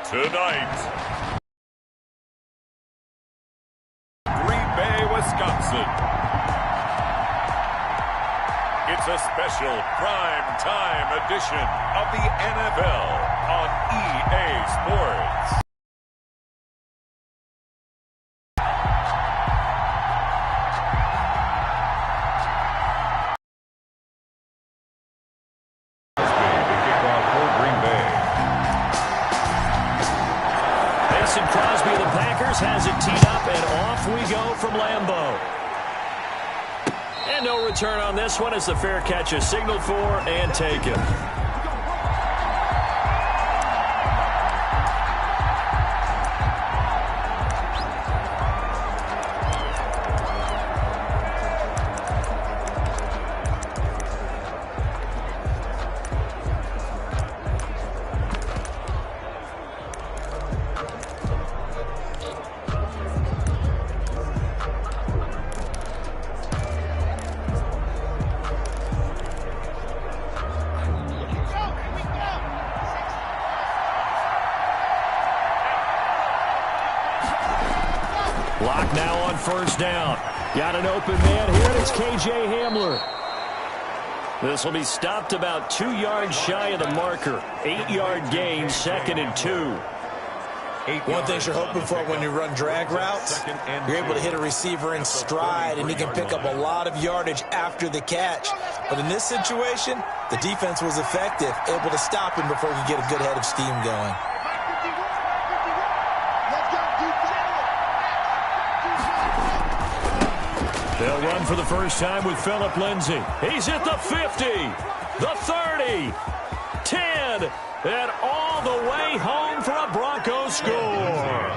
Tonight, Green Bay, Wisconsin. It's a special prime time edition of the NFL on EA Sports. Crosby of the Packers has it teed up, and off we go from Lambeau. And no return on this one as the fair catch is signaled for and taken. Block now on first down. Got an open man here, and it's K.J. Hamler. This will be stopped about 2 yards shy of the marker. 8-yard gain, 2nd and 2. One thing you're hoping for when you run drag routes, you're able to hit a receiver in stride, and he can pick up a lot of yardage after the catch. But in this situation, the defense was effective, able to stop him before he could get a good head of steam going. They'll run for the first time with Phillip Lindsay. He's at the 50, the 30, 10, and all the way home for a Broncos score.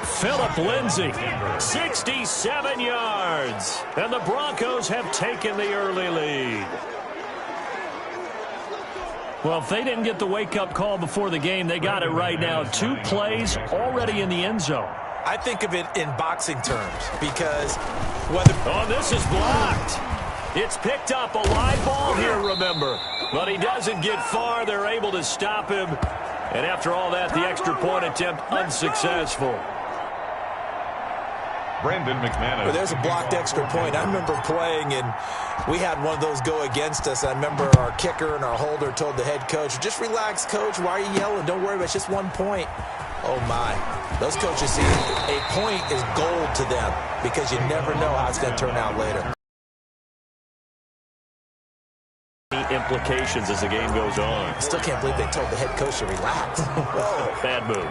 Phillip Lindsay, 67 yards, and the Broncos have taken the early lead. Well, if they didn't get the wake-up call before the game, they got it right now. 2 plays already in the end zone. I think of it in boxing terms because whether... Oh, this is blocked. It's picked up, a live ball here, remember. But he doesn't get far. They're able to stop him. And after all that, the extra point attempt unsuccessful. Brandon McManus. Well, there's a blocked extra point. I remember playing, and we had one of those go against us. I remember our kicker and our holder told the head coach, just relax, coach. Why are you yelling? Don't worry about it. It's just 1 point. Oh, my. Those coaches see a point is gold to them because you never know how it's going to turn out later. Implications as the game goes on. I still can't believe they told the head coach to relax. Whoa. Bad move.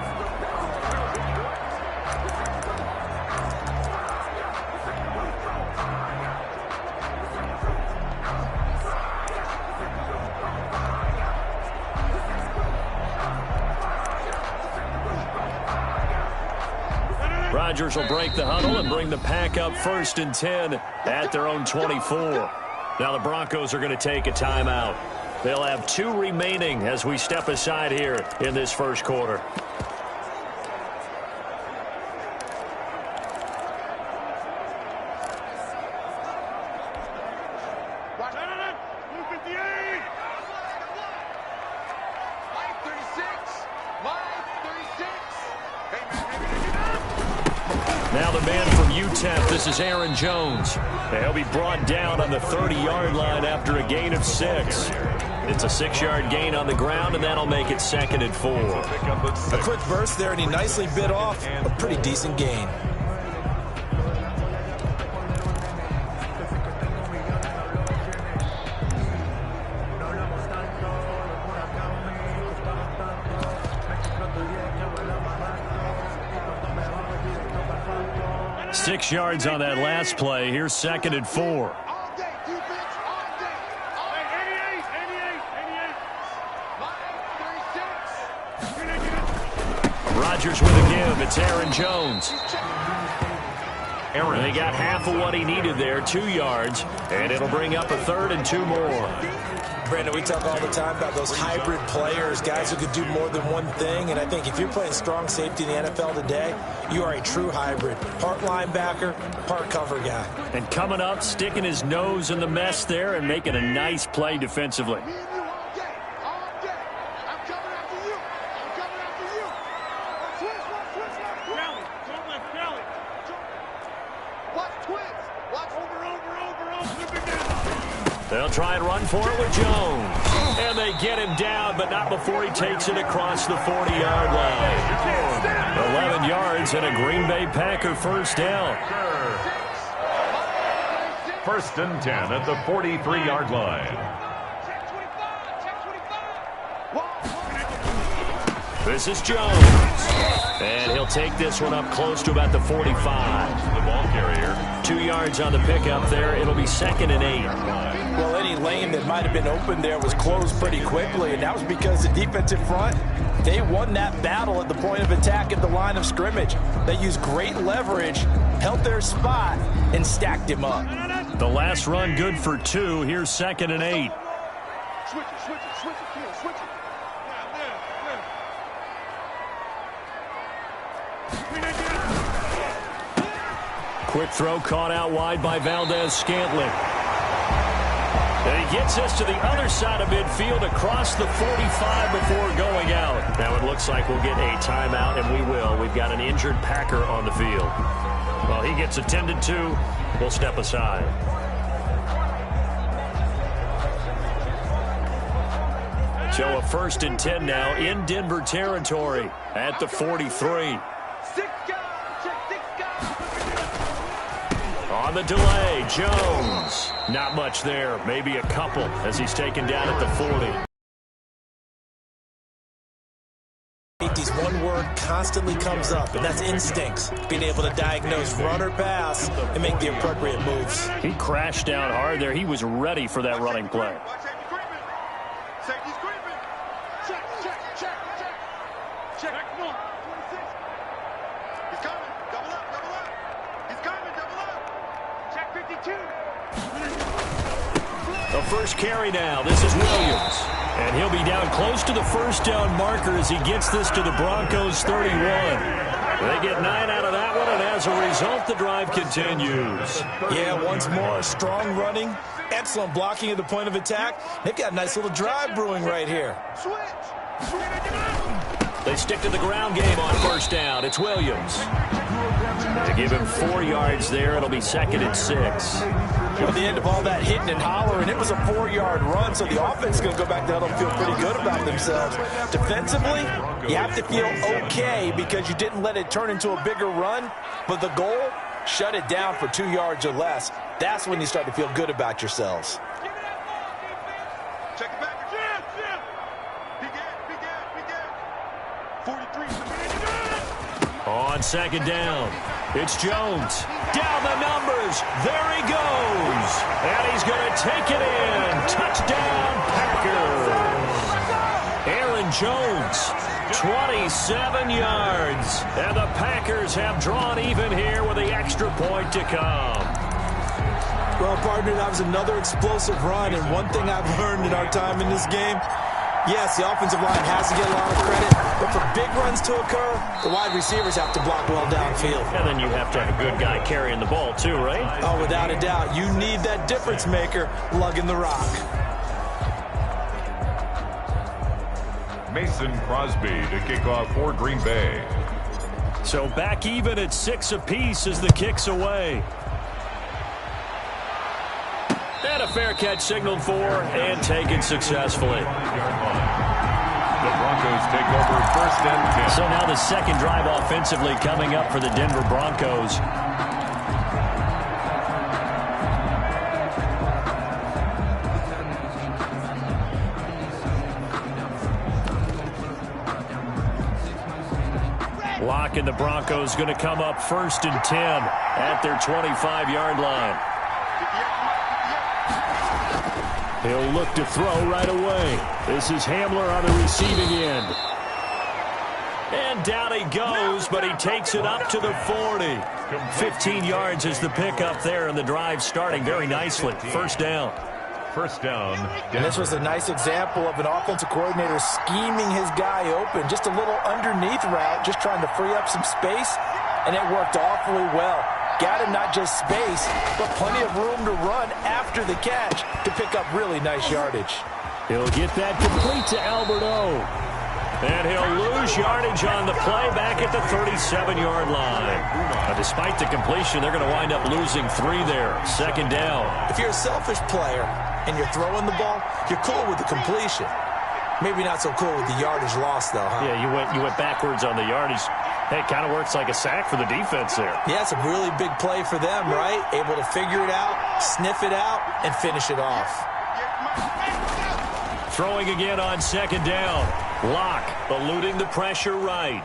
Rodgers will break the huddle and bring the pack up 1st and 10 at their own 24. Now the Broncos are going to take a timeout. They'll have 2 remaining as we step aside here in this first quarter. Now the man from UTEP, this is Aaron Jones. He'll be brought down on the 30-yard line after a gain of 6. It's a 6-yard gain on the ground, and that'll make it 2nd and 4. A quick burst there, and he nicely bit off a pretty decent gain. Six yards on that last play. Here's 2nd and 4. Rodgers with a give. It's Aaron Jones. They got half of what he needed there, 2 yards, and it'll bring up a 3rd and 2 more. Brandon, we talk all the time about those hybrid players, guys who could do more than one thing, and I think if you're playing strong safety in the NFL today, you are a true hybrid. Part linebacker, part cover guy. And coming up, sticking his nose in the mess there and making a nice play defensively. They'll try and run for it with Jones. And they get him down, but not before he takes it across the 40-yard line. 11 yards and a Green Bay Packer first down. First and 10 at the 43-yard line. This is Jones. And he'll take this one up close to about the 45. The ball carrier. 2 yards on the pickup there. It'll be 2nd and 8. Well, any lane that might have been open there was closed pretty quickly, and that was because the defensive front, they won that battle at the point of attack at the line of scrimmage. They used great leverage, held their spot, and stacked him up. The last run good for 2. Here's 2nd and 8. Switch it. Quick throw caught out wide by Valdez-Scantling. And he gets us to the other side of midfield across the 45 before going out. Now it looks like we'll get a timeout, and we will. We've got an injured Packer on the field. Well, he gets attended to. We'll step aside. So a 1st and 10 now in Denver territory at the 43. On the delay, Jones. Not much there, maybe a couple as he's taken down at the 40. One word constantly comes up, and that's instincts. Being able to diagnose run or pass and make the appropriate moves. He crashed down hard there. He was ready for that running play. Safety's creeping. Check. Come on. 26. He's coming. Double up. He's coming. Double up. Check 52. The first carry now. This is Williams. And he'll be down close to the first down marker as he gets this to the Broncos 31. They get 9 out of that one, and as a result, the drive continues. Yeah, once more, strong running, excellent blocking at the point of attack. They've got a nice little drive brewing right here. They stick to the ground game on first down. It's Williams. They give him 4 yards there. It'll be 2nd and 6. At the end of all that hitting and hollering, it was a 4-yard run, so the offense is going to go back there and feel pretty good about themselves. Defensively, you have to feel okay because you didn't let it turn into a bigger run, but the goal, shut it down for 2 yards or less. That's when you start to feel good about yourselves. Check it back. Big 43. On 2nd down, it's Jones. Down the numbers. There he goes. And he's going to take it in. Touchdown, Packers. Aaron Jones, 27 yards. And the Packers have drawn even here with the extra point to come. Well, partner, that was another explosive run, and one thing I've learned in our time in this game, yes, the offensive line has to get a lot of credit, but for big runs to occur, the wide receivers have to block well downfield. And then you have to have a good guy carrying the ball too, right? Oh, without a doubt. You need that difference maker lugging the rock. Mason Crosby to kick off for Green Bay. So back even at 6 apiece as the kick's away. And a fair catch signaled for and taken successfully. The Broncos take over 1st and 10. So now the second drive offensively coming up for the Denver Broncos. Lock and the Broncos going to come up 1st and 10 at their 25-yard line. He'll look to throw right away. This is Hamler on the receiving end. And down he goes, but he takes it up to the 40. 15 yards is the pickup there, and the drive starting very nicely. First down. First down. And this was a nice example of an offensive coordinator scheming his guy open. Just a little underneath route, just trying to free up some space, and it worked awfully well. Got him not just space, but plenty of room to run after the catch to pick up really nice yardage. He'll get that complete to Alberto. And he'll lose yardage on the play back at the 37-yard line. Now, despite the completion, they're going to wind up losing 3 there. Second down. If you're a selfish player, and you're throwing the ball, you're cool with the completion. Maybe not so cool with the yardage loss, though, huh? Yeah, you went backwards on the yardage. Hey, it kind of works like a sack for the defense there. Yeah, it's a really big play for them, right? Able to figure it out, sniff it out, and finish it off. Throwing again on second down. Locke eluding the pressure right.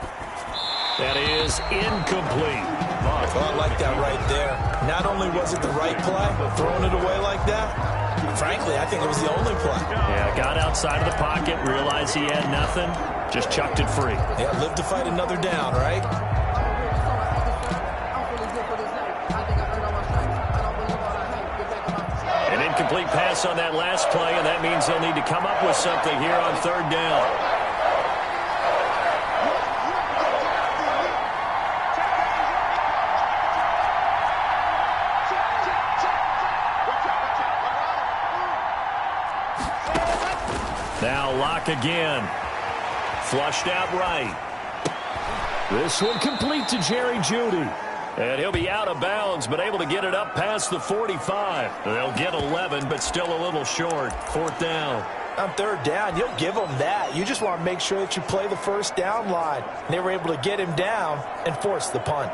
That is incomplete. Well, I like that right there. Not only was it the right play, but throwing it away like that, frankly, I think it was the only play. Yeah, got outside of the pocket, realized he had nothing, just chucked it free. Yeah, live to fight another down, right? An incomplete pass on that last play, and that means they'll need to come up with something here on third down. Now Locke again. Flushed out right. This one complete to Jerry Jeudy. And he'll be out of bounds, but able to get it up past the 45. They'll get 11, but still a little short. Fourth down. On third down, you'll give them that. You just want to make sure that you play the first down line. And they were able to get him down and force the punt.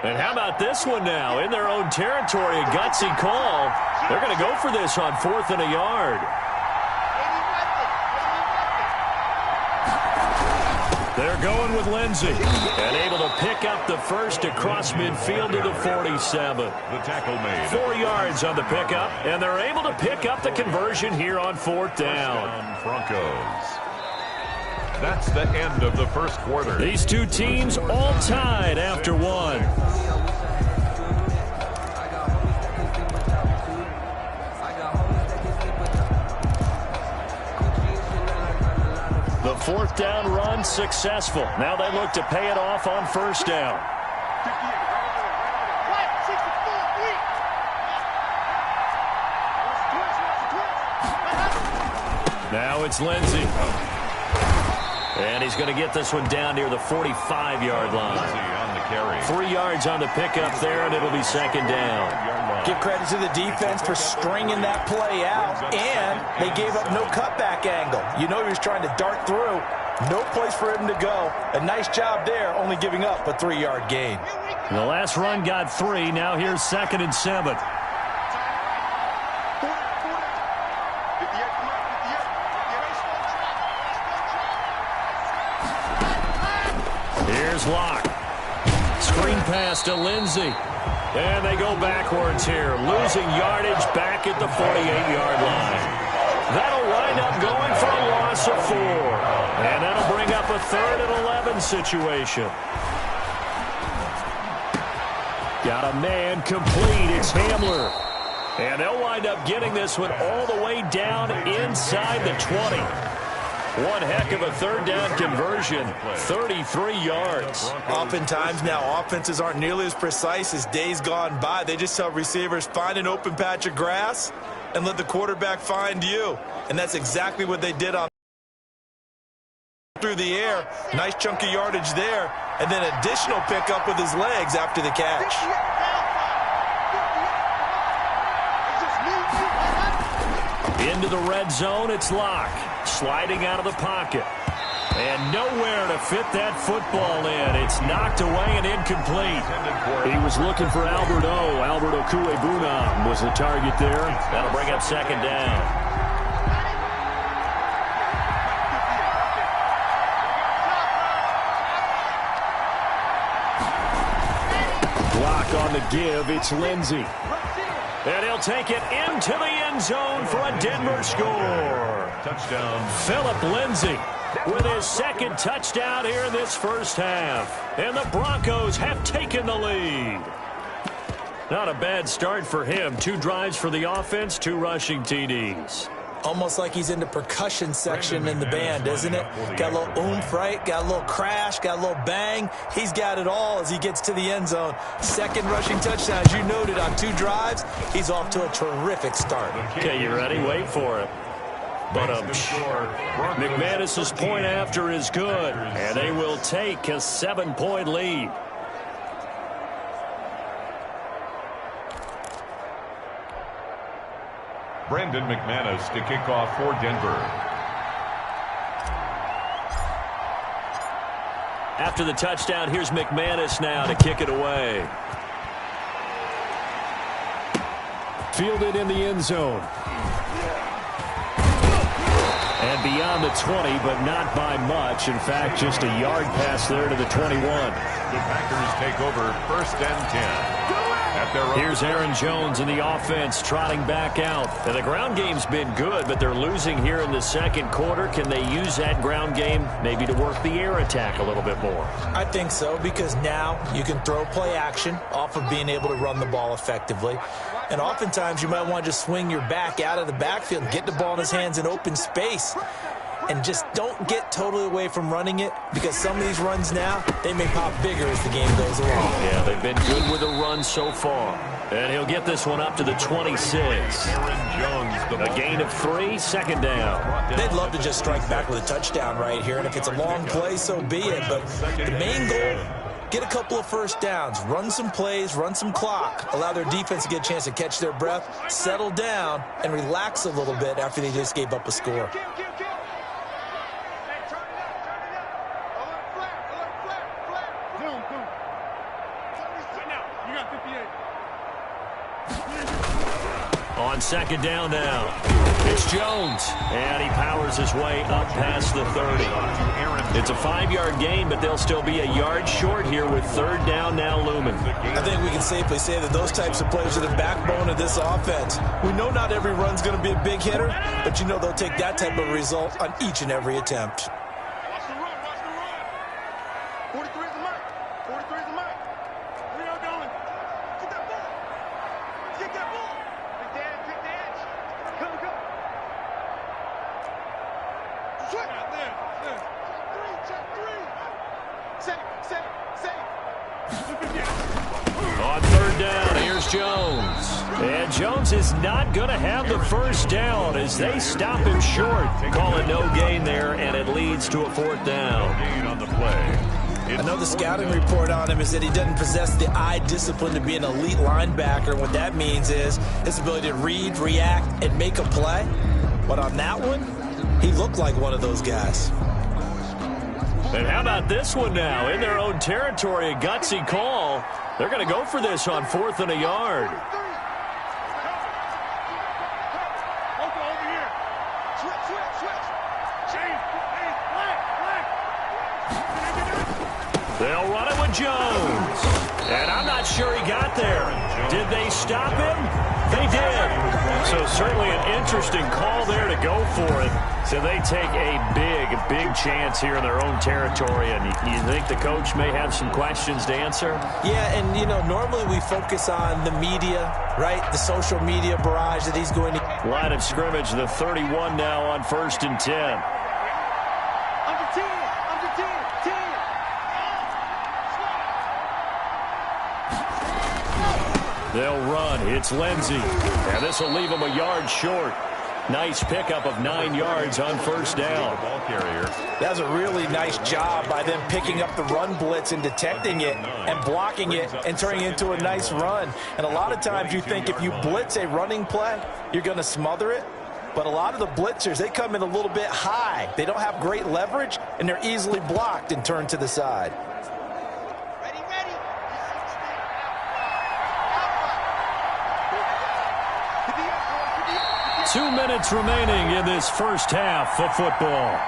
And how about this one now? In their own territory, a gutsy call. They're going to go for this on 4th and a yard. They're going with Lindsey. And able to pick up the first across midfield to the 47. The tackle made. 4 yards on the pickup, and they're able to pick up the conversion here on 4th down. Broncos. That's the end of the first quarter. These two teams all tied after one. The 4th down run successful. Now they look to pay it off on first down. Now it's Lindsey. And he's going to get this one down near the 45-yard line. On the carry. 3 yards on the pickup there, and it'll be second down. Give credit to the defense for stringing that play out, and they gave up no cutback angle. You know he was trying to dart through. No place for him to go. A nice job there, only giving up a 3-yard gain. The last run got 3. Now here's 2nd and 7. Here's Locke. Screen pass to Lindsey. And they go backwards here, losing yardage back at the 48-yard line. That'll wind up going for a loss of 4. And that'll bring up a 3rd and 11 situation. Got a man complete. It's Hamler. And they'll wind up getting this one all the way down inside the 20. One heck of a 3rd down conversion, 33 yards. Oftentimes now offenses aren't nearly as precise as days gone by. They just tell receivers, find an open patch of grass and let the quarterback find you. And that's exactly what they did on through the air. Nice chunk of yardage there. And then additional pickup with his legs after the catch. Into the red zone, it's Locke. Sliding out of the pocket. And nowhere to fit that football in. It's knocked away and incomplete. He was looking for Albert O. Albert Okuebunam was the target there. That'll bring up second down. Block on the give. It's Lindsey. And he'll take it into the end zone for a Denver score. Touchdown. Philip Lindsey with his 2nd touchdown here in this first half. And the Broncos have taken the lead. Not a bad start for him. 2 drives for the offense, 2 rushing TDs. Almost like he's in the percussion section in the band, isn't it? Got a little oomph, right? Got a little crash, got a little bang. He's got it all as he gets to the end zone. Second rushing touchdown, as you noted, on 2 drives. He's off to a terrific start. Okay, you ready? Wait for it. But McManus's point after is good, and they will take a 7-point lead. Brandon McManus to kick off for Denver. After the touchdown, here's McManus now to kick it away. Fielded in the end zone. And beyond the 20, but not by much. In fact, just a yard pass there to the 21. The Packers take over 1st and 10. Here's Aaron Jones in the offense trotting back out. Now, the ground game's been good, but they're losing here in the second quarter. Can they use that ground game maybe to work the air attack a little bit more? I think so, because now you can throw play action off of being able to run the ball effectively. And oftentimes you might want to just swing your back out of the backfield and get the ball in his hands in open space. And just don't get totally away from running it, because some of these runs now, they may pop bigger as the game goes along. Yeah, they've been good with the run so far. And he'll get this one up to the 26. A gain of 3, 2nd down. They'd love to just strike back with a touchdown right here, and if it's a long play, so be it. But the main goal, get a couple of first downs, run some plays, run some clock, allow their defense to get a chance to catch their breath, settle down, and relax a little bit after they just gave up a score. On 2nd down now, it's Jones, and he powers his way up past the 30. It's a 5-yard gain, but they'll still be a yard short here with 3rd down now looming. I think we can safely say that those types of plays are the backbone of this offense. We know not every run's going to be a big hitter, but you know they'll take that type of result on each and every attempt. Watch the run, watch the run. 43 is the mark. 43 is the mark. Where y'all going? Get that ball. Get that ball. Pick the edge. Come. Swing out there. Check 3. Save. On 3rd down, here's Jones. And Jones is not going to have the first down as they stop him short. Call it no gain there, and it leads to a 4th down. Gain on the play. I know the scouting report on him is that he doesn't possess the eye discipline to be an elite linebacker. What that means is his ability to read, react, and make a play. But on that one, he looked like one of those guys. And how about this one now? In their own territory, a gutsy call. They're going to go for this on 4th and a yard. They'll run it with Jones. And I'm not sure he got there. Did they stop him? They did. So certainly an interesting call there to go for it. So they take a big chance here in their own territory. And you think the coach may have some questions to answer? Yeah, and, you know, normally we focus on the media, right? The social media barrage that he's going to... Line of scrimmage, the 31 now on 1st and 10. Under 10. They'll run. It's Lindsey. And this will leave him a yard short. Nice pickup of 9 yards on 1st down. Ball carrier. That was a really nice job by them picking up the run blitz and detecting it and blocking it and turning it into a nice run. And a lot of times you think if you blitz a running play, you're going to smother it. But a lot of the blitzers, they come in a little bit high. They don't have great leverage, and they're easily blocked and turned to the side. 2 minutes remaining in this first half of football.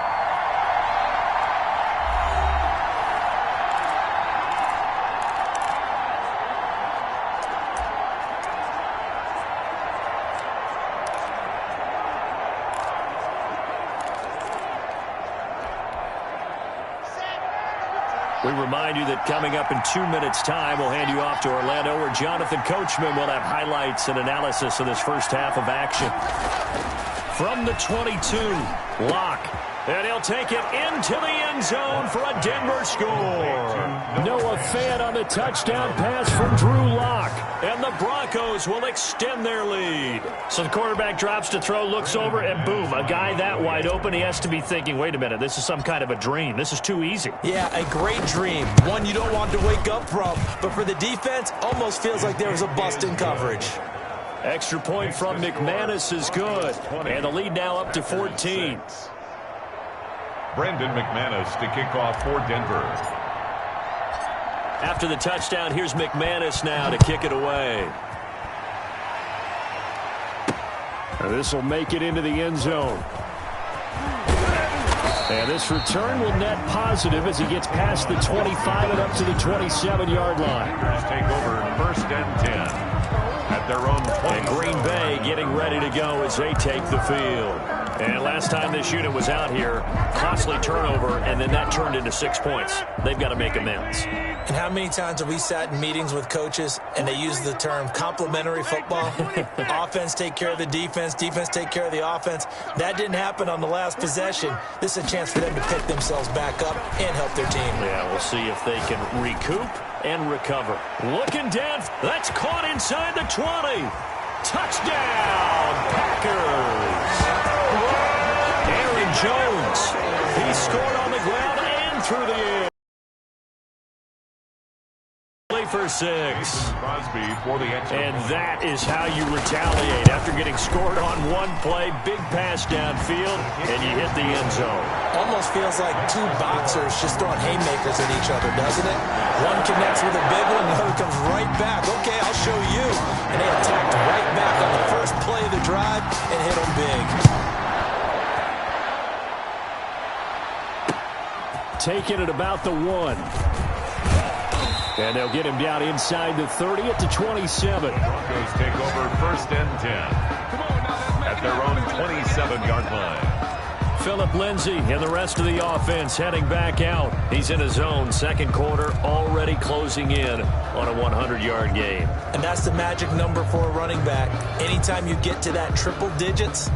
We remind you that coming up in 2 minutes' time, we'll hand you off to Orlando, where Jonathan Coachman will have highlights and analysis of this first half of action. From the 22, Locke. And he'll take it into the end zone for a Denver score. Noah Fant on the touchdown pass from Drew Locke. And the Broncos will extend their lead. So the quarterback drops to throw, looks over, and boom, a guy that wide open, he has to be thinking, wait a minute, this is some kind of a dream. This is too easy. Yeah, a great dream. One you don't want to wake up from. But for the defense, almost feels like there was a bust in coverage. Extra point from McManus is good. And the lead now up to 14. Brendan McManus to kick off for Denver. After the touchdown, here's McManus now to kick it away. This will make it into the end zone. And this return will net positive as he gets past the 25 and up to the 27-yard line. Take over first and 10 at their own 20. And Green Bay getting ready to go as they take the field. And last time this unit was out here, costly turnover, and then that turned into 6 points. They've got to make amends. And how many times have we sat in meetings with coaches and they use the term complementary football? Offense take care of the defense, defense take care of the offense. That didn't happen on the last possession. This is a chance for them to pick themselves back up and help their team. Yeah, we'll see if they can recoup and recover. Looking down, that's caught inside the 20. Touchdown, Packers. Aaron Jones, he scored on the ground and through the air. For 6. And that is how you retaliate after getting scored on one play, big pass downfield, and you hit the end zone. Almost feels like two boxers just throwing haymakers at each other, doesn't it? One connects with a big one, the other comes right back. Okay, I'll show you. And they attacked right back on the first play of the drive and hit them big. Taking it about the 1. And they'll get him down inside the 30 at the 27. Broncos take over first and 10 at their own 27-yard line. Phillip Lindsay and the rest of the offense heading back out. He's in his zone, second quarter, already closing in on a 100-yard game. And that's the magic number for a running back. Anytime you get to that triple digits,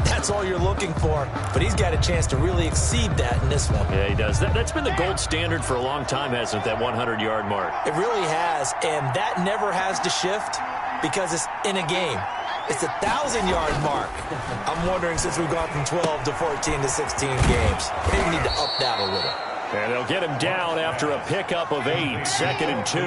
that's all you're looking for. But he's got a chance to really exceed that in this one. Yeah, he does. That's been the gold standard for a long time, hasn't it, that 100-yard mark? It really has, and that never has to shift because it's in a game. It's a 1,000-yard mark. I'm wondering, since we've gone from 12 to 14 to 16 games, maybe need to up that a little. And they'll get him down after a pickup of 8, second and 2.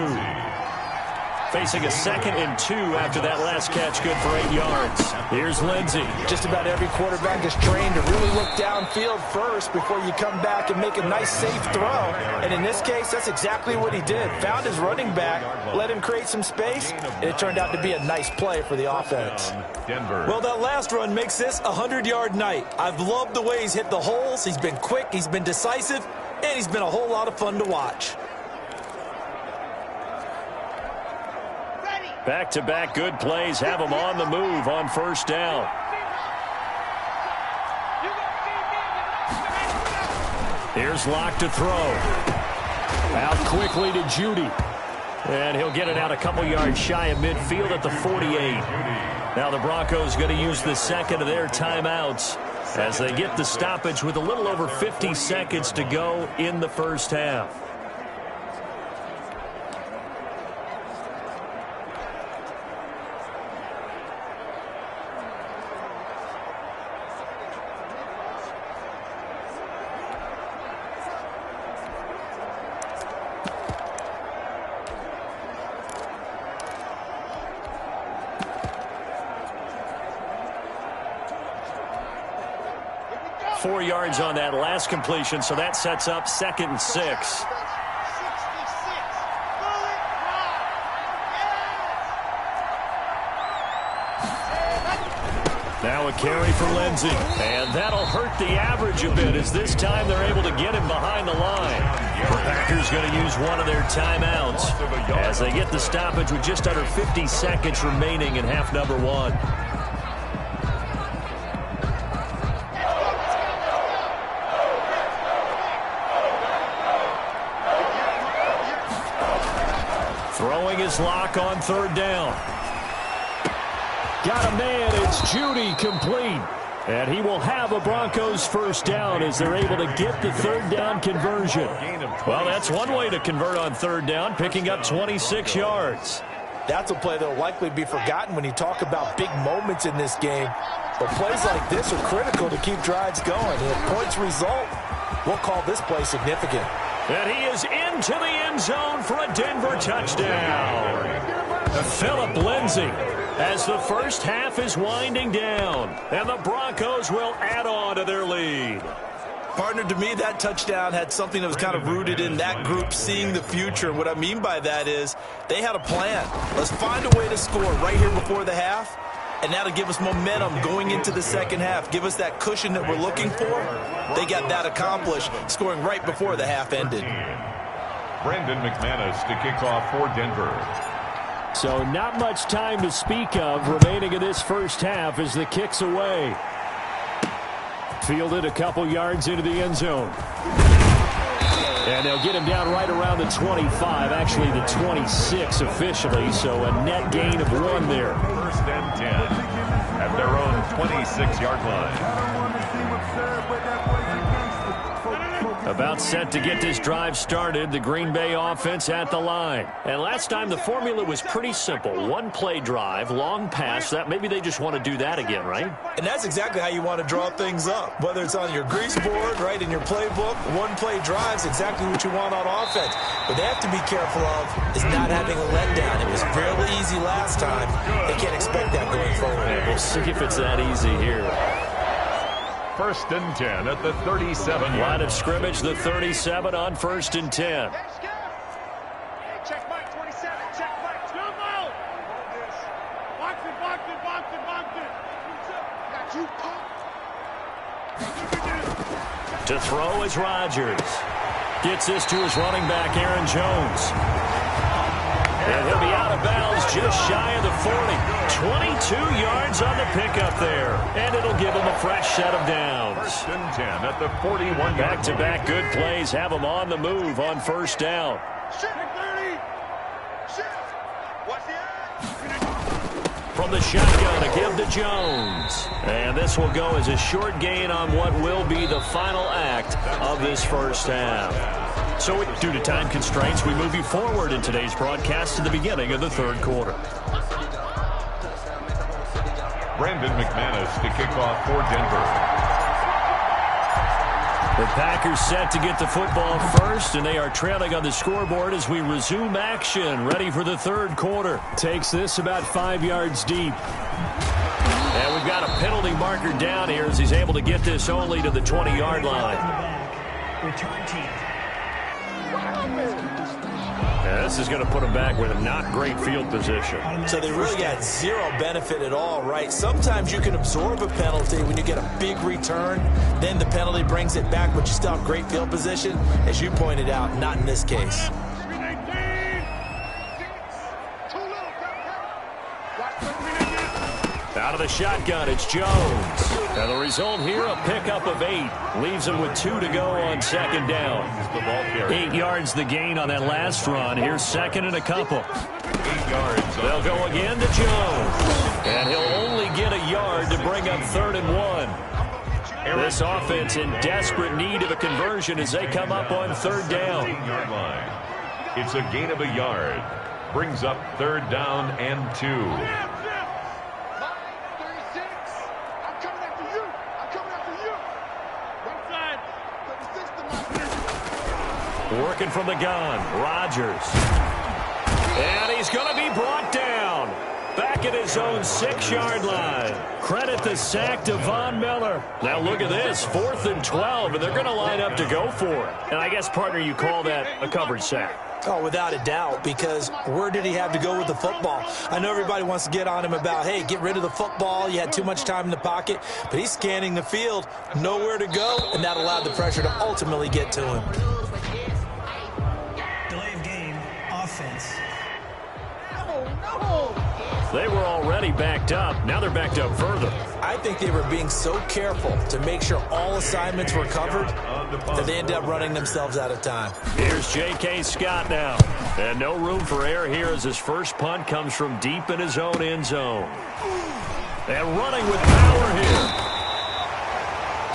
Facing a second and 2 after that last catch, good for 8 yards. Here's Lindsay. Just about every quarterback is trained to really look downfield first before you come back and make a nice, safe throw. And in this case, that's exactly what he did. Found his running back, let him create some space, and it turned out to be a nice play for the offense. Well, that last run makes this a 100-yard night. I've loved the way he's hit the holes. He's been quick, he's been decisive, and he's been a whole lot of fun to watch. Back-to-back good plays have him on the move on first down. Here's Locke to throw. Out quickly to Judy. And he'll get it out a couple yards shy of midfield at the 48. Now the Broncos going to use the second of their timeouts as they get the stoppage with a little over 50 seconds to go in the first half. .4 yards on that last completion, so that sets up second and 6. Now a carry for Lindsay, and that'll hurt the average a bit as this time they're able to get him behind the line. The Packers going to use one of their timeouts as they get the stoppage with just under 50 seconds remaining in half number 1. Throwing his Locke on third down. Got a man. It's Judy complete. And he will have a Broncos first down as they're able to get the third down conversion. Well, that's one way to convert on third down, picking up 26 yards. That's a play that will likely be forgotten when you talk about big moments in this game. But plays like this are critical to keep drives going. And if points result, we'll call this play significant. And he is into the end zone for a Denver touchdown. Philip Lindsay, as the first half is winding down, and the Broncos will add on to their lead. Partner, to me, that touchdown had something that was kind of rooted in that group seeing the future. What I mean by that is they had a plan. Let's find a way to score right here before the half, and that'll give us momentum going into the second half. Give us that cushion that we're looking for. They got that accomplished, scoring right before the half ended. Brandon McManus to kick off for Denver. So not much time to speak of remaining in this first half as the kick's away. Fielded a couple yards into the end zone. And they'll get him down right around the 25, actually the 26 officially, so a net gain of 1 there. First and 10 at their own 26-yard line. About set to get this drive started, the Green Bay offense at the line. And last time the formula was pretty simple. One-play drive, long pass. That maybe they just want to do that again, right? And that's exactly how you want to draw things up. Whether it's on your grease board, right, in your playbook, one-play drive's exactly what you want on offense. What they have to be careful of is not having a letdown. It was fairly easy last time. They can't expect that going forward. We'll see if it's that easy here. First and 10 at the 37. Line of scrimmage, the 37 on first and 10. Check Mike, 27. Check Mike. Jump out. Box it, box it, box it, box it. Got you, punk. To throw is Rodgers. Gets this to his running back, Aaron Jones. And he'll be out of bounds just shy of the 40. 22 yards on the pickup there. And it'll give him a fresh set of downs. First and 10 at the 41. Back-to-back good plays have him on the move on first down. Shit, 30. Shit. Watch the eye. From the shotgun, a give to Jones. And this will go as a short gain on what will be the final act of this first half. So due to time constraints, we move you forward in today's broadcast to the beginning of the third quarter. Brandon McManus to kick off for Denver. The Packers set to get the football first, and they are trailing on the scoreboard as we resume action, ready for the third quarter. Takes this about 5 yards deep. And we've got a penalty marker down here as he's able to get this only to the 20-yard line. Return team. Yeah, this is going to put them back with a not great field position. So they really got zero benefit at all, right? Sometimes you can absorb a penalty when you get a big return. Then the penalty brings it back, but you still have great field position. As you pointed out, not in this case. Out of the shotgun, it's Jones. And the result here, a pickup of 8. Leaves him with 2 to go on second down. 8 yards the gain on that last run. Here's second and a couple. 8 yards. They'll go again to Jones. And he'll only get a yard to bring up 3rd and 1. This offense in desperate need of a conversion as they come up on 3rd down. Line. It's a gain of a yard. Brings up 3rd down and 2. Working from the gun, Rodgers. And he's going to be brought down. Back at his own 6-yard line. Credit the sack to Von Miller. Now look at this, 4th and 12, and they're going to line up to go for it. And I guess, partner, you call that a coverage sack. Oh, without a doubt, because where did he have to go with the football? I know everybody wants to get on him about, hey, get rid of the football. You had too much time in the pocket. But he's scanning the field, nowhere to go, and that allowed the pressure to ultimately get to him. Delay of game, offense. They were already backed up. Now they're backed up further. I think they were being so careful to make sure all assignments were covered that they ended up running themselves out of time. Here's J.K. Scott now. And no room for error here as his first punt comes from deep in his own end zone. And running with power here.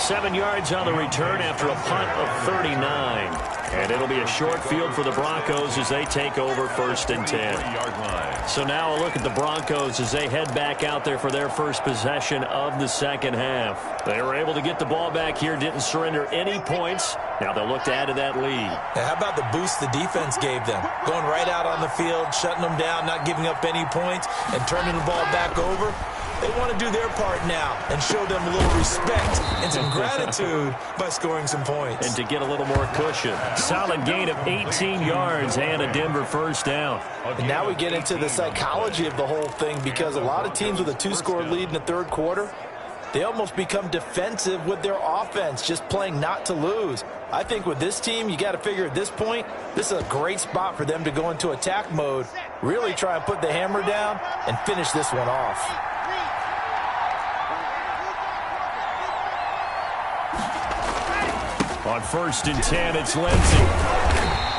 7 yards on the return after a punt of 39. And it'll be a short field for the Broncos as they take over 1st and 10. So now a look at the Broncos as they head back out there for their first possession of the second half. They were able to get the ball back here, didn't surrender any points. Now they'll look to add to that lead. How about the boost the defense gave them? Going right out on the field, shutting them down, not giving up any points, and turning the ball back over. They want to do their part now and show them a little respect and some gratitude by scoring some points. And to get a little more cushion. Solid gain of 18 yards and a Denver first down. And now we get into the psychology of the whole thing, because a lot of teams with a 2-score lead in the third quarter, they almost become defensive with their offense, just playing not to lose. I think with this team, you got to figure at this point, this is a great spot for them to go into attack mode, really try and put the hammer down and finish this one off. On 1st and 10, it's Lindsey.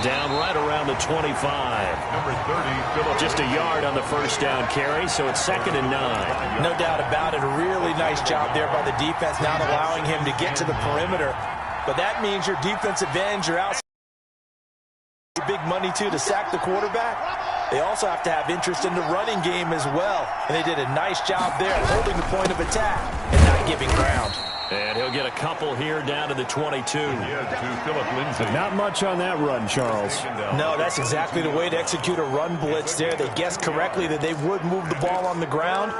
Down right around the 25. Number 30, Just a yard on the first down carry, so it's 2nd and 9. No doubt about it. A really nice job there by the defense, not allowing him to get to the perimeter. But that means your defensive ends, you're out big money, too, to sack the quarterback. They also have to have interest in the running game as well. And they did a nice job there holding the point of attack and not giving ground. And he'll get a couple here down to the 22. Not much on that run, Charles. No, that's exactly the way to execute a run blitz there. They guessed correctly that they would move the ball on the ground,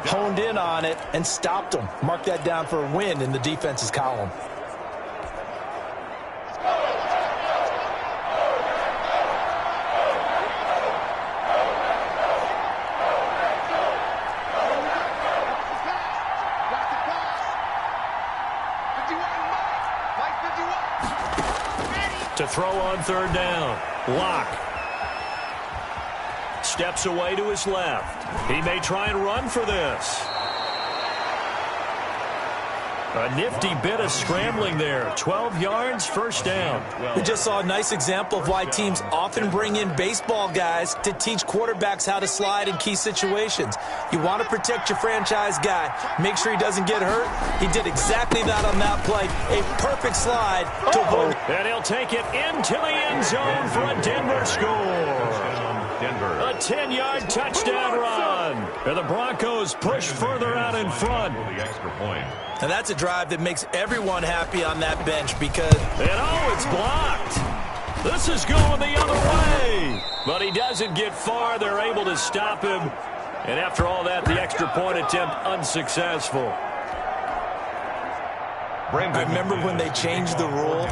honed in on it, and stopped them. Mark that down for a win in the defense's column. To throw on 3rd down. Locke. Steps away to his left. He may try and run for this. A nifty bit of scrambling there. 12 yards, first down. We just saw a nice example of why teams often bring in baseball guys to teach quarterbacks how to slide in key situations. You want to protect your franchise guy. Make sure he doesn't get hurt. He did exactly that on that play. A perfect slide to avoid. And he'll take it into the end zone for a Denver score. A 10-yard touchdown run. And the Broncos push further out in front. And that's a drive that makes everyone happy on that bench because... And oh, it's blocked. This is going the other way. But he doesn't get far. They're able to stop him. And after all that, the extra point attempt unsuccessful. I remember when they changed the rule,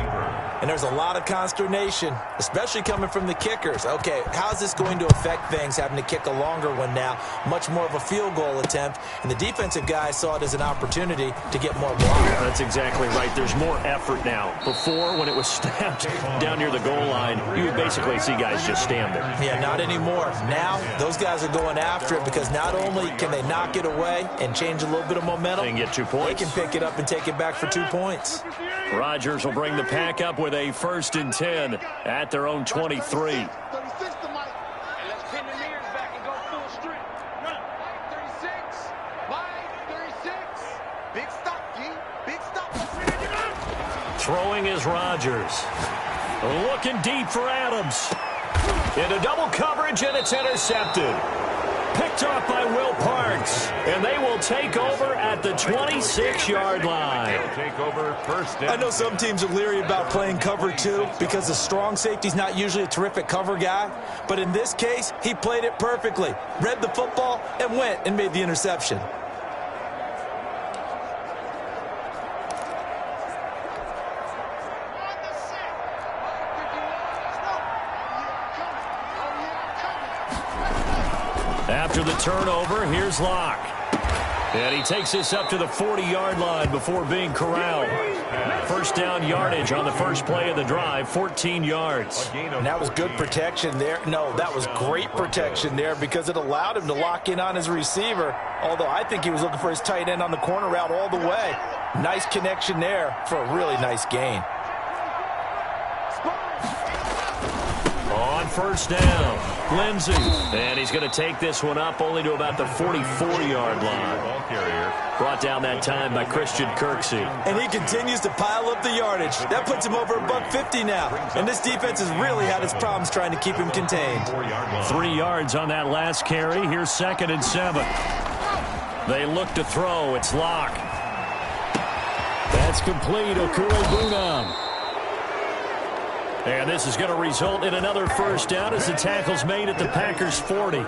and there's a lot of consternation, especially coming from the kickers. Okay, how's this going to affect things, having to kick a longer one now, much more of a field goal attempt, and the defensive guys saw it as an opportunity to get more blocks. That's exactly right. There's more effort now. Before, when it was snapped down near the goal line, you would basically see guys just stand there. Yeah, not anymore. Now, those guys are going after it because not only can they knock it away and change a little bit of momentum, They can get 2 points. they can pick it up and take it back for 2 points. Rodgers will bring the pack up with a 1st and 10 at their own 23. 36 to Mike. And let's pin the mirrors back and go full strength. Run. Mike, 36. Big stop, G. Big stop. Throwing is Rodgers. Looking deep for Adams. Into double coverage, and it's intercepted. Picked off by Will Parks, and they will take over at the 26-yard line. Take over first down. I know some teams are leery about playing cover 2 because the strong safety's not usually a terrific cover guy. But in this case, he played it perfectly, read the football, and went and made the interception. After the turnover, here's Locke. And he takes this up to the 40-yard line before being corralled. First down yardage on the first play of the drive, 14 yards. And that was good protection there. No, that was great protection there because it allowed him to lock in on his receiver, although I think he was looking for his tight end on the corner route all the way. Nice connection there for a really nice gain. On on first down. Lindsey. And he's going to take this one up only to about the 44-yard line. Brought down that time by Christian Kirksey. And he continues to pile up the yardage. That puts him over $150 now. And this defense has really had its problems trying to keep him contained. 3 yards on that last carry. Here's 2nd and 7. They look to throw. It's Locke. That's complete. Okue-Bunam. And this is going to result in another first down as the tackle's made at the Packers' 40.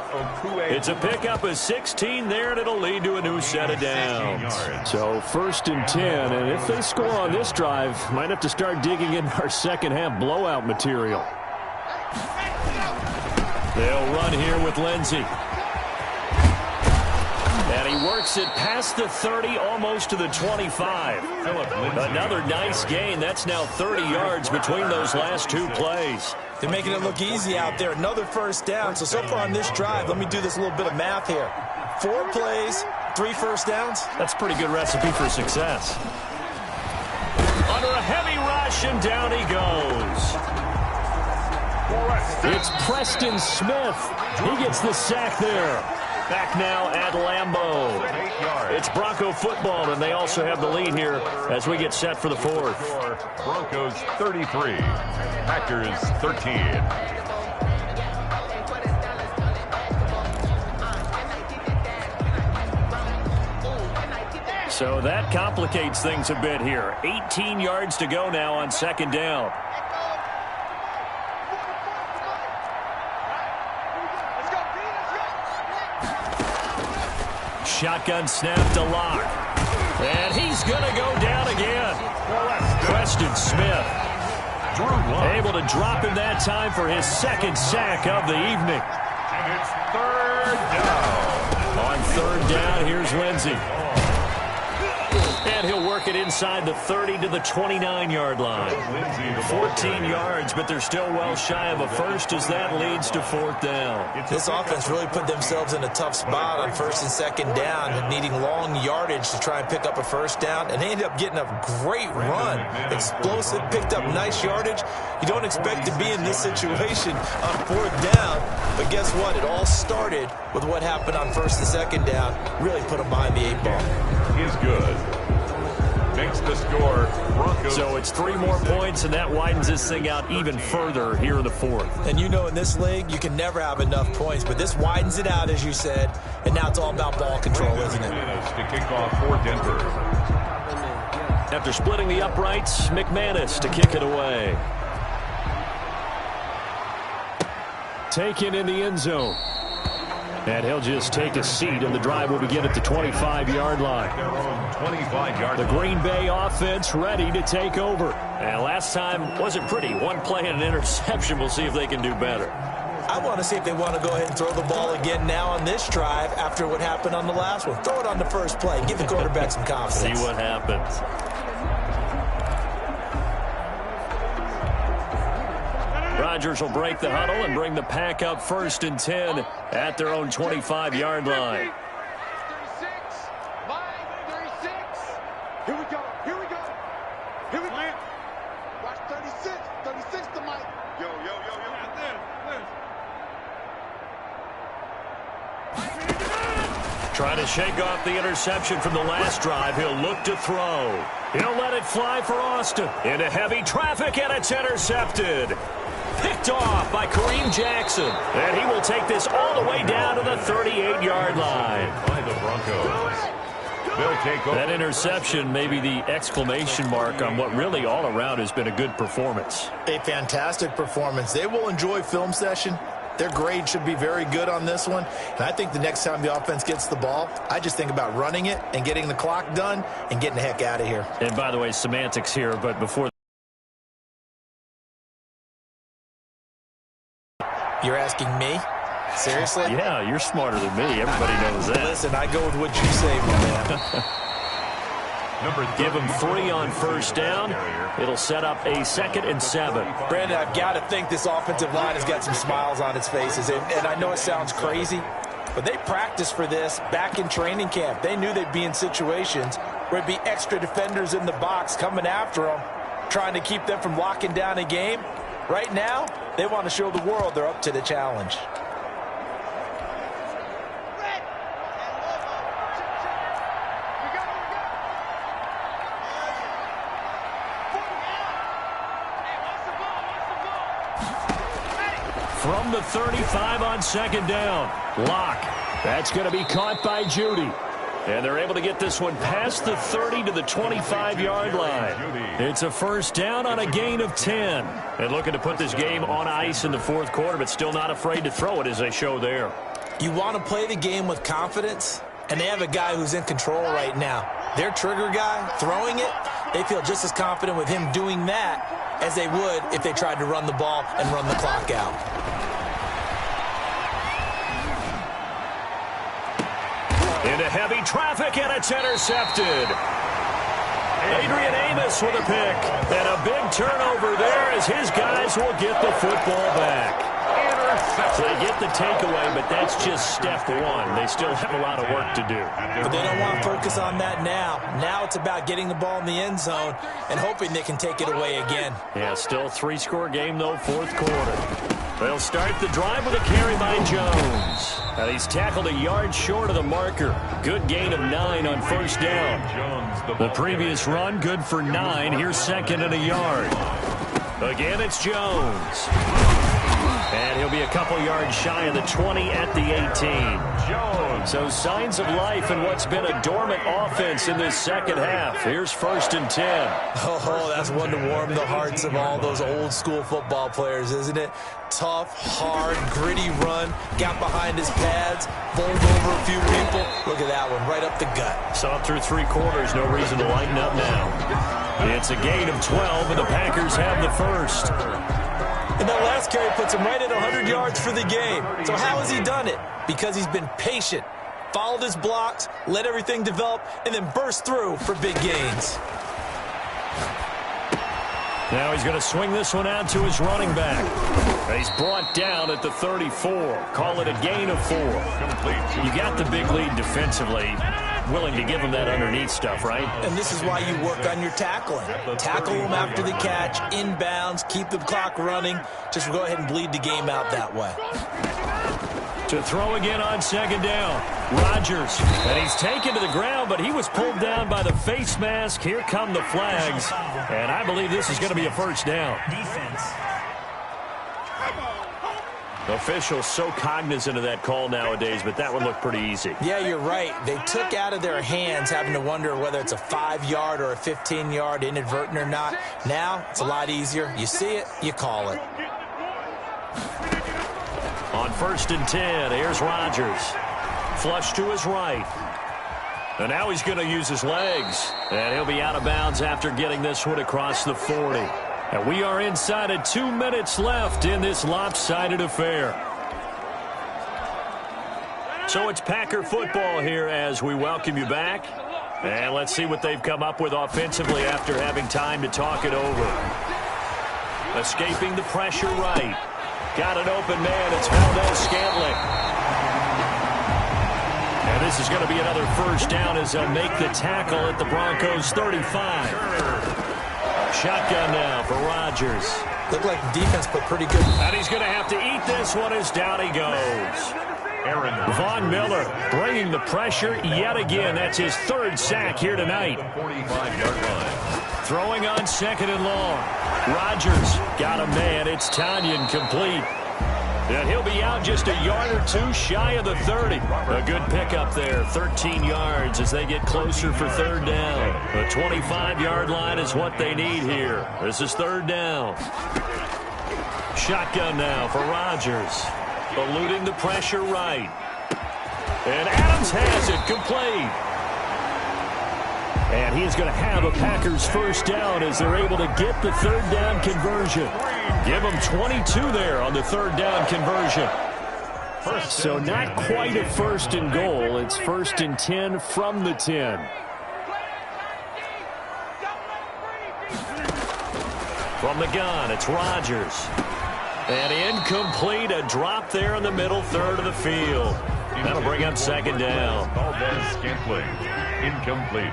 It's a pickup of 16 there, and it'll lead to a new set of downs. So 1st and 10, and if they score on this drive, might have to start digging in our second-half blowout material. They'll run here with Lindsey. And he works it past the 30, almost to the 25. Another nice gain. That's now 30 yards between those last 2 plays. They're making it look easy out there. Another first down. So far on this drive, let me do this little bit of math here. 4 plays, 3 first downs. That's a pretty good recipe for success. Under a heavy rush, and down he goes. It's Preston Smith. He gets the sack there. Back now at Lambeau. It's Bronco football, and they also have the lead here as we get set for the 4th. Broncos 33, Packers 13. So that complicates things a bit here. 18 yards to go now on 2nd down. Shotgun snap to Locke. And he's going to go down again. Preston Smith. Able to drop him that time for his 2nd sack of the evening. And it's 3rd down. On 3rd down, here's Lindsey. And he'll work it inside the 30 to the 29-yard line. 14 yards, but they're still well shy of a first as that leads to 4th down. This offense really put themselves in a tough spot on 1st and 2nd down, needing long yardage to try and pick up a first down, and they ended up getting a great run. Explosive, picked up nice yardage. You don't expect to be in this situation on 4th down, but guess what? It all started with what happened on 1st and 2nd down. Really put them behind the 8 ball. Is good. Makes the score. Broncos. So it's 3 more points, and that widens this thing out even further here in the 4th. And you know in this league, you can never have enough points, but this widens it out, as you said, and now it's all about ball control, isn't it? To kick off for Denver. After splitting the uprights, McManus to kick it away. Taken in the end zone. And he'll just take a seat, and the drive will begin at the 25-yard line. 25-yard. The Green Bay offense ready to take over. And last time wasn't pretty. 1 play and an interception. We'll see if they can do better. I want to see if they want to go ahead and throw the ball again now on this drive after what happened on the last one. Throw it on the first play. Give the quarterback some confidence. See what happens. Rodgers will break the huddle and bring the pack up 1st and 10 at their own 25-yard line. 36, line 36. Here we go. Here we go. Here we go. Watch 36. 36 to Mike. Yo. Trying to shake off the interception from the last drive. He'll look to throw. He'll let it fly for Austin. Into heavy traffic, and it's intercepted. Picked off by Kareem Jackson. And he will take this all the way down to the 38-yard line. By the Broncos. They'll take over. That interception may be the exclamation mark on what really all around has been a good performance. A fantastic performance. They will enjoy film session. Their grade should be very good on this one. And I think the next time the offense gets the ball, I just think about running it and getting the clock done and getting the heck out of here. And by the way, semantics here, but before... You're asking me? Seriously? Yeah, you're smarter than me. Everybody knows that. Listen, I go with what you say, my man. Give him 3 on 1st down. It'll set up a 2nd and 7. Brandon, I've got to think this offensive line has got some smiles on its faces. And I know it sounds crazy, but they practiced for this back in training camp. They knew they'd be in situations where it'd be extra defenders in the box coming after them, trying to keep them from locking down a game. Right now, They want to show the world they're up to the challenge. From the 35 on second down. Locke. That's going to be caught by Judy. And they're able to get this one past the 30 to the 25-yard line. It's a first down on a gain of 10. And looking to put this game on ice in the fourth quarter, but still not afraid to throw it as they show there. You want to play the game with confidence, and they have a guy who's in control right now. Their trigger guy, throwing it, they feel just as confident with him doing that as they would if they tried to run the ball and run the clock out. Into heavy traffic, and it's intercepted. Adrian Amos with a pick. And a big turnover there as his guys will get the football back. So they get the takeaway, but that's just step one. They still have a lot of work to do. But they don't want to focus on that now. Now it's about getting the ball in the end zone and hoping they can take it away again. Yeah, still three-score game, though, fourth quarter. They'll start the drive with a carry by Jones. And he's tackled a yard short of the marker. Good gain of 9 on first down. The previous run, good for 9. Here's second and a yard. Again, it's Jones. And he'll be a couple yards shy of the 20 at the 18. So signs of life in what's been a dormant offense in this second half. Here's first and 10. Oh, that's one to warm the hearts of all those old school football players, isn't it? Tough, hard, gritty run. Got behind his pads, bowled over a few people. Look at that one, right up the gut. Saw through three quarters, no reason to lighten up now. It's a gain of 12, and the Packers have the first. And that last carry puts him right at 100 yards for the game. So how has he done it? Because he's been patient, followed his blocks, let everything develop, and then burst through for big gains. Now he's going to swing this one out to his running back. He's brought down at the 34. Call it a gain of 4. You got the big lead defensively. Willing to give him that underneath stuff, right? And this is why you work on your tackling. Tackle them after the catch, inbounds, keep the clock running. Just go ahead and bleed the game out that way. To throw again on second down. Rodgers. And he's taken to the ground, but he was pulled down by the face mask. Here come the flags. And I believe this is going to be a first down. Defense. Officials so cognizant of that call nowadays, but that one looked pretty easy. Yeah, you're right. They took out of their hands having to wonder whether it's a 5-yard or a 15-yard inadvertent or not. Now, it's a lot easier. You see it, you call it. On first and 10, here's Rodgers. Flush to his right. And now he's going to use his legs. And he'll be out of bounds after getting this one across the 40. And we are inside of 2 minutes left in this lopsided affair. So it's Packer football here as we welcome you back. And let's see what they've come up with offensively after having time to talk it over. Escaping the pressure right. Got an open man. It's Valdez-Scantling. And this is going to be another first down as they'll make the tackle at the Broncos' 35. Shotgun now for Rodgers. Looked like the defense put pretty good. And he's going to have to eat this one as down he goes. Von Miller bringing the pressure yet again. That's his third sack here tonight. Throwing on second and long. Rodgers got a man. It's Tanyan complete. And he'll be out just a yard or two shy of the 30. A good pickup there, 13 yards as they get closer for third down. The 25-yard line is what they need here. This is third down. Shotgun now for Rodgers. Eluding the pressure right. And Adams has it complete. And he is going to have a Packers first down as they're able to get the third down conversion. Give them 22 there on the third down conversion. So not quite a first and goal. It's first and 10 from the 10. From the gun, it's Rodgers. And incomplete, a drop there in the middle third of the field. That'll bring up second down. Valdez-Scantling, incomplete.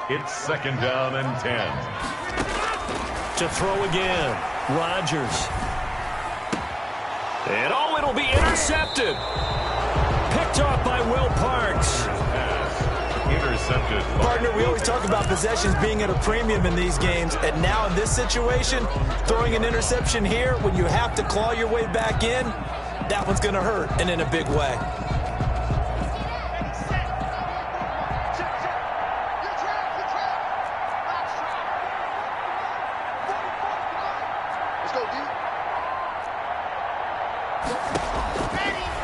It's second down and 10. To throw again, Rodgers. And oh, it'll be intercepted. Picked off by Will Parks. Intercepted. Partner, we always talk about possessions being at a premium in these games, and now in this situation, throwing an interception here when you have to claw your way back in, that one's going to hurt, and in a big way.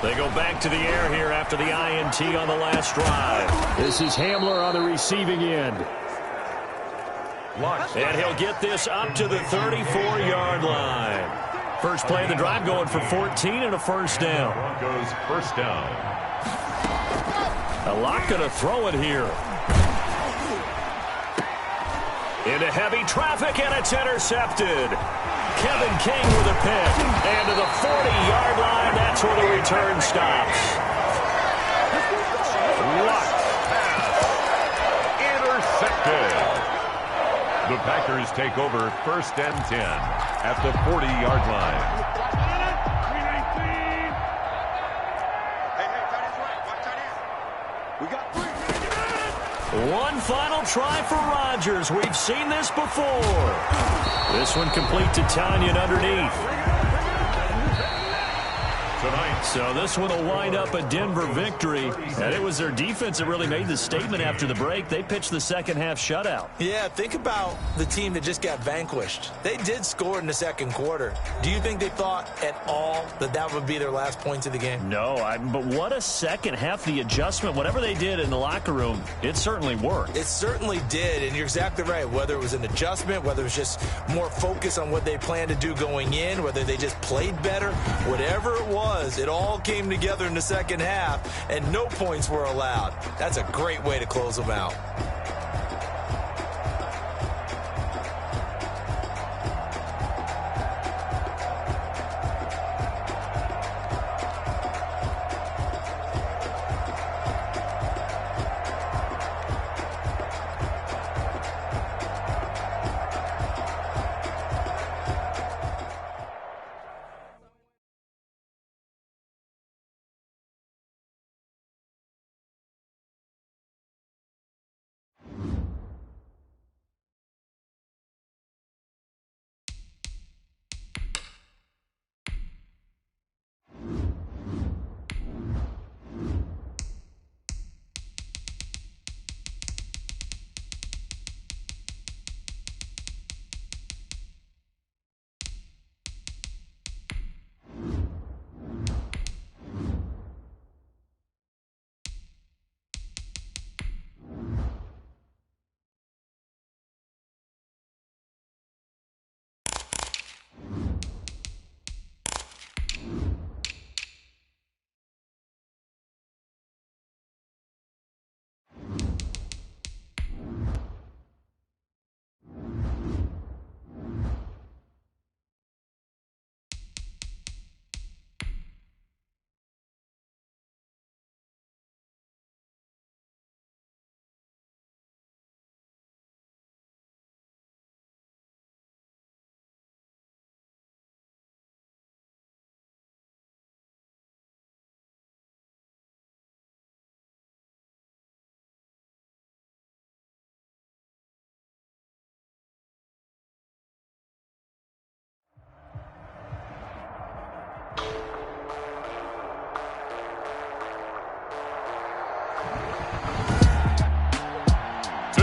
They go back to the air here after the INT on the last drive. This is Hamler on the receiving end. And he'll get this up to the 34-yard line. First play of the drive going for 14 and a first down. Broncos first down. A lot going to throw it here. Into heavy traffic, and it's intercepted. Kevin King with a pick. And to the 40-yard line, that's where the return stops. Locked pass. Intercepted. The Packers take over first and 10 at the 40-yard line. One final try for Rodgers. We've seen this before. This one complete to Tanyan underneath. Tonight. So this one will wind up a Denver victory. And it was their defense that really made the statement after the break. They pitched the second half shutout. Yeah, think about the team that just got vanquished. They did score in the second quarter. Do you think they thought at all that that would be their last points of the game? No, but what a second half. The adjustment, whatever they did in the locker room, it certainly worked. It certainly did, and you're exactly right. Whether it was an adjustment, whether it was just more focus on what they planned to do going in, whether they just played better, whatever it was, it all came together in the second half, and no points were allowed. That's a great way to close them out.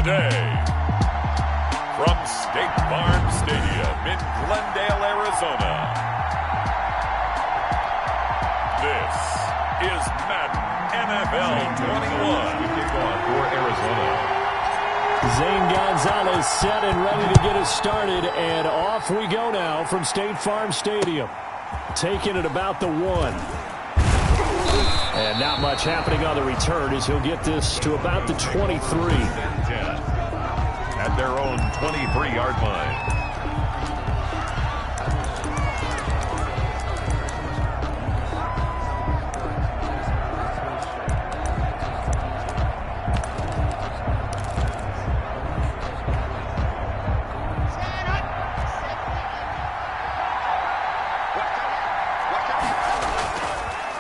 Today, from State Farm Stadium in Glendale, Arizona, this is Madden NFL 21. Kickoff for Arizona. Zane Gonzalez set and ready to get us started, and off we go now from State Farm Stadium. Taking it about the 1. And not much happening on the return as he'll get this to about the 23. At their own 23-yard line.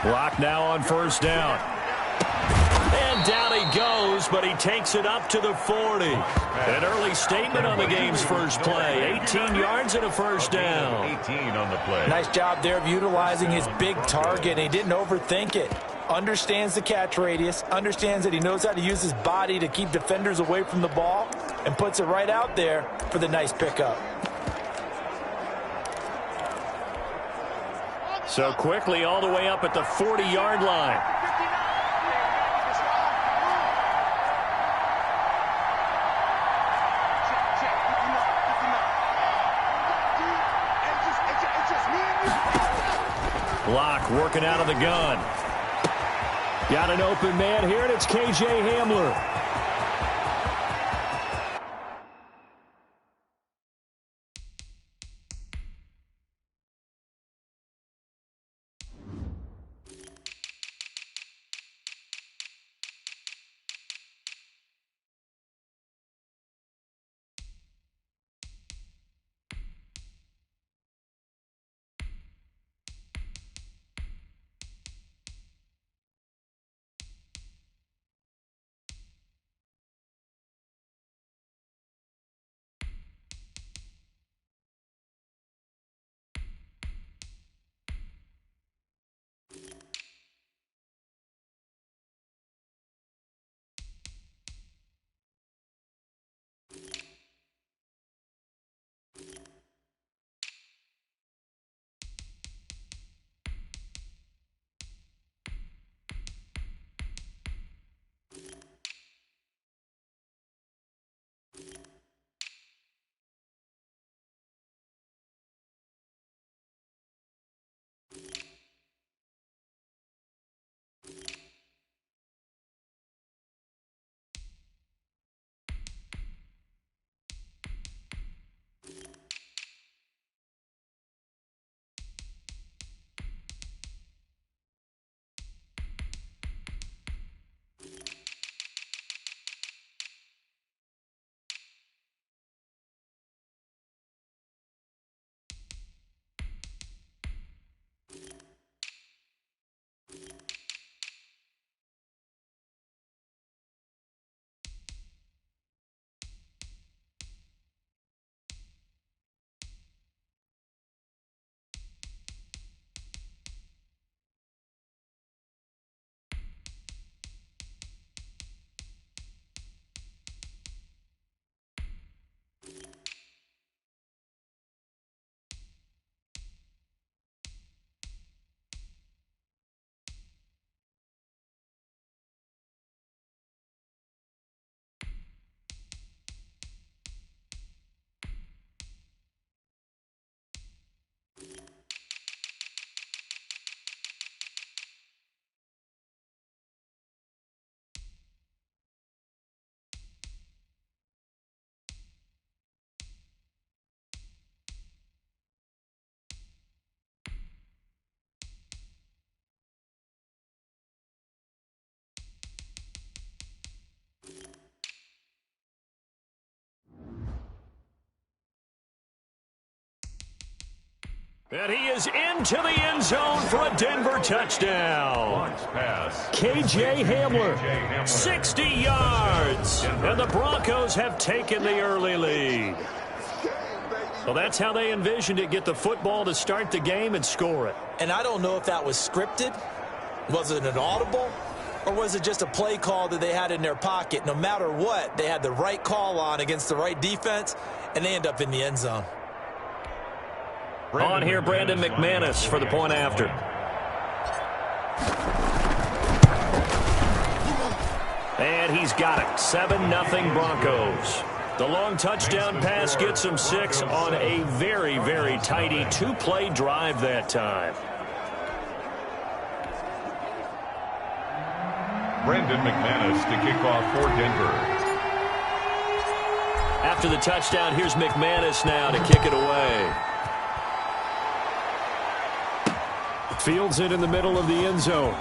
Block now on first down. And down he goes, but he takes it up to the 40. An early statement on the game's first play. 18 yards and a first down. 18 on the play. Nice job there of utilizing his big target. He didn't overthink it. Understands the catch radius, understands that he knows how to use his body to keep defenders away from the ball, and puts it right out there for the nice pickup. So quickly all the way up at the 40-yard line. Block working out of the gun. Got an open man here, and it's K.J. Hamler. And he is into the end zone for a Denver touchdown. K.J. Hamler, 60 yards. And the Broncos have taken the early lead. Well, that's how they envisioned it, get the football to start the game and score it. And I don't know if that was scripted. Was it an audible? Or was it just a play call that they had in their pocket? No matter what, they had the right call on against the right defense, and they end up in the end zone. On here, Brandon McManus for the point after. And he's got it. 7-0 Broncos. The long touchdown pass gets him 6 on a very, very tidy two-play drive that time. Brandon McManus to kick off for Denver. After the touchdown, here's McManus now to kick it away. Fields it in the middle of the end zone.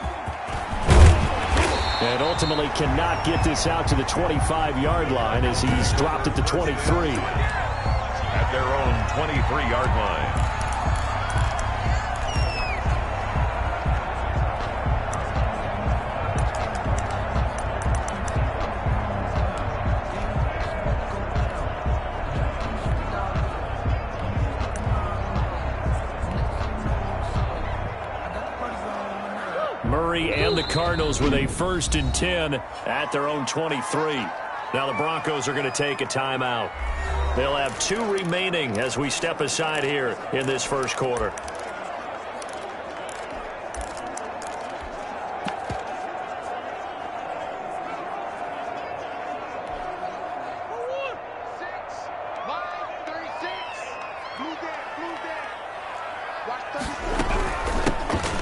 And ultimately cannot get this out to the 25-yard line as he's dropped at the 23. At their own 23-yard line. carry, and the Cardinals with a 1st and 10 at their own 23. Now the Broncos are going to take a timeout. They'll have 2 remaining as we step aside here in this first quarter.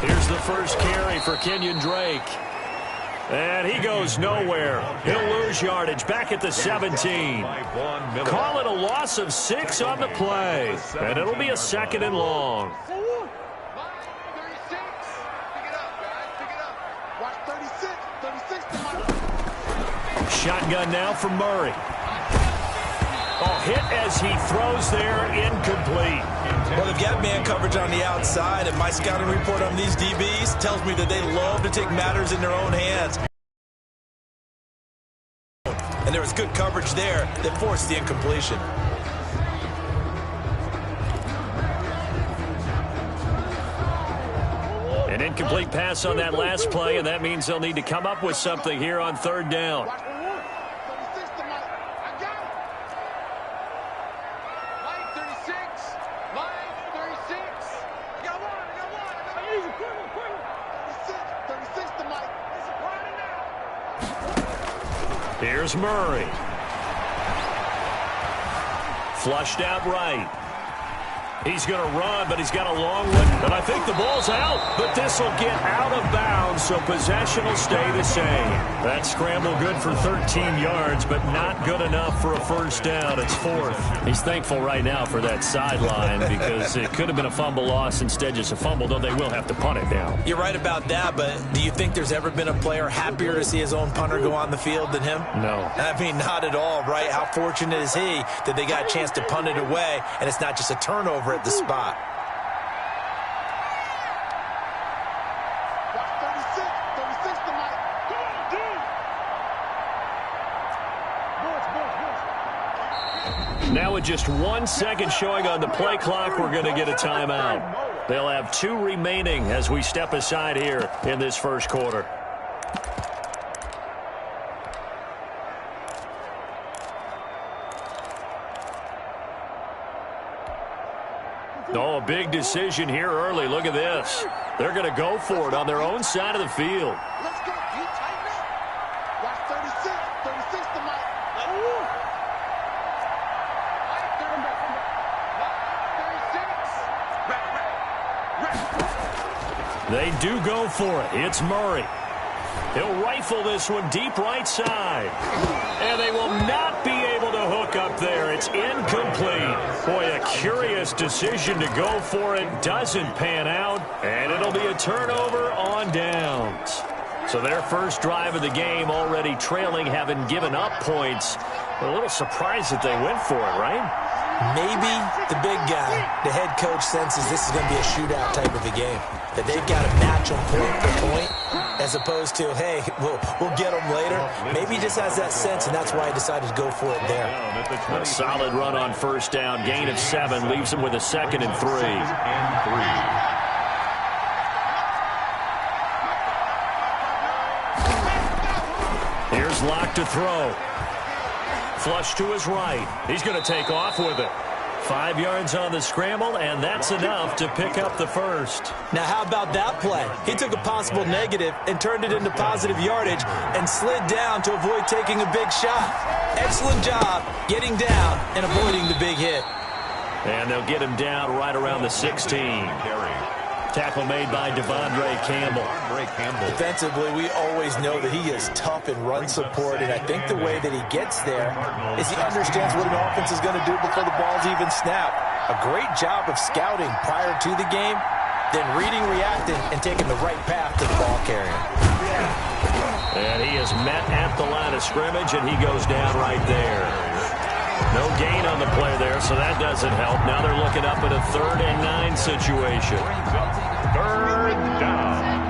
Here's the first carry for Kenyon Drake. And he goes nowhere. He'll lose yardage back at the 17. Call it a loss of 6 on the play. And it'll be a 2nd and long. Shotgun now for Murray. Oh, hit as he throws there, incomplete. Well, they've got man coverage on the outside, and my scouting report on these DBs tells me that they love to take matters in their own hands. And there was good coverage there that forced the incompletion. An incomplete pass on that last play, and that means they'll need to come up with something here on 3rd down. Here's Murray. Flushed out right. He's going to run, but he's got a long one. And I think the ball's out, but this will get out of bounds, so possession will stay the same. That scramble good for 13 yards, but not good enough for a 1st down. It's 4th. He's thankful right now for that sideline because it could have been a fumble loss, instead just a fumble, though they will have to punt it now. You're right about that, but do you think there's ever been a player happier to see his own punter go on the field than him? No. I mean, not at all, right? How fortunate is he that they got a chance to punt it away, and it's not just a turnover at the spot. Now with just 1 second showing on the play clock, we're going to get a timeout. They'll have 2 remaining as we step aside here in this first quarter. Oh, a big decision here early. Look at this. They're going to go for it on their own side of the field. Let's go. You tighten up. Watch 36. 36 to Mike. They do go for it. It's Murray. He'll rifle this one deep right side. And they will not be able to hook up there. It's incomplete. Boy, a curious decision to go for it. Doesn't pan out. And it'll be a turnover on downs. So their first drive of the game already trailing, having given up points. A little surprised that they went for it, right? Maybe the big guy, the head coach, senses this is going to be a shootout type of a game. That they've got to match them point for point, as opposed to, hey, we'll get them later. Maybe he just has that sense, and that's why he decided to go for it there. A solid run on 1st down. Gain of 7 leaves him with a 2nd and 3. Here's Locke to throw. Flush to his right. He's going to take off with it. 5 yards on the scramble, and that's enough to pick up the first. Now, how about that play? He took a possible negative and turned it into positive yardage and slid down to avoid taking a big shot. Excellent job getting down and avoiding the big hit. And they'll get him down right around the 16. Tackle made by Devondre Campbell. Defensively, we always know that he is tough in run support, and I think the way that he gets there is he understands what an offense is going to do before the ball's even snapped. A great job of scouting prior to the game, then reading, reacting, and taking the right path to the ball carrier. And he is met at the line of scrimmage, and he goes down right there. No gain on the play there, so that doesn't help. Now they're looking up at a 3rd and 9 situation. 3rd down.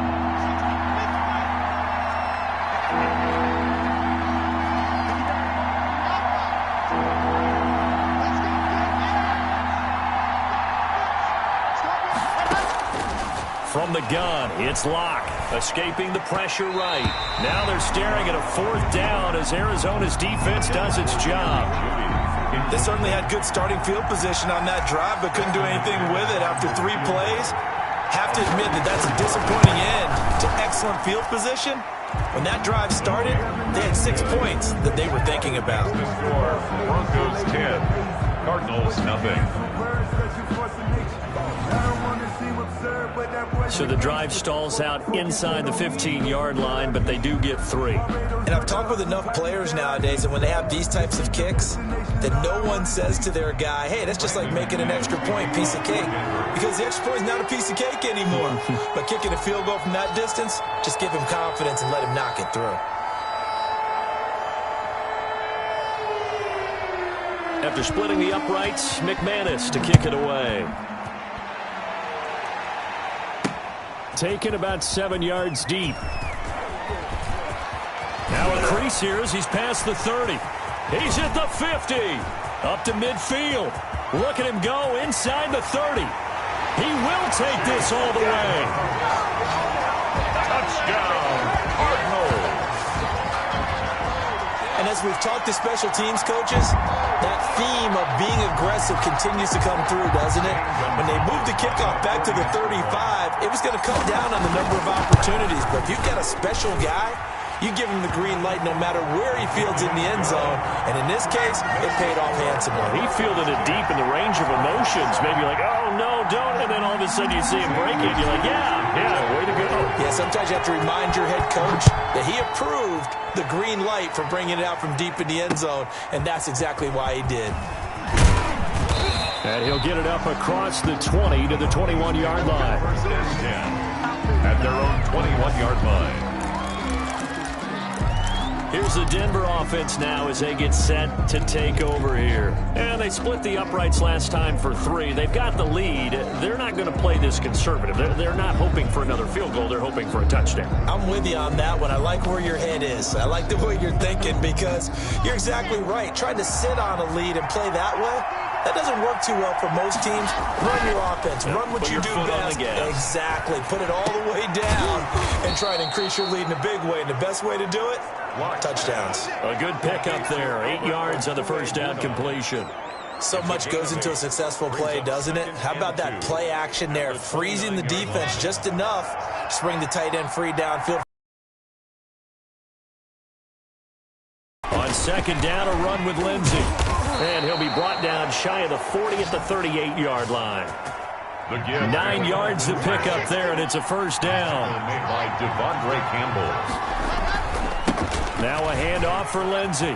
From the gun, it's Locke. Escaping the pressure right. Now they're staring at a 4th down as Arizona's defense does its job. They certainly had good starting field position on that drive, but couldn't do anything with it after 3 plays. Have to admit that that's a disappointing end to excellent field position. When that drive started, they had 6 points that they were thinking about. Broncos 10, Cardinals nothing. So the drive stalls out inside the 15-yard line, but they do get 3. And I've talked with enough players nowadays that when they have these types of kicks, that no one says to their guy, hey, that's just like making an extra point, piece of cake. Because the extra point is not a piece of cake anymore. But kicking a field goal from that distance, just give him confidence and let him knock it through. After splitting the uprights, McManus to kick it away. Taken about 7 yards deep. Now a crease here as he's past the 30. He's at the 50. Up to midfield. Look at him go inside the 30. He will take this all the way. Touchdown, Cardinals. And as we've talked to special teams coaches, that theme of being aggressive continues to come through, doesn't it? When they moved the kickoff back to the 35, it was going to cut down on the number of opportunities. But if you've got a special guy, you give him the green light no matter where he fields in the end zone. And in this case, it paid off handsomely. He fielded it deep in the range of emotions. Maybe like, oh, no, don't. And then all of a sudden you see him break it. You're like, yeah, way to go. Yeah, sometimes you have to remind your head coach that he approved the green light for bringing it out from deep in the end zone. And that's exactly why he did. And he'll get it up across the 20 to the 21-yard line. First and 10 at their own 21-yard line. Here's the Denver offense now as they get set to take over here. And they split the uprights last time for 3. They've got the lead. They're not going to play this conservative. They're not hoping for another field goal. They're hoping for a touchdown. I'm with you on that one. I like where your head is. I like the way you're thinking because you're exactly right. Trying to sit on a lead and play that way, that doesn't work too well for most teams. Run your offense. Run what you do best. Exactly. Put it all the way down and try to increase your lead in a big way. And the best way to do it, touchdowns. A good pickup there. 8 yards on the first down completion. So much goes into a successful play, doesn't it? How about that play action there? Freezing the defense just enough to bring the tight end free downfield. On second down, a run with Lindsey. And he'll be brought down shy of the 40 at the 38-yard line. 9 yards to pick up there, and it's a first down. Made by Devondre Campbell. Now a handoff for Lindsey.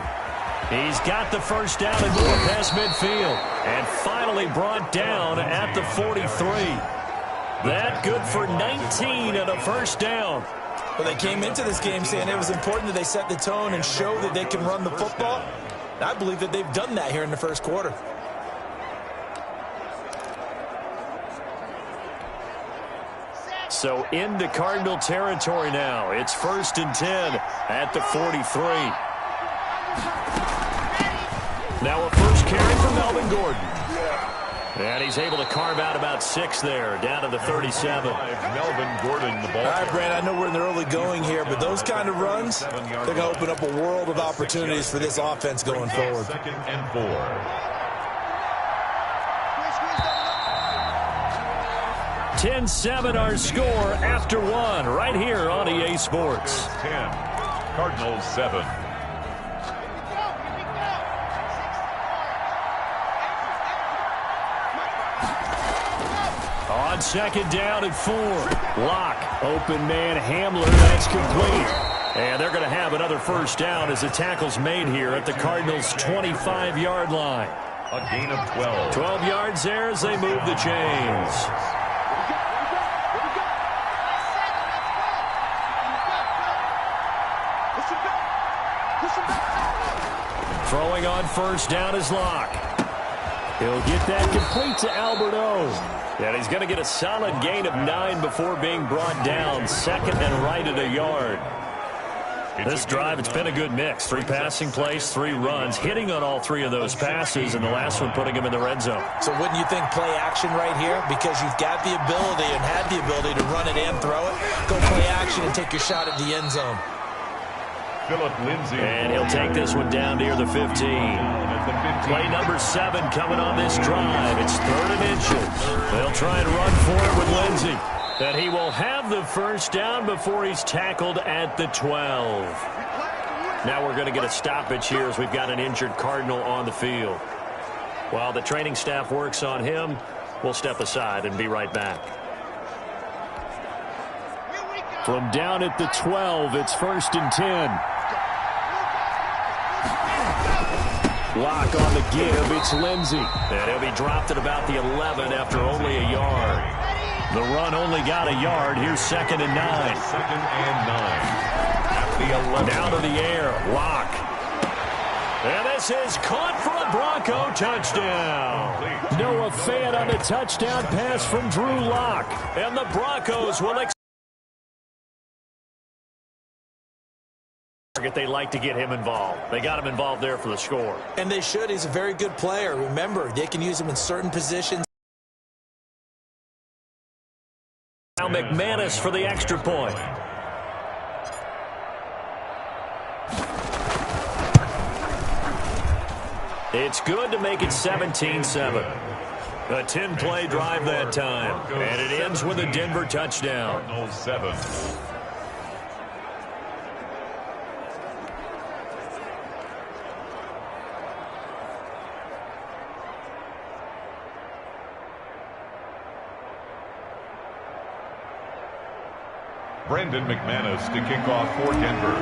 He's got the first down and more past midfield. And finally brought down at the 43. That good for 19 and a first down. Well, they came into this game saying it was important that they set the tone and show that they can run the football. And I believe that they've done that here in the first quarter. So into Cardinal territory now. It's 1st and 10 at the 43. Now a first carry for Melvin Gordon. And he's able to carve out about 6 there, down to the 37. Melvin Gordon, the ball. All right, Brand, I know we're in the early going here, but those kind of runs, they're going to open up a world of opportunities for this offense going forward. 2nd and 4. 10-7 our score after 1 right here on EA Sports. 10, Cardinals 7. On second down and 4. Lock, open man, Hamler, that's complete. And they're going to have another first down as the tackle's made here at the Cardinals' 25-yard line. A gain of 12. 12 yards there as they move the chains. Throwing on first down is Lock. He'll get that complete to Albert O. And he's going to get a solid gain of 9 before being brought down. 2nd and right at a yard. This drive, it's been a good mix. 3 passing plays, 3 runs, hitting on all 3 of those passes, and the last one putting him in the red zone. So wouldn't you think play action right here? Because you've got the ability and had the ability to run it and throw it. Go play action and take your shot at the end zone. Philip Lindsay. And he'll take this one down near the 15. Play number 7 coming on this drive. It's 3rd and inches. They'll try and run for it with Lindsay. And he will have the first down before he's tackled at the 12. Now we're going to get a stoppage here as we've got an injured Cardinal on the field. While the training staff works on him, we'll step aside and be right back. From down at the 12, it's 1st and 10. Lock on the give, it's Lindsay. And he'll be dropped at about the 11 after only a yard. The run only got a yard. Here's 2nd and 9. 2nd and 9. At the 11. Down to the air, Lock. And this is caught for a Bronco touchdown. Noah Fant on the touchdown pass from Drew Lock. And the Broncos will they like to get him involved. They got him involved there for the score. And they should. He's a very good player. Remember, they can use him in certain positions. Now McManus for the extra point. It's good to make it 17-7. A 10-play drive that time. And it ends with a Denver touchdown. 7. Brendan McManus to kick off for Denver.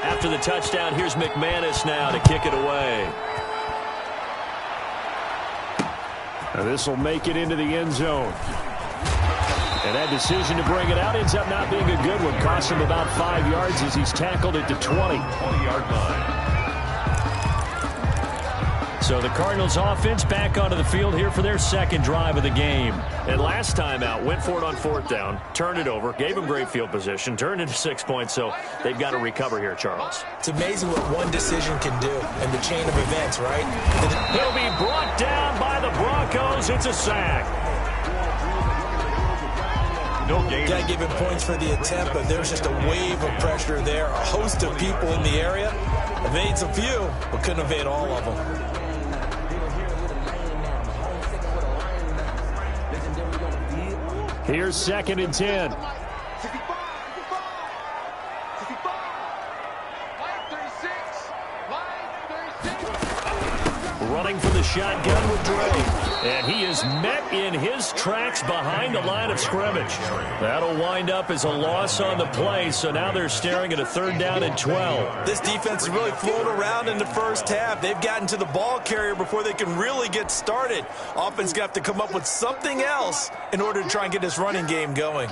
After the touchdown, here's McManus now to kick it away. Now this will make it into the end zone. And that decision to bring it out ends up not being a good one. Costs him about 5 yards as he's tackled at the 20-yard line. So the Cardinals offense back onto the field here for their 2nd drive of the game. And last time out, went for it on 4th down, turned it over, gave them great field position, turned into 6 points, so they've got to recover here, Charles. It's amazing what one decision can do in the chain of events, right? He'll be brought down by the Broncos. It's a sack. No game. Got to give him points for the attempt, but there's just a wave of pressure there. A host of people in the area. Evades a few, but couldn't evade all of them. Here's 2nd and 10. Running for the shotgun with Dre. And he is met in his tracks behind the line of scrimmage. That'll wind up as a loss on the play, so now they're staring at a 3rd down and 12. This defense has really flown around in the first half. They've gotten to the ball carrier before they can really get started. Offense got to come up with something else in order to try and get this running game going.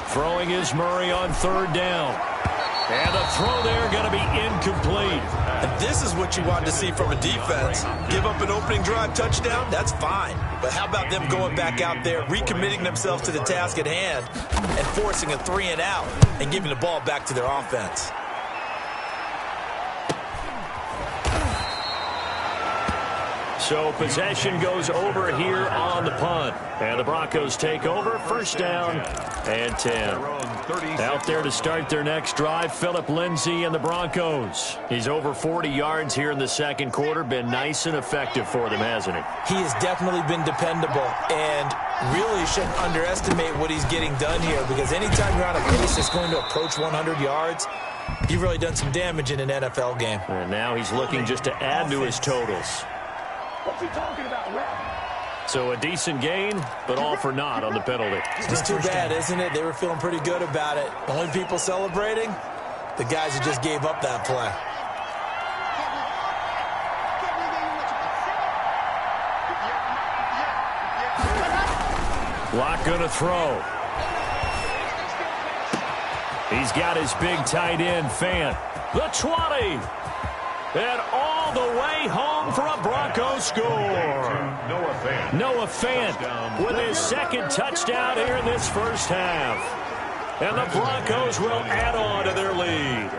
Throwing is Murray on 3rd down. And the throw there going to be incomplete. And this is what you want to see from a defense. Give up an opening drive touchdown, that's fine. But how about them going back out there, recommitting themselves to the task at hand, and forcing a 3 and out, and giving the ball back to their offense. So possession goes over here on the punt. And the Broncos take over. 1st down and 10. Out there to start their next drive, Philip Lindsay and the Broncos. He's over 40 yards here in the 2nd quarter. Been nice and effective for them, hasn't he? He has definitely been dependable. And really shouldn't underestimate what he's getting done here. Because anytime you're on a pace that's going to approach 100 yards, you've really done some damage in an NFL game. And now he's looking just to add to his totals. What you talking about, ref? So a decent gain, but all for naught on the penalty. It's too bad, isn't it? They were feeling pretty good about it. The only people celebrating, the guys who just gave up that play. Lock going to throw. He's got his big tight end, Fant. The 20. And all the way home for a Broncos score. Noah Fant with his second touchdown here in this first half. And the Broncos will add on to their lead.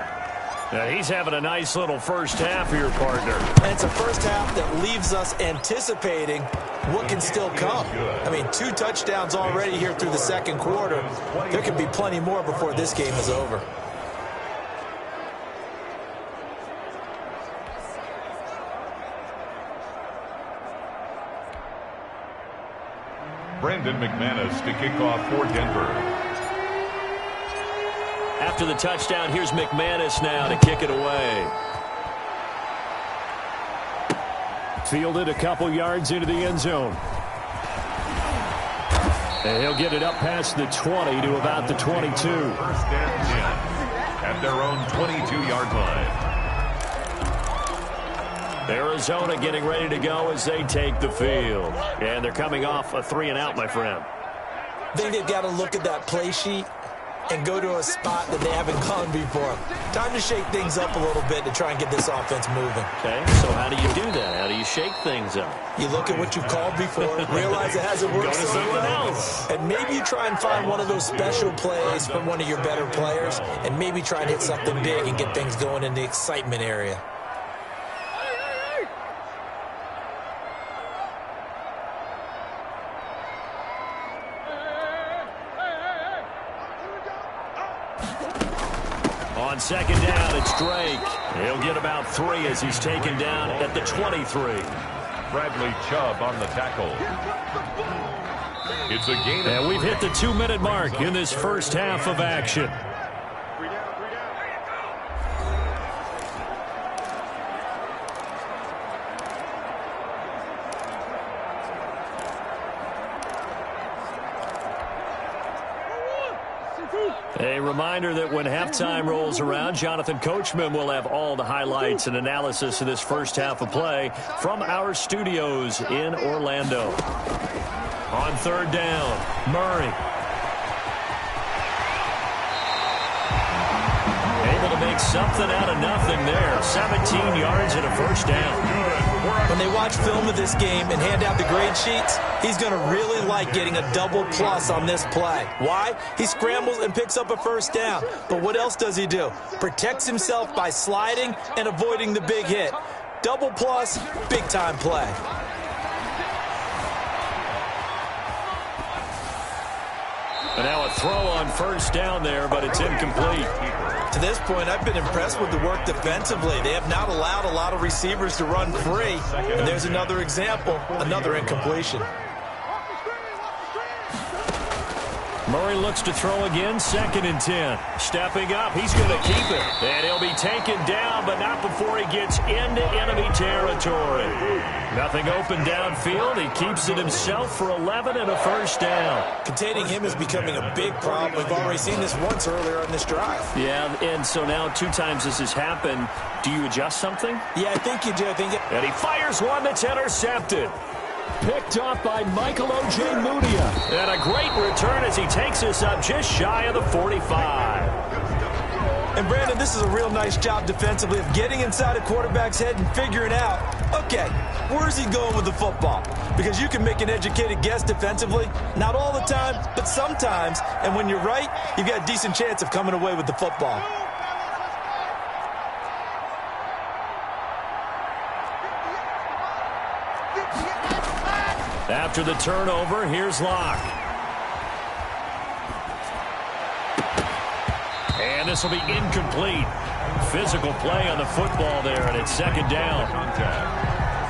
Now he's having a nice little first half here, partner. And it's a first half that leaves us anticipating what can still come. I mean, 2 touchdowns already here through the second quarter. There could be plenty more before this game is over. Brandon McManus to kick off for Denver. After the touchdown, here's McManus now to kick it away. Fielded a couple yards into the end zone. And he'll get it up past the 20 to about the 22. First and 10 at their own 22-yard line. Arizona getting ready to go as they take the field. And they're coming off a 3-and-out, my friend. I think they've got to look at that play sheet and go to a spot that they haven't gone before. Time to shake things up a little bit to try and get this offense moving. Okay, so how do you do that? How do you shake things up? You look at what you've called before, realize it hasn't worked Go to so something well, else. and maybe you try and find one of those special plays from one of your better players, and maybe try and hit something big and get things going in the excitement area. On second down, it's Drake. He'll get about 3 as he's taken down at the 23. Bradley Chubb on the tackle. It's a gain. And we've hit the 2-minute mark in this first half of action. A reminder that when halftime rolls around, Jonathan Coachman will have all the highlights and analysis of this first half of play from our studios in Orlando. On third down, Murray. Able to make something out of nothing there. 17 yards and a first down. When they watch film of this game and hand out the grade sheets, he's going to really like getting a double plus on this play. Why? He scrambles and picks up a first down. But what else does he do? Protects himself by sliding and avoiding the big hit. Double plus, big-time play. And now a throw on first down there, but it's incomplete. To this point, I've been impressed with the work defensively. They have not allowed a lot of receivers to run free. And there's another example, another incompletion. Murray looks to throw again, 2nd and 10. Stepping up, he's going to keep it. And he'll be taken down, but not before he gets into enemy territory. Nothing open downfield. He keeps it himself for 11 and a first down. Containing him is becoming a big problem. We've already seen this once earlier in this drive. Yeah, and so now 2 times this has happened. Do you adjust something? Yeah, I think you do. And he fires one that's intercepted. Picked up by Michael Ojemudia. And a great return as he takes us up just shy of the 45. And Brandon, this is a real nice job defensively of getting inside a quarterback's head and figuring out, okay, where's he going with the football? Because you can make an educated guess defensively, not all the time, but sometimes. And when you're right, you've got a decent chance of coming away with the football. After the turnover, here's Locke. And this will be incomplete. Physical play on the football there, and it's 2nd down.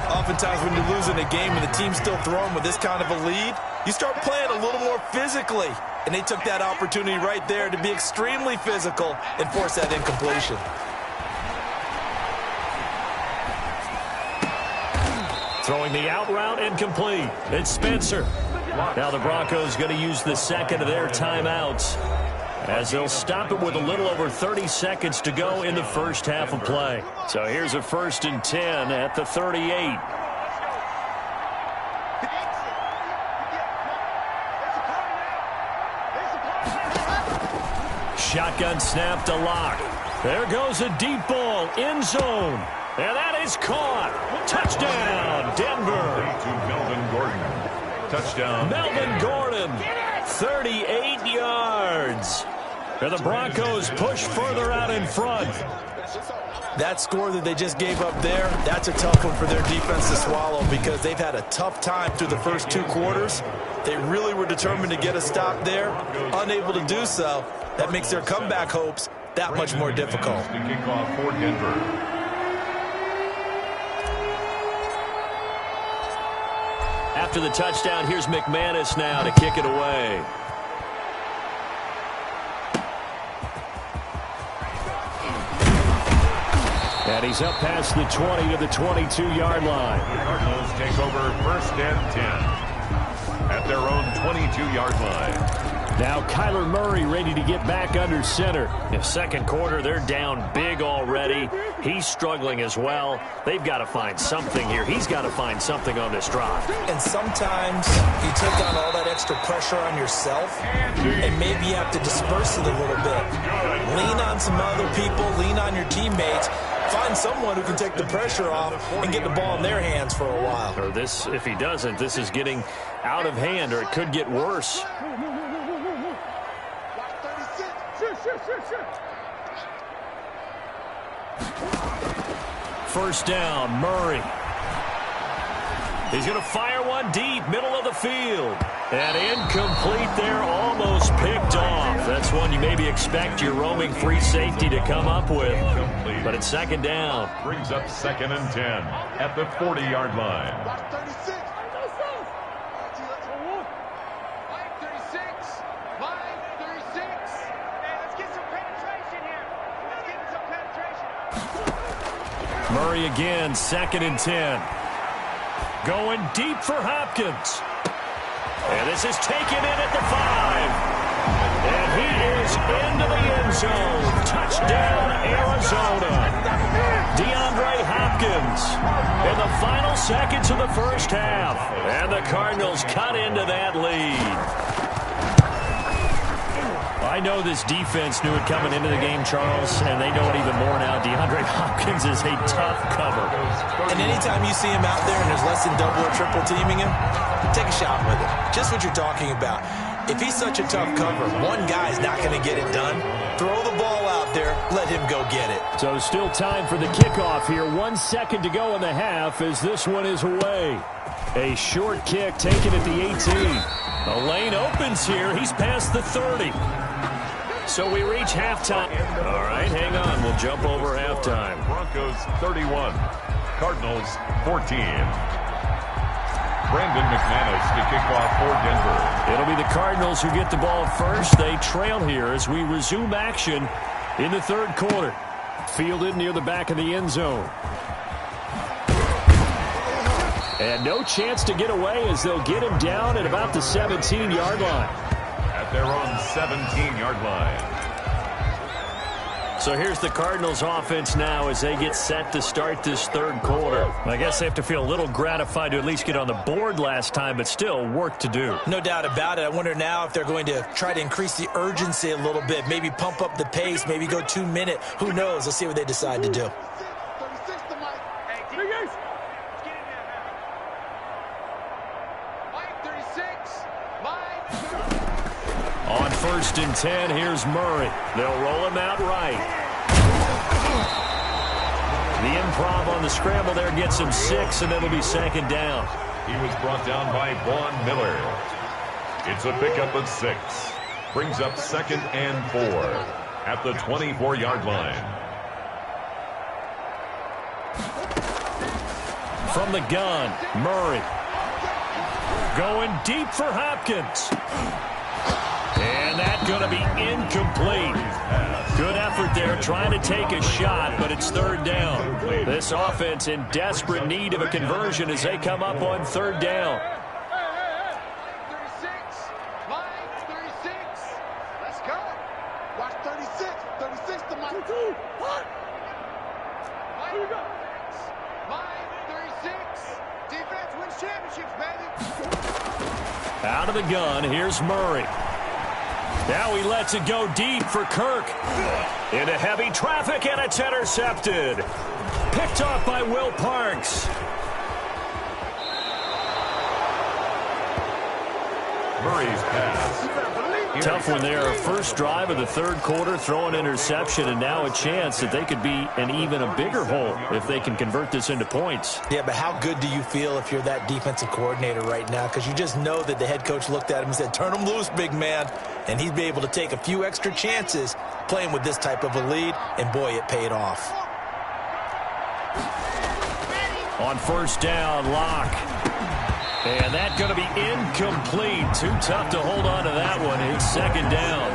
Oftentimes when you're losing a game and the team's still throwing with this kind of a lead, you start playing a little more physically. And they took that opportunity right there to be extremely physical and force that incompletion. Throwing the out route incomplete. It's Spencer. Now the Broncos going to use the 2nd of their timeouts as they'll stop it with a little over 30 seconds to go in the first half of play. So here's a 1st and 10 at the 38. shotgun snap to Lock. There goes a deep ball, end zone. And that is caught. Touchdown, Denver. To Melvin Gordon. Touchdown. Melvin Gordon, 38 yards. And the Broncos push further out in front. That score that they just gave up there, that's a tough one for their defense to swallow because they've had a tough time through the first 2 quarters. They really were determined to get a stop there, unable to do so. That makes their comeback hopes that much more difficult. The kickoff for Denver. After the touchdown, here's McManus now to kick it away. And he's up past the 20 to the 22-yard line. The Cardinals take over 1st and 10 at their own 22-yard line. Now Kyler Murray ready to get back under center. In the second quarter, they're down big already. He's struggling as well. They've got to find something here. He's got to find something on this drive. And sometimes you take on all that extra pressure on yourself, and maybe you have to disperse it a little bit. Lean on some other people, lean on your teammates. Find someone who can take the pressure off and get the ball in their hands for a while. Or this, if he doesn't, this is getting out of hand, or it could get worse. First down, Murray. He's going to fire one deep, middle of the field. And incomplete there, almost picked off. That's one you maybe expect your roaming free safety to come up with. But it's second down. Brings up 2nd and 10 at the 40-yard line. Murray again, 2nd and 10. Going deep for Hopkins. And this is taken in at the 5. And he is into the end zone. Touchdown, Arizona. DeAndre Hopkins in the final seconds of the first half. And the Cardinals cut into that lead. I know this defense knew it coming into the game, Charles, and they know it even more now. DeAndre Hopkins is a tough cover. And anytime you see him out there and there's less than double or triple teaming him, take a shot with him. Just what you're talking about. If he's such a tough cover, one guy's not going to get it done. Throw the ball out there, let him go get it. So still time for the kickoff here. 1 second to go in the half as this one is away. A short kick taken at the 18. The lane opens here. He's past the 30. So we reach halftime. All right, hang on. We'll jump over halftime. Broncos 31, Cardinals 14. Brandon McManus to kick off for Denver. It'll be the Cardinals who get the ball first. They trail here as we resume action in the third quarter. Fielded near the back of the end zone. And no chance to get away as they'll get him down at about the 17-yard line. At their own 17-yard line. So here's the Cardinals offense now as they get set to start this third quarter. I guess they have to feel a little gratified to at least get on the board last time, but still work to do. No doubt about it. I wonder now if they're going to try to increase the urgency a little bit, maybe pump up the pace, maybe go 2 minute. Who knows? Let's see what they decide to do. On 1st and 10, here's Murray. They'll roll him out right. The improv on the scramble there gets him 6, and it'll be second down. He was brought down by Vaughn Miller. It's a pickup of 6. Brings up 2nd and 4 at the 24-yard line. From the gun, Murray. Going deep for Hopkins. And that's going to be incomplete. Good effort there trying to take a shot, but it's third down. This offense in desperate need of a conversion as they come up on third down. 36, line 36. Let's go. Watch 36. 36 to my 2. What? Line 36. Defense wins championships, baby. Out of the gun, here's Murray. Now he lets it go deep for Kirk. Into heavy traffic, and it's intercepted. Picked off by Will Parks. Murray's pass. Tough one there. First drive of the third quarter, throw an interception, and now a chance that they could be an even a bigger hole if they can convert this into points. Yeah, but how good do you feel if you're that defensive coordinator right now? Because you just know that the head coach looked at him and said, turn him loose, big man. And he'd be able to take a few extra chances playing with this type of a lead, and boy, it paid off. On first down, Locke. And that's going to be incomplete. Too tough to hold on to that one. It's second down.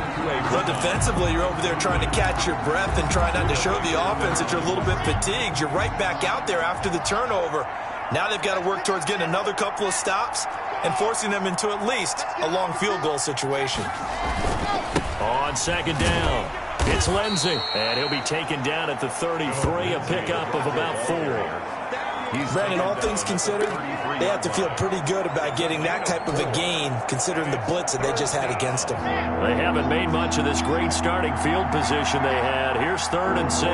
But defensively, you're over there trying to catch your breath and try not to show the offense that you're a little bit fatigued. You're right back out there after the turnover. Now they've got to work towards getting another couple of stops and forcing them into at least a long field goal situation. On second down, it's Lindsey. And he'll be taken down at the 33, a pickup of about 4. Brandon, all things considered, they have to feel pretty good about getting that type of a gain, considering the blitz that they just had against them. They haven't made much of this great starting field position they had. Here's 3rd and 6.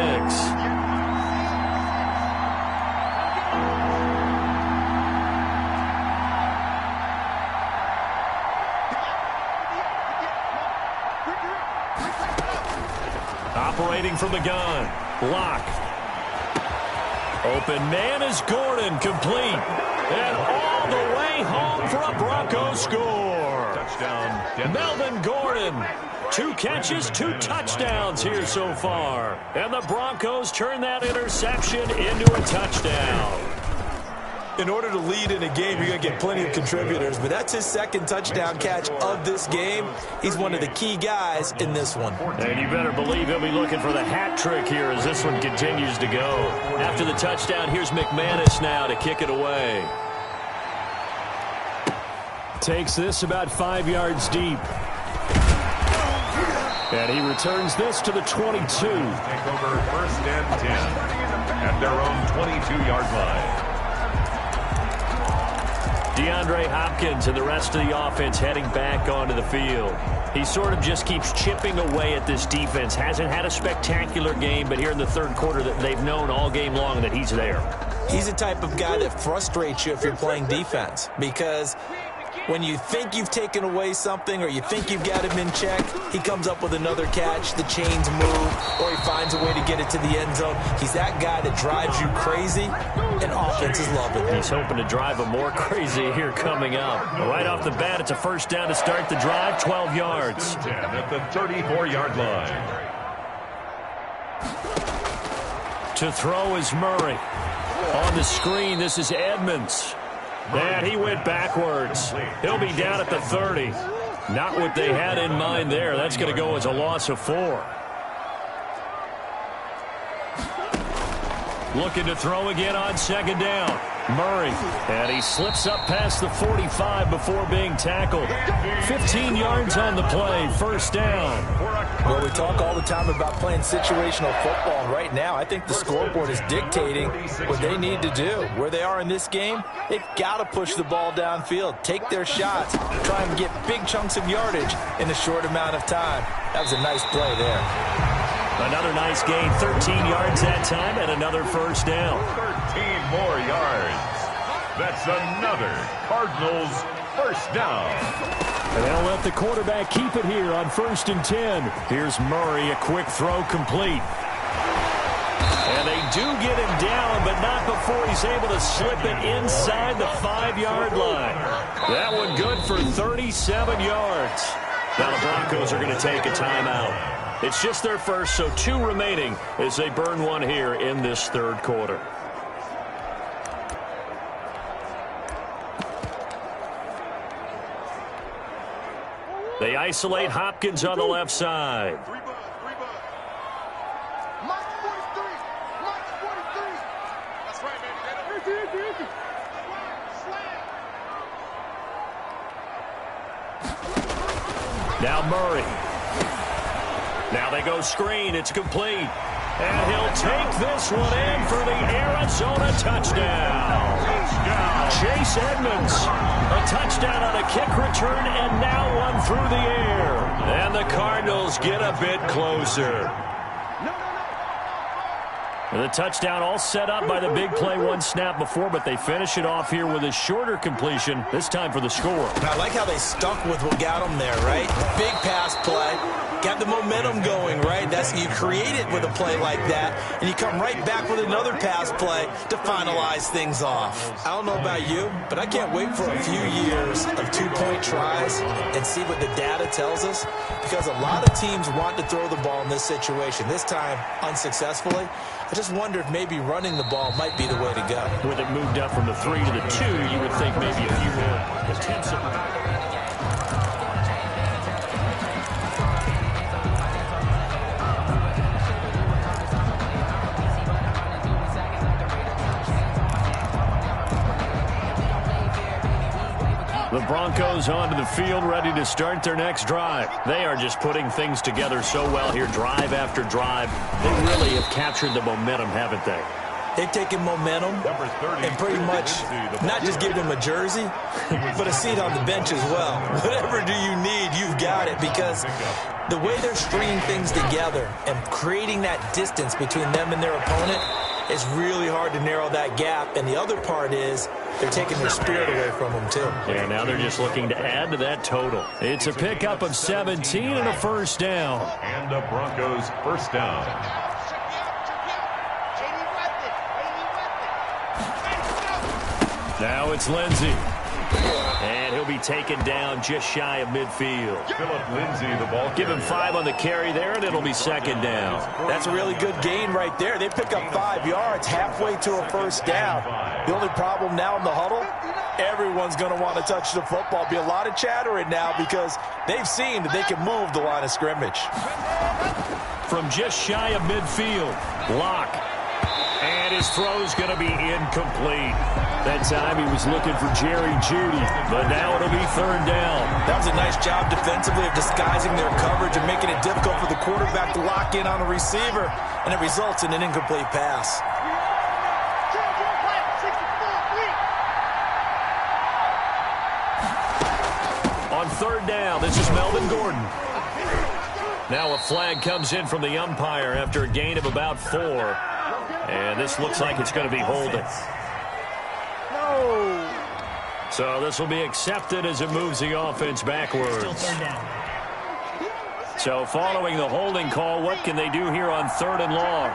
Operating from the gun, Locke. Open man is Gordon, complete. And all the way home for a Broncos score. Touchdown, Melvin Gordon. 2 catches, 2 touchdowns here so far. And the Broncos turn that interception into a touchdown. In order to lead in a game, you're going to get plenty of contributors, but that's his 2nd touchdown catch of this game. He's one of the key guys in this one. And you better believe he'll be looking for the hat trick here as this one continues to go. After the touchdown, here's McManus now to kick it away. Takes this about 5 yards deep. And he returns this to the 22. Take over 1st and 10 at their own 22-yard line. DeAndre Hopkins and the rest of the offense heading back onto the field. He sort of just keeps chipping away at this defense. Hasn't had a spectacular game, but here in the third quarter that they've known all game long that he's there. He's the type of guy that frustrates you if you're playing defense, because when you think you've taken away something or you think you've got him in check, he comes up with another catch, the chains move, or he finds a way to get it to the end zone. He's that guy that drives you crazy, and offenses love it. He's hoping to drive him more crazy here coming up. Right off the bat, it's a first down to start the drive, 12 yards. 10 at the 34-yard line. To throw is Murray. On the screen, this is Edmonds. And he went backwards. He'll be down at the 30. Not what they had in mind there. That's going to go as a loss of 4. Looking to throw again on second down. Murray. And he slips up past the 45 before being tackled. 15 yards on the play. First down. Well, we talk all the time about playing situational football. And right now, I think the scoreboard is dictating what they need to do. Where they are in this game, they've got to push the ball downfield, take their shots, try and get big chunks of yardage in a short amount of time. That was a nice play there. Another nice gain, 13 yards that time, and another first down. 13 more yards. That's another Cardinals first down. And they'll let the quarterback keep it here on 1st and 10. Here's Murray, a quick throw complete. And they do get him down, but not before he's able to slip it inside the 5-yard line. That one good for 37 yards. Now the Broncos are going to take a timeout. It's just their first, so 2 remaining as they burn one here in this third quarter. They isolate Hopkins on the left side. Now Murray. Now they go screen. It's complete. And he'll take this one in for the Arizona touchdown. Chase Edmonds, a touchdown on a kick return, and now one through the air. And the Cardinals get a bit closer. The touchdown all set up by the big play one snap before, but they finish it off here with a shorter completion, this time for the score. And I like how they stuck with what got them there, right? Big pass play. Got the momentum going, right? You create it with a play like that, and you come right back with another pass play to finalize things off. I don't know about you, but I can't wait for a few years of two-point tries and see what the data tells us, because a lot of teams want to throw the ball in this situation. This time, unsuccessfully. I just wonder if maybe running the ball might be the way to go. With it moved up from the 3 to the 2, you would think maybe a few more attempts at the Broncos onto the field, ready to start their next drive. They are just putting things together so well here, drive after drive. They really have captured the momentum, haven't they? They've taken momentum and pretty much not just give them a jersey, but a seat on the bench as well. Whatever do you need, you've got it, because the way they're stringing things together and creating that distance between them and their opponent is really hard to narrow that gap. And the other part is they're taking their spirit away from them, too. Yeah, now they're just looking to add to that total. It's a pickup of 17 and a first down. And the Broncos first down. Now it's Lindsey. And he'll be taken down just shy of midfield. Philip Lindsay, the ball. Give him 5 on the carry there, and it'll be second down. That's a really good gain right there. They pick up 5 yards halfway to a first down. The only problem now in the huddle, everyone's going to want to touch the football. Be a lot of chattering now because they've seen that they can move the line of scrimmage. From just shy of midfield, Locke. And his throw's going to be incomplete. That time he was looking for Jerry Jeudy, but now it'll be third down. That was a nice job defensively of disguising their coverage and making it difficult for the quarterback to lock in on a receiver, and it results in an incomplete pass. On third down, this is Melvin Gordon. Now a flag comes in from the umpire after a gain of about 4. And this looks like it's going to be holding. So this will be accepted as it moves the offense backwards. Still third down. So following the holding call, what can they do here on third and long?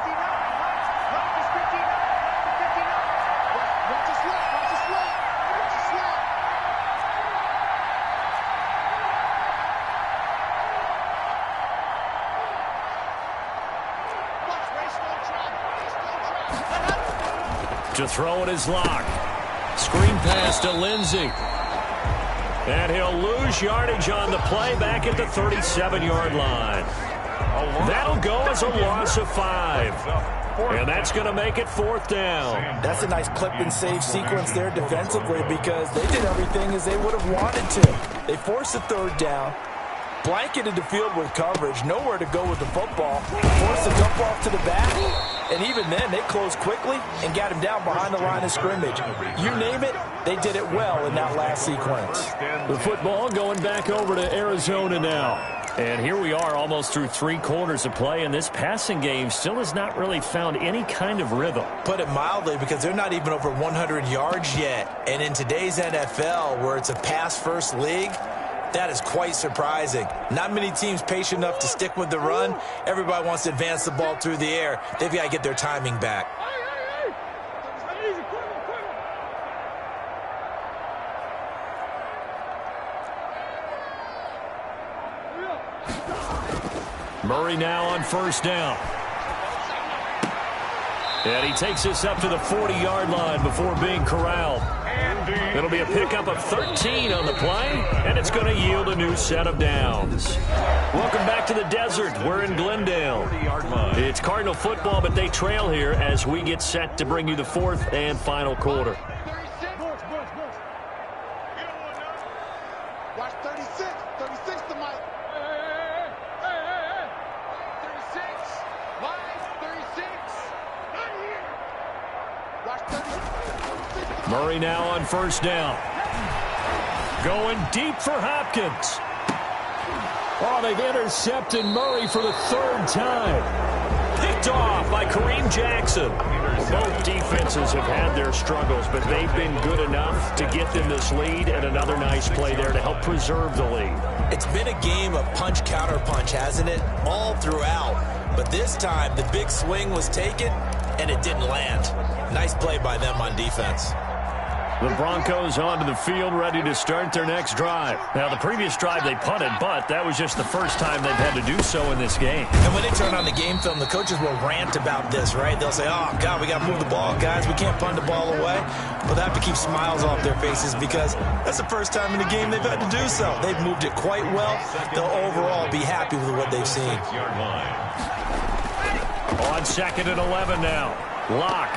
To throw it is Locke. Screen pass to Lindsey. And he'll lose yardage on the play back at the 37-yard line. That'll go as a loss of 5. And that's going to make it fourth down. That's a nice clip and save sequence there defensively because they did everything as they would have wanted to. They forced the third down, blanketed the field with coverage, nowhere to go with the football, forced the dump off to the back, and even then they closed quickly and got him down behind the line of scrimmage. You name it, they did it well in that last sequence. The football going back over to Arizona now. And here we are almost through 3 quarters of play, and this passing game still has not really found any kind of rhythm. Put it mildly, because they're not even over 100 yards yet. And in today's NFL, where it's a pass-first league, that is quite surprising. Not many teams patient enough to stick with the run. Everybody wants to advance the ball through the air. They've got to get their timing back. Murray now on first down. And he takes this up to the 40-yard line before being corralled. It'll be a pickup of 13 on the play, and it's going to yield a new set of downs. Welcome back to the desert. We're in Glendale. It's Cardinal football, but they trail here as we get set to bring you the fourth and final quarter. Watch 36. 36 to Mike. 36. Line 36. Not here. Watch 36. Murray now on first down. Going deep for Hopkins. Oh, they've intercepted Murray for the third time. Picked off by Kareem Jackson. Both defenses have had their struggles, but they've been good enough to get them this lead, and another nice play there to help preserve the lead. It's been a game of punch-counter-punch, hasn't it? All throughout. But this time, the big swing was taken, and it didn't land. Nice play by them on defense. The Broncos onto the field, ready to start their next drive. Now, the previous drive they punted, but that was just the first time they've had to do so in this game. And when they turn on the game film, the coaches will rant about this, right? They'll say, oh, God, we got to move the ball, guys. We can't punt the ball away. But they have to keep smiles off their faces because that's the first time in the game they've had to do so. They've moved it quite well. They'll overall be happy with what they've seen. On 2nd and 11 now. Lock.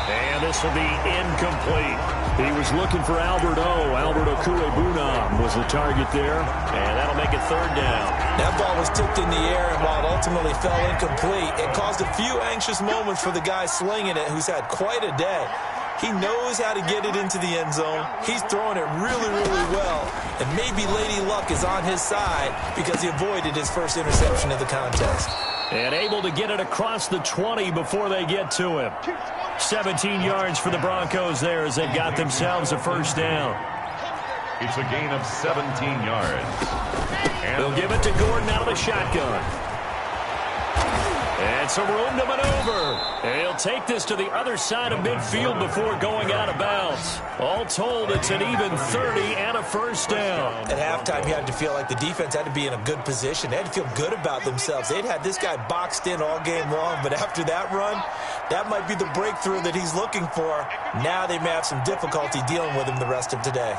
And this will be incomplete. He was looking for Albert Okwuegbunam was the target there. And that'll make it third down. That ball was tipped in the air, and while it ultimately fell incomplete, it caused a few anxious moments for the guy slinging it, who's had quite a day. He knows how to get it into the end zone. He's throwing it really, really well. And maybe Lady Luck is on his side because he avoided his first interception of the contest. And able to get it across the 20 before they get to him. 17 yards for the Broncos there as they've got themselves a first down. It's a gain of 17 yards. And they'll give it to Gordon out of the shotgun. And some room to maneuver. And he'll take this to the other side of midfield before going out of bounds. All told, it's an even 30 and a first down. At halftime, you had to feel like the defense had to be in a good position. They had to feel good about themselves. They'd had this guy boxed in all game long, but after that run, that might be the breakthrough that he's looking for. Now they may have some difficulty dealing with him the rest of today.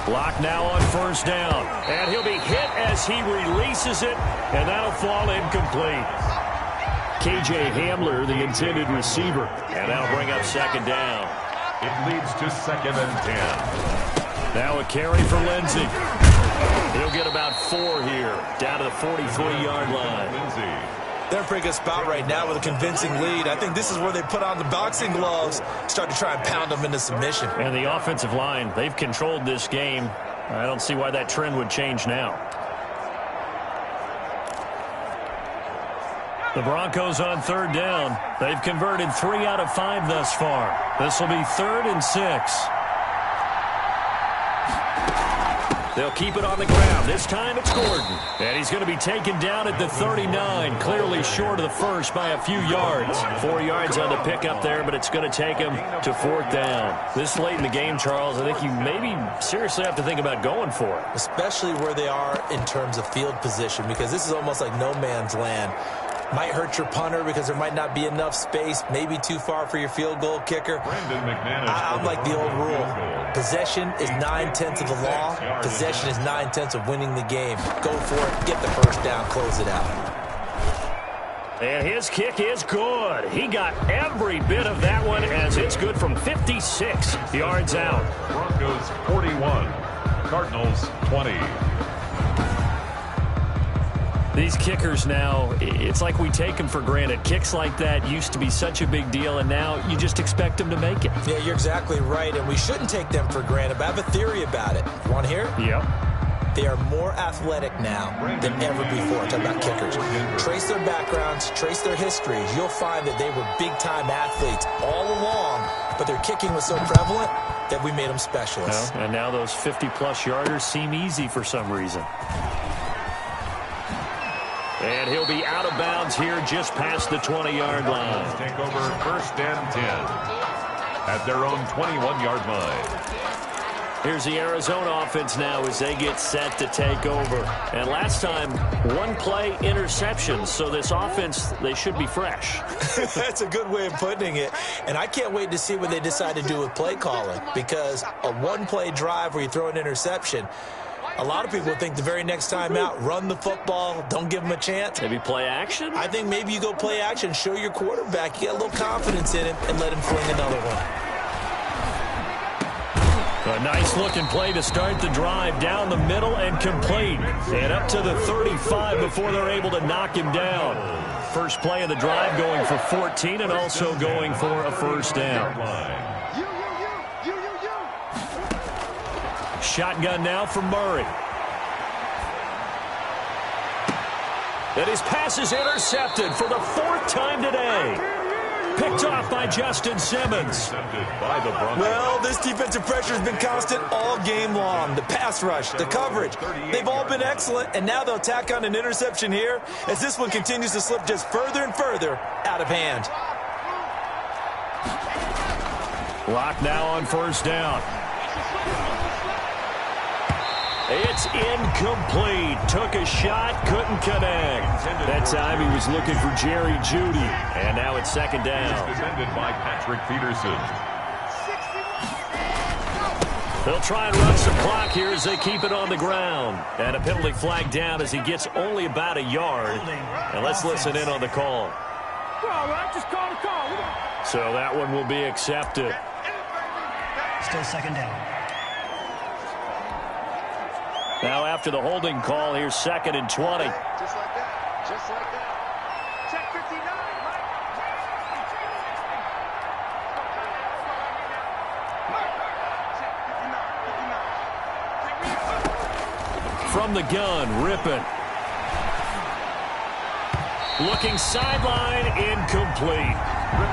Block now on first down. And he'll be hit as he releases it, and that'll fall incomplete. K.J. Hamler, the intended receiver. And that'll bring up second down. It leads to 2nd and 10. Now a carry for Lindsey. He'll get about 4 here, down to the 43-yard line. Lindsey. They're in a pretty good spot right now with a convincing lead. I think this is where they put on the boxing gloves, start to try and pound them into submission. And the offensive line, they've controlled this game. I don't see why that trend would change now. The Broncos on third down. They've converted 3 out of 5 thus far. This will be 3rd and 6. They'll keep it on the ground. This time it's Gordon. And he's going to be taken down at the 39, clearly short of the first by a few yards. 4 yards on the pickup there, but it's going to take him to 4th down. This late in the game, Charles, I think you maybe seriously have to think about going for it. Especially where they are in terms of field position, because this is almost like no man's land. Might hurt your punter because there might not be enough space, maybe too far for your field goal kicker. I'm like the old rule. Possession is 9/10 of the law. Possession is 9/10 of winning the game. Go for it, get the first down, close it out. And his kick is good. He got every bit of that one as it's good from 56 yards out. Broncos 41, Cardinals 20. These kickers now, it's like we take them for granted. Kicks like that used to be such a big deal, and now you just expect them to make it. Yeah, you're exactly right, and we shouldn't take them for granted, but I have a theory about it. You want to hear it? Yep. They are more athletic now than ever before. I'm talking about kickers. Trace their backgrounds, trace their histories. You'll find that they were big-time athletes all along, but their kicking was so prevalent that we made them specialists. Well, and now those 50-plus yarders seem easy for some reason. And he'll be out of bounds here just past the 20-yard line. Take over 1st and 10 at their own 21-yard line. Here's the Arizona offense now as they get set to take over. And last time, 1 play interception. So this offense, they should be fresh. That's a good way of putting it. And I can't wait to see what they decide to do with play calling, because a 1-play drive where you throw an interception, a lot of people think the very next time out, run the football, don't give them a chance. Maybe play action? I think maybe you go play action, show your quarterback you got a little confidence in him, and let him fling another one. A nice-looking play to start the drive down the middle and complete. And up to the 35 before they're able to knock him down. first play of the drive, going for 14 and also going for a first down. Shotgun now from Murray. And his pass is intercepted for the 4th time today. Picked off by Justin Simmons. Well, this defensive pressure has been constant all game long. The pass rush, the coverage, they've all been excellent, and now they'll tack on an interception here as this one continues to slip just further and further out of hand. Lock now on first down. It's incomplete. Took a shot, couldn't connect. That time he was looking for Jerry Jeudy. And now it's second down. Defended by Patrick Peterson. They'll try and run some clock here as they keep it on the ground. And a penalty flag down as he gets only about a yard. And let's listen in on the call. Just call the call. So that one will be accepted. Still second down. Now after the holding call, here's 2nd and 20. Just like that. Just like that. Check 59, Mike. From the gun, Rippon. Looking sideline, incomplete.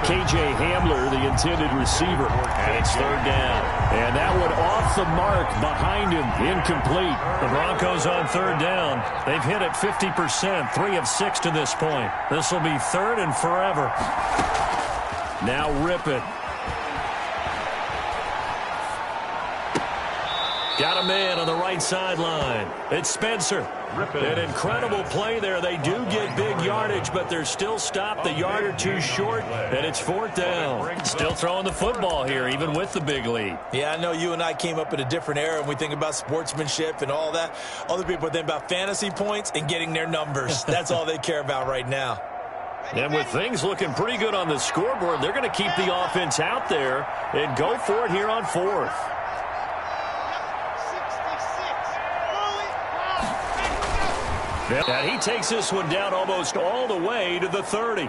K.J. Hamler, the intended receiver. And it's 3rd down. And that one off the mark behind him, incomplete. The Broncos on 3rd down. They've hit it 50%, 3 of 6 to this point. This will be 3rd and forever. Now Rippon. Got a man on the right sideline. It's Spencer. An incredible play there. They do get big yardage, but they're still stopped a yard or two short, and it's 4th down. Still throwing the football here, even with the big lead. Yeah, I know you and I came up in a different era, and we think about sportsmanship and all that. Other people think about fantasy points and getting their numbers. That's all they care about right now. And with things looking pretty good on the scoreboard, they're going to keep the offense out there and go for it here on 4th. And he takes this one down almost all the way to the 30.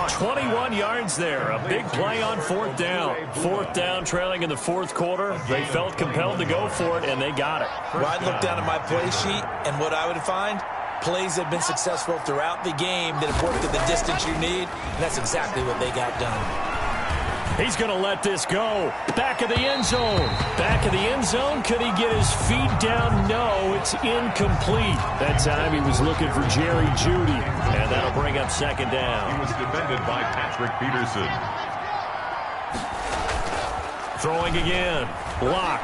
21 yards there. A big play on 4th down. 4th down, trailing in the 4th quarter. They felt compelled to go for it, and they got it. Well, I'd look down at my play sheet, and what I would find, plays have been successful throughout the game that have worked at the distance you need, and that's exactly what they got done. He's going to let this go. Back of the end zone. Back of the end zone. Could he get his feet down? No, it's incomplete. That time he was looking for Jerry Jeudy. And that'll bring up 2nd down. He was defended by Patrick Peterson. Throwing again. Block.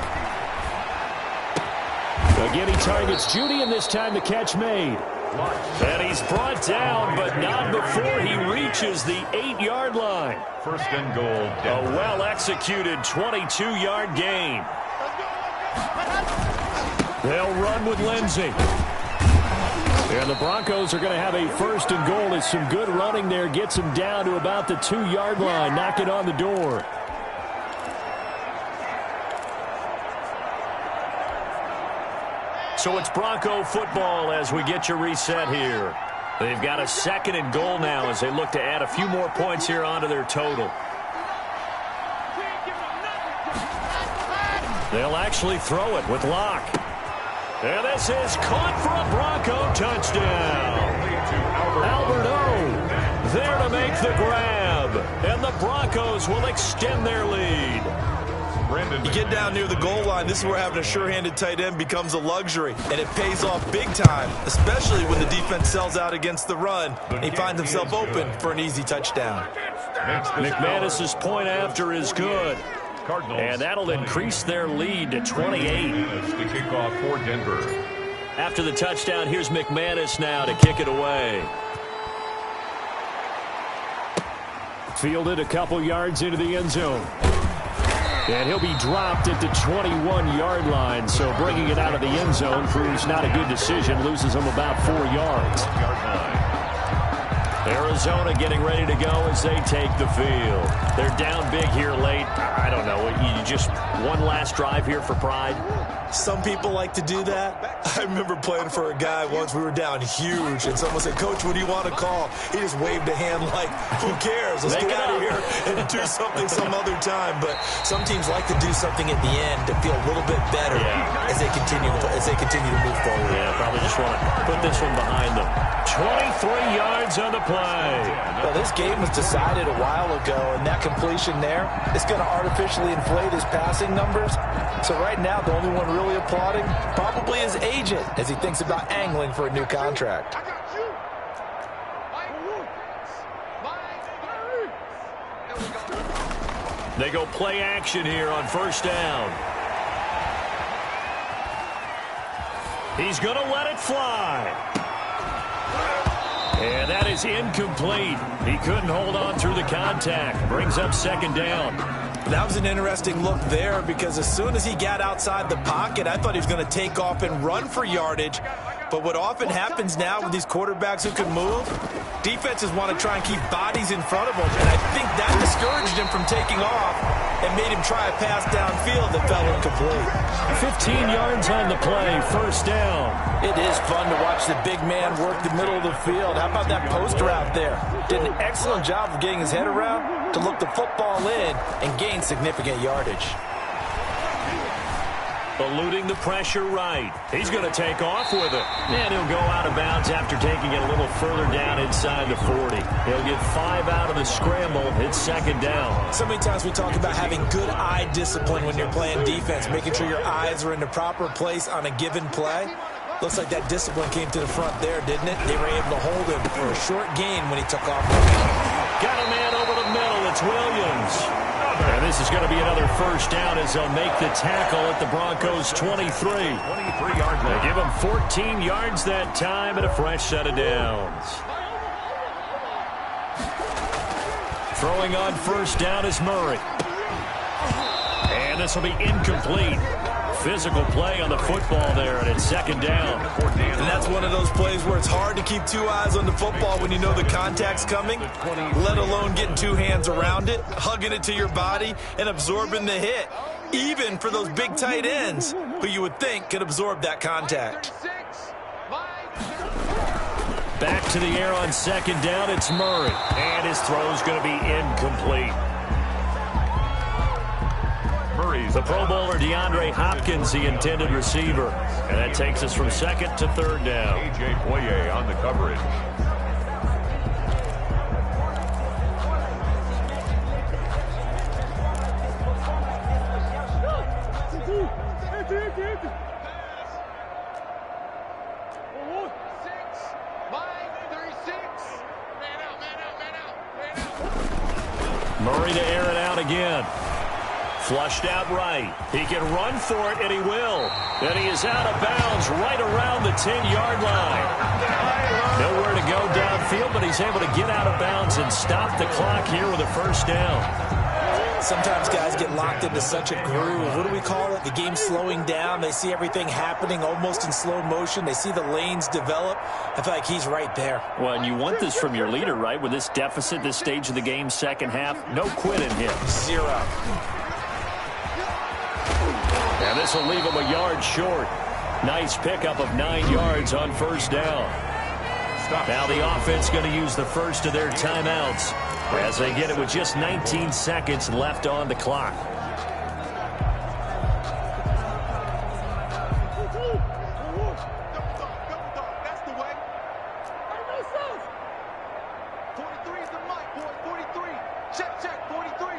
Again, he targets Jeudy, and this time the catch made. And he's brought down, but not before he reaches the 8-yard line. 1st and goal. A well-executed 22-yard gain. They'll run with Lindsey. And the Broncos are going to have a 1st and goal as some good running there gets him down to about the 2-yard line. Knock it on the door. So it's Bronco football as we get you reset here. They've got a 2nd and goal now as they look to add a few more points here onto their total. They'll actually throw it with Locke. And this is caught for a Bronco touchdown. Albert O there to make the grab. And the Broncos will extend their lead. You get down near the goal line, this is where having a sure-handed tight end becomes a luxury, and it pays off big time, especially when the defense sells out against the run. He finds himself open for an easy touchdown. McManus's point after is good, and that'll increase their lead to 28. To kick off for Denver. After the touchdown, here's McManus now to kick it away. Fielded a couple yards into the end zone. And he'll be dropped at the 21-yard line, so bringing it out of the end zone proves not a good decision, loses him about 4 yards. Arizona getting ready to go as they take the field. They're down big here late. I don't know. You just one last drive here for pride? Some people like to do that. I remember playing for a guy once. We were down huge, and someone said, "Coach, what do you want to call?" He just waved a hand like, "Who cares? Let's get out of here and do something some other time." But some teams like to do something at the end to feel a little bit better as they continue to move forward. Yeah, probably just want to put this one behind them. 23 yards on the play. Well, this game was decided a while ago, and that completion there is going to artificially inflate his passing numbers. So right now, the only one really applauding probably his agent as he thinks about angling for a new contract. They go play action here on first down. He's going to let it fly. And that is incomplete. He couldn't hold on through the contact. Brings up second down. That was an interesting look there because as soon as he got outside the pocket, I thought he was going to take off and run for yardage. But what often happens now with these quarterbacks who can move, defenses want to try and keep bodies in front of them. And I think that discouraged him from taking off and made him try a pass downfield that fell incomplete. 15 yards on the play, first down. It is fun to watch the big man work the middle of the field. How about that poster out there? Did an excellent job of getting his head around to look the football in and gain significant yardage. Eluding the pressure right. He's going to take off with it. And he'll go out of bounds after taking it a little further down inside the 40. He'll get 5 out of the scramble. It's second down. So many times we talk about having good eye discipline when you're playing defense, making sure your eyes are in the proper place on a given play. Looks like that discipline came to the front there, didn't it? They were able to hold him for a short gain when he took off. Got a man over the middle. It's Williams. And this is going to be another first down as they'll make the tackle at the Broncos' 23. 23-yard line. They give him 14 yards that time and a fresh set of downs. Throwing on first down is Murray. And this will be incomplete. Physical play on the football there, and it's second down. And that's one of those plays where it's hard to keep two eyes on the football when you know the contact's coming, let alone getting two hands around it, hugging it to your body, and absorbing the hit, even for those big tight ends who you would think could absorb that contact. Back to the air on second down, it's Murray. And his throw's going to be incomplete. The Pro Bowler DeAndre Hopkins, the intended receiver. And that takes us from second to third down. A.J. Poye on the coverage. Murray to air it out again. Flushed out right. He can run for it, and he will. And he is out of bounds right around the 10-yard line. Nowhere to go downfield, but he's able to get out of bounds and stop the clock here with a first down. Sometimes guys get locked into such a groove. What do we call it? The game slowing down. They see everything happening almost in slow motion. They see the lanes develop. I feel like he's right there. Well, and you want this from your leader, right? With this deficit, this stage of the game, second half, no quit in him. Zero. And this will leave him a yard short. Nice pickup of 9 yards on first down. Now the offense going to use the first of their timeouts as they get it with just 19 seconds left on the clock. That's the way. 43 is the mic, boy. 43. Check, 43.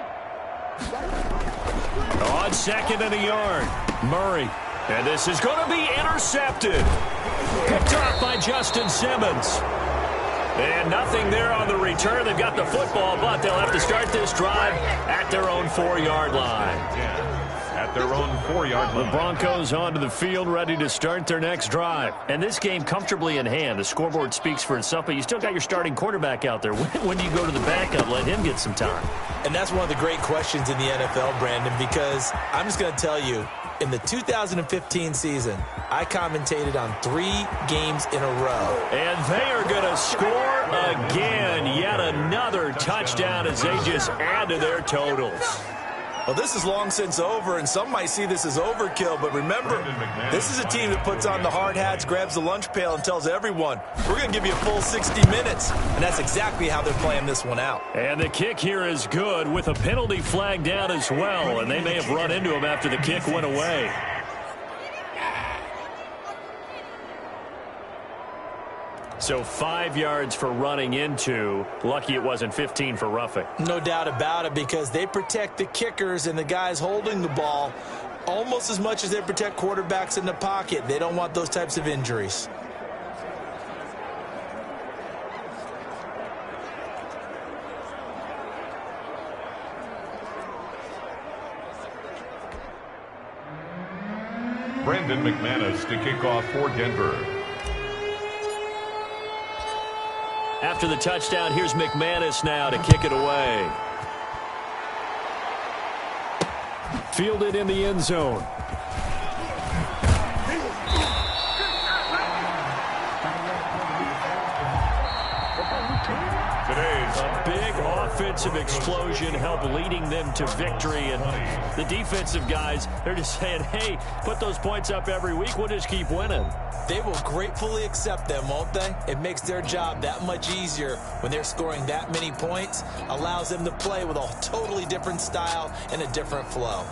On second and a yard, Murray. And this is going to be intercepted. Picked off by Justin Simmons. And nothing there on the return. They've got the football, but they'll have to start this drive at their own 4-yard line. At their own 4-yard line. The Broncos onto the field, ready to start their next drive. And this game comfortably in hand. The scoreboard speaks for itself, but you still got your starting quarterback out there. When do you go to the backup, let him get some time? And that's one of the great questions in the NFL, Brandon, because I'm just going to tell you, in the 2015 season, I commentated on 3 games in a row. And they are going to score again. Yet another touchdown as they just add to their totals. Well, this is long since over, and some might see this as overkill. But remember, this is a team that puts on the hard hats, grabs the lunch pail, and tells everyone, we're going to give you a full 60 minutes. And that's exactly how they're playing this one out. And the kick here is good with a penalty flag down as well. And they may have run into him after the kick went away. So 5 yards for running into. Lucky it wasn't 15 for roughing. No doubt about it, because they protect the kickers and the guys holding the ball almost as much as they protect quarterbacks in the pocket. They don't want those types of injuries. Brandon McManus to kick off for Denver. After the touchdown, here's McManus now to kick it away. Fielded in the end zone. A big offensive explosion helped leading them to victory. And the defensive guys, they're just saying, hey, put those points up every week. We'll just keep winning. They will gratefully accept them, won't they? It makes their job that much easier when they're scoring that many points. Allows them to play with a totally different style and a different flow.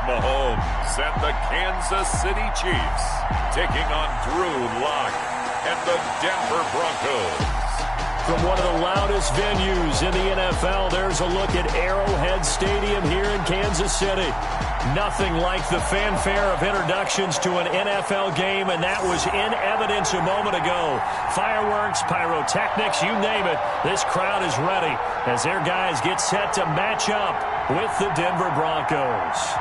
Mahomes and the Kansas City Chiefs taking on Drew Lock and the Denver Broncos. From one of the loudest venues in the NFL, there's a look at Arrowhead Stadium here in Kansas City. Nothing like the fanfare of introductions to an NFL game, and that was in evidence a moment ago. Fireworks, pyrotechnics, you name it. This crowd is ready as their guys get set to match up with the Denver Broncos.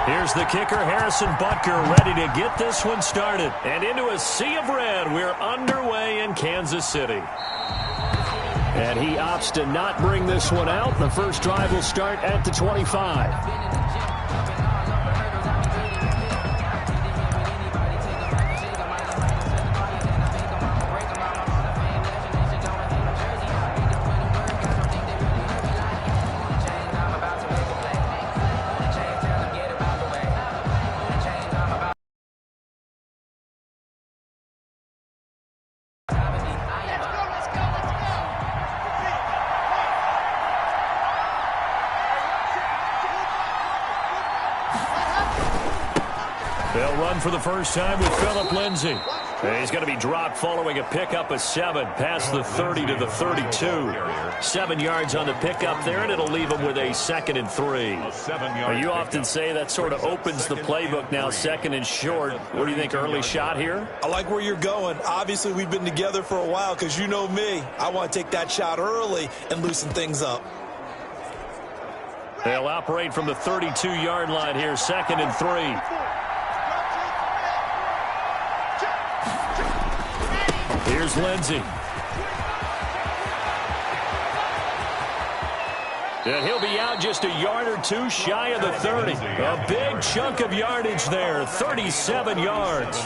Here's the kicker, Harrison Butker, ready to get this one started. And into a sea of red, we're underway in Kansas City. And he opts to not bring this one out. The first drive will start at the 25. They'll run for the first time with Phillip Lindsay. He's going to be dropped following a pickup of 7 past the 30 to the 32. 7 yards on the pickup there, and it'll leave him with a 2nd and 3. You often say that sort of opens the playbook now, 2nd and short. What do you think, early shot here? I like where you're going. Obviously, we've been together for a while because you know me. I want to take that shot early and loosen things up. They'll operate from the 32-yard line here, 2nd and 3. Here's Lindsay. And he'll be out just a yard or two shy of the 30. A big chunk of yardage there, 37 yards.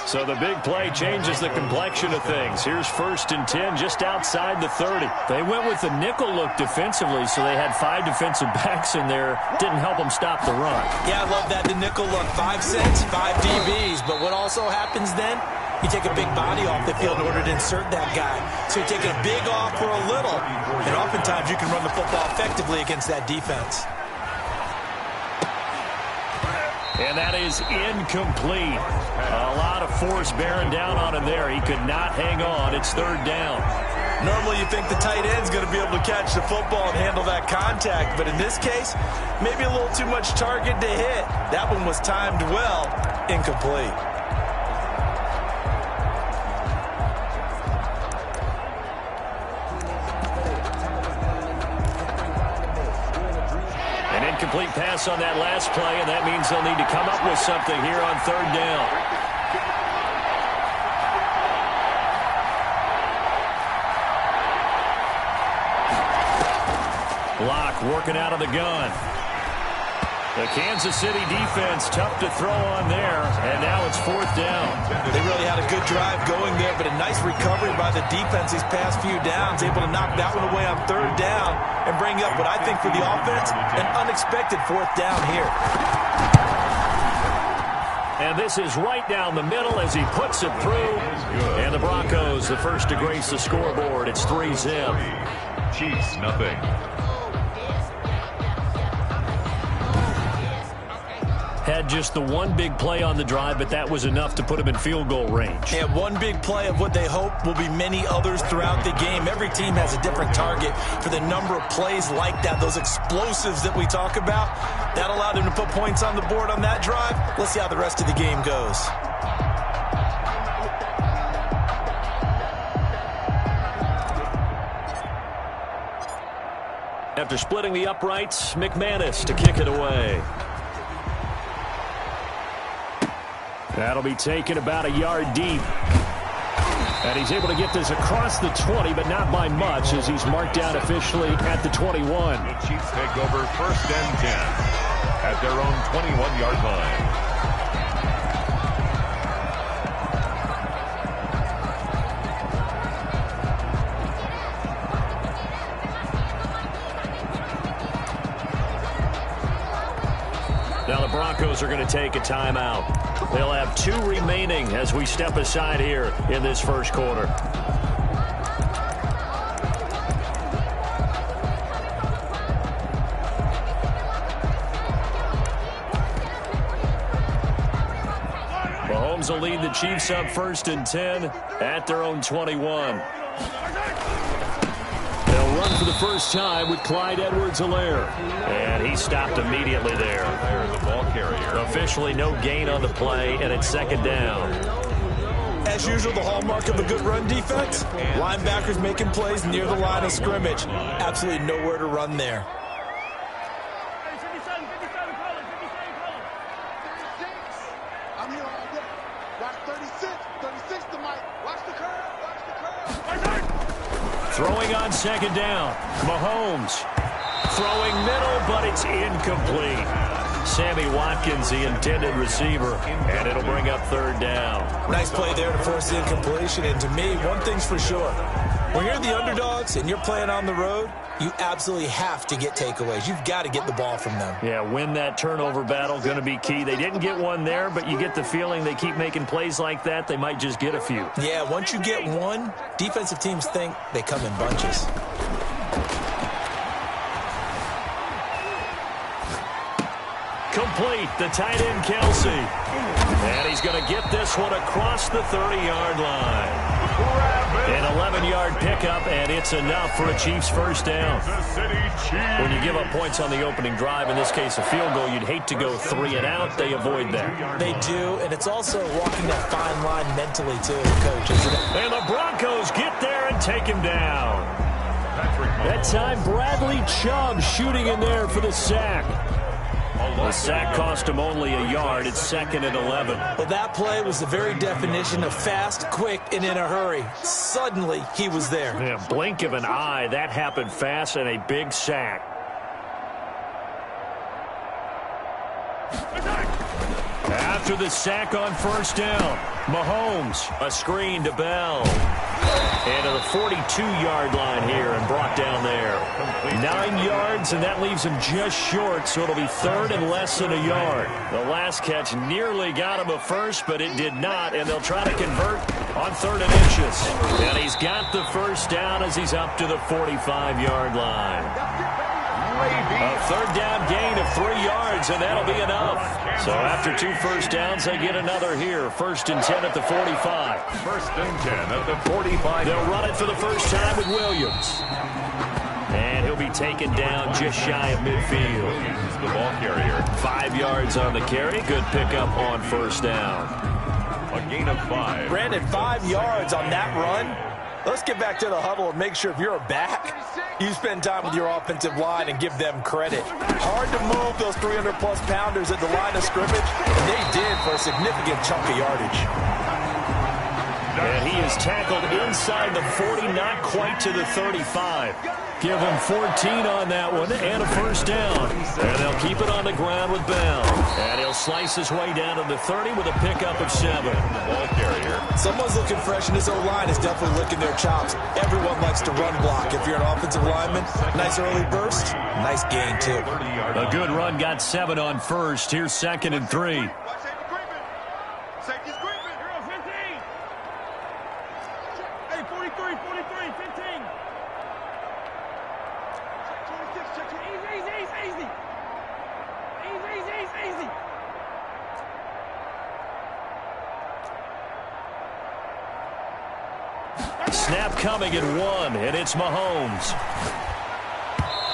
So the big play changes the complexion of things. Here's 1st and 10 just outside the 30. They went with the nickel look defensively, so they had 5 defensive backs in there. Didn't help them stop the run. Yeah, I love that, the nickel look. 5 cents, 5 DBs. But what also happens then? You take a big body off the field in order to insert that guy. So you're taking a big off for a little. And oftentimes you can run the football effectively against that defense. And that is incomplete. A lot of force bearing down on him there. He could not hang on. It's 3rd down. Normally you think the tight end's going to be able to catch the football and handle that contact. But in this case, maybe a little too much target to hit. That one was timed well. Incomplete. Complete pass on that last play, and that means they'll need to come up with something here on 3rd down. Block working out of the gun. The Kansas City defense tough to throw on there, and now it's 4th down. They really had a good drive going there, but a nice recovery by the defense these past few downs, able to knock that one away on 3rd down and bring up what I think for the offense, an unexpected 4th down here. And this is right down the middle as he puts it through. And the Broncos, the first to grace the scoreboard. It's 3-zip. Chiefs, nothing. Had just the one big play on the drive, but that was enough to put him in field goal range. Yeah, one big play of what they hope will be many others throughout the game. Every team has a different target for the number of plays like that, those explosives that we talk about. That allowed him to put points on the board on that drive. Let's see how the rest of the game goes. After splitting the uprights, McManus to kick it away. That'll be taken about a yard deep. And he's able to get this across the 20, but not by much, as he's marked down officially at the 21. The Chiefs take over 1st and 10 at their own 21-yard line. Now the Broncos are going to take a timeout. They'll have 2 remaining as we step aside here in this first quarter. Mahomes will lead the Chiefs up 1st and 10 at their own 21. They'll run for the first time with Clyde Edwards-Helaire. And he stopped immediately there. There's the ball carrier. Officially no gain on the play, and it's 2nd down. As usual, the hallmark of a good run defense, linebackers making plays near the line of scrimmage. Absolutely nowhere to run there. I'm here all day. Watch 36. 36 to Mike. Watch the curve. Watch the curve. Throwing on 2nd down. Mahomes throwing middle, but it's incomplete. Sammy Watkins, the intended receiver, and it'll bring up 3rd down. Nice play there to force the incompletion, and to me, one thing's for sure. When you're the underdogs and you're playing on the road, you absolutely have to get takeaways. You've got to get the ball from them. Yeah, win that turnover battle, going to be key. They didn't get one there, but you get the feeling they keep making plays like that, they might just get a few. Yeah, once you get one, defensive teams think they come in bunches. Complete, the tight end, Kelsey. And he's going to get this one across the 30-yard line. An 11-yard pickup, and it's enough for a Chiefs first down. When you give up points on the opening drive, in this case a field goal, you'd hate to go 3 and out. They avoid that. They do, and it's also walking that fine line mentally, too, Coach, isn't it? And the Broncos get there and take him down. That time, Bradley Chubb shooting in there for the sack. The sack cost him only a yard. It's 2nd and 11. Well, that play was the very definition of fast, quick, and in a hurry. Suddenly, he was there. Yeah, blink of an eye. That happened fast, and a big sack. After the sack on 1st down, Mahomes, a screen to Bell. And to the 42-yard line here and brought down there. 9 yards, and that leaves him just short, so it'll be 3rd and less than a yard. The last catch nearly got him a first, but it did not, and they'll try to convert on 3rd and inches. And he's got the first down as he's up to the 45-yard line. A 3rd down gain of 3 yards, and that'll be enough. So after 2 first downs, they get another here. 1st and 10 at the 45. 1st and 10 at the 45. They'll run it for the first time with Williams. And he'll be taken down just shy of midfield. He's the ball carrier. 5 yards on the carry. Good pickup on 1st down. A gain of 5. Brandon, 5 yards on that run. Let's get back to the huddle and make sure if you're a back, you spend time with your offensive line and give them credit. Hard to move those 300-plus pounders at the line of scrimmage, and they did for a significant chunk of yardage. And he is tackled inside the 40, not quite to the 35. Give him 14 on that one and a first down. And they'll keep it on the ground with Bell. And he'll slice his way down to the 30 with a pickup of 7. Ball carrier. Someone's looking fresh, and his O-line is definitely licking their chops. Everyone likes to run block. If you're an offensive lineman, nice early burst, nice gain, too. A good run got 7 on 1st. Here's 2nd and 3. Safety's creeping. Here on 15. Hey, 43, 15. Check 26, check 20. Easy. Snap coming at 1, and it's Mahomes.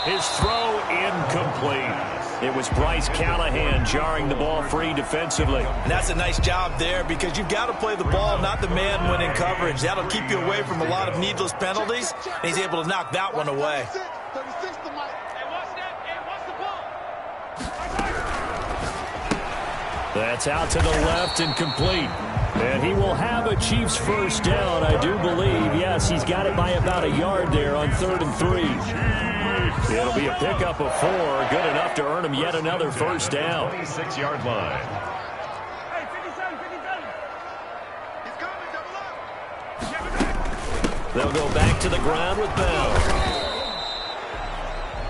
His throw incomplete. It was Bryce Callahan jarring the ball free defensively. And that's a nice job there because you've got to play the ball, not the man when in coverage. That'll keep you away from a lot of needless penalties, and he's able to knock that one away. 36 to Mike. Hey, watch that. Hey, watch the ball. That's out to the left and complete. And he will have a Chiefs first down, I do believe. Yes, he's got it by about a yard there on 3rd and 3. It'll be a pickup of 4, good enough to earn him yet another first down. 26-yard line. Hey, 57, 57. He's coming, double up. They'll go back to the ground with Bell.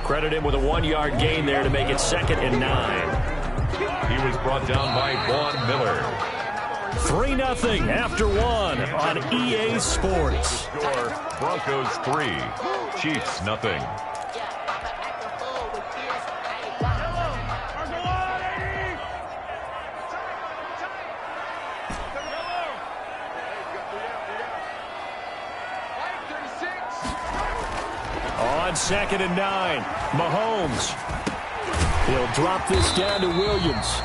Credit him with a 1-yard gain there to make it 2nd and 9. He was brought down by Vaughn Miller. 3-0 after 1 on EA Sports. Score, Broncos 3, Chiefs nothing. On 2nd and 9, Mahomes. He'll drop this down to Williams.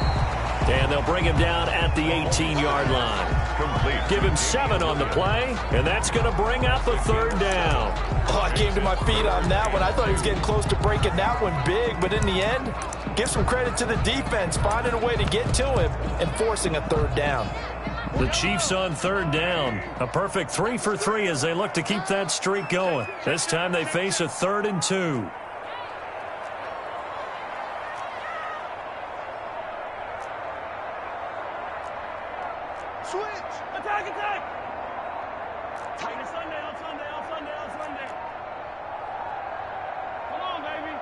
And they'll bring him down at the 18-yard line. Complete. Give him 7 on the play, and that's going to bring up a 3rd down. Oh, I came to my feet on that one. I thought he was getting close to breaking that one big, but in the end, give some credit to the defense, finding a way to get to him and forcing a 3rd down. The Chiefs on 3rd down. A perfect 3 for 3 as they look to keep that streak going. This time they face a 3rd and 2. Switch! Attack, attack! Tight Sunday, on Sunday, on Sunday, on Sunday. Come on, baby.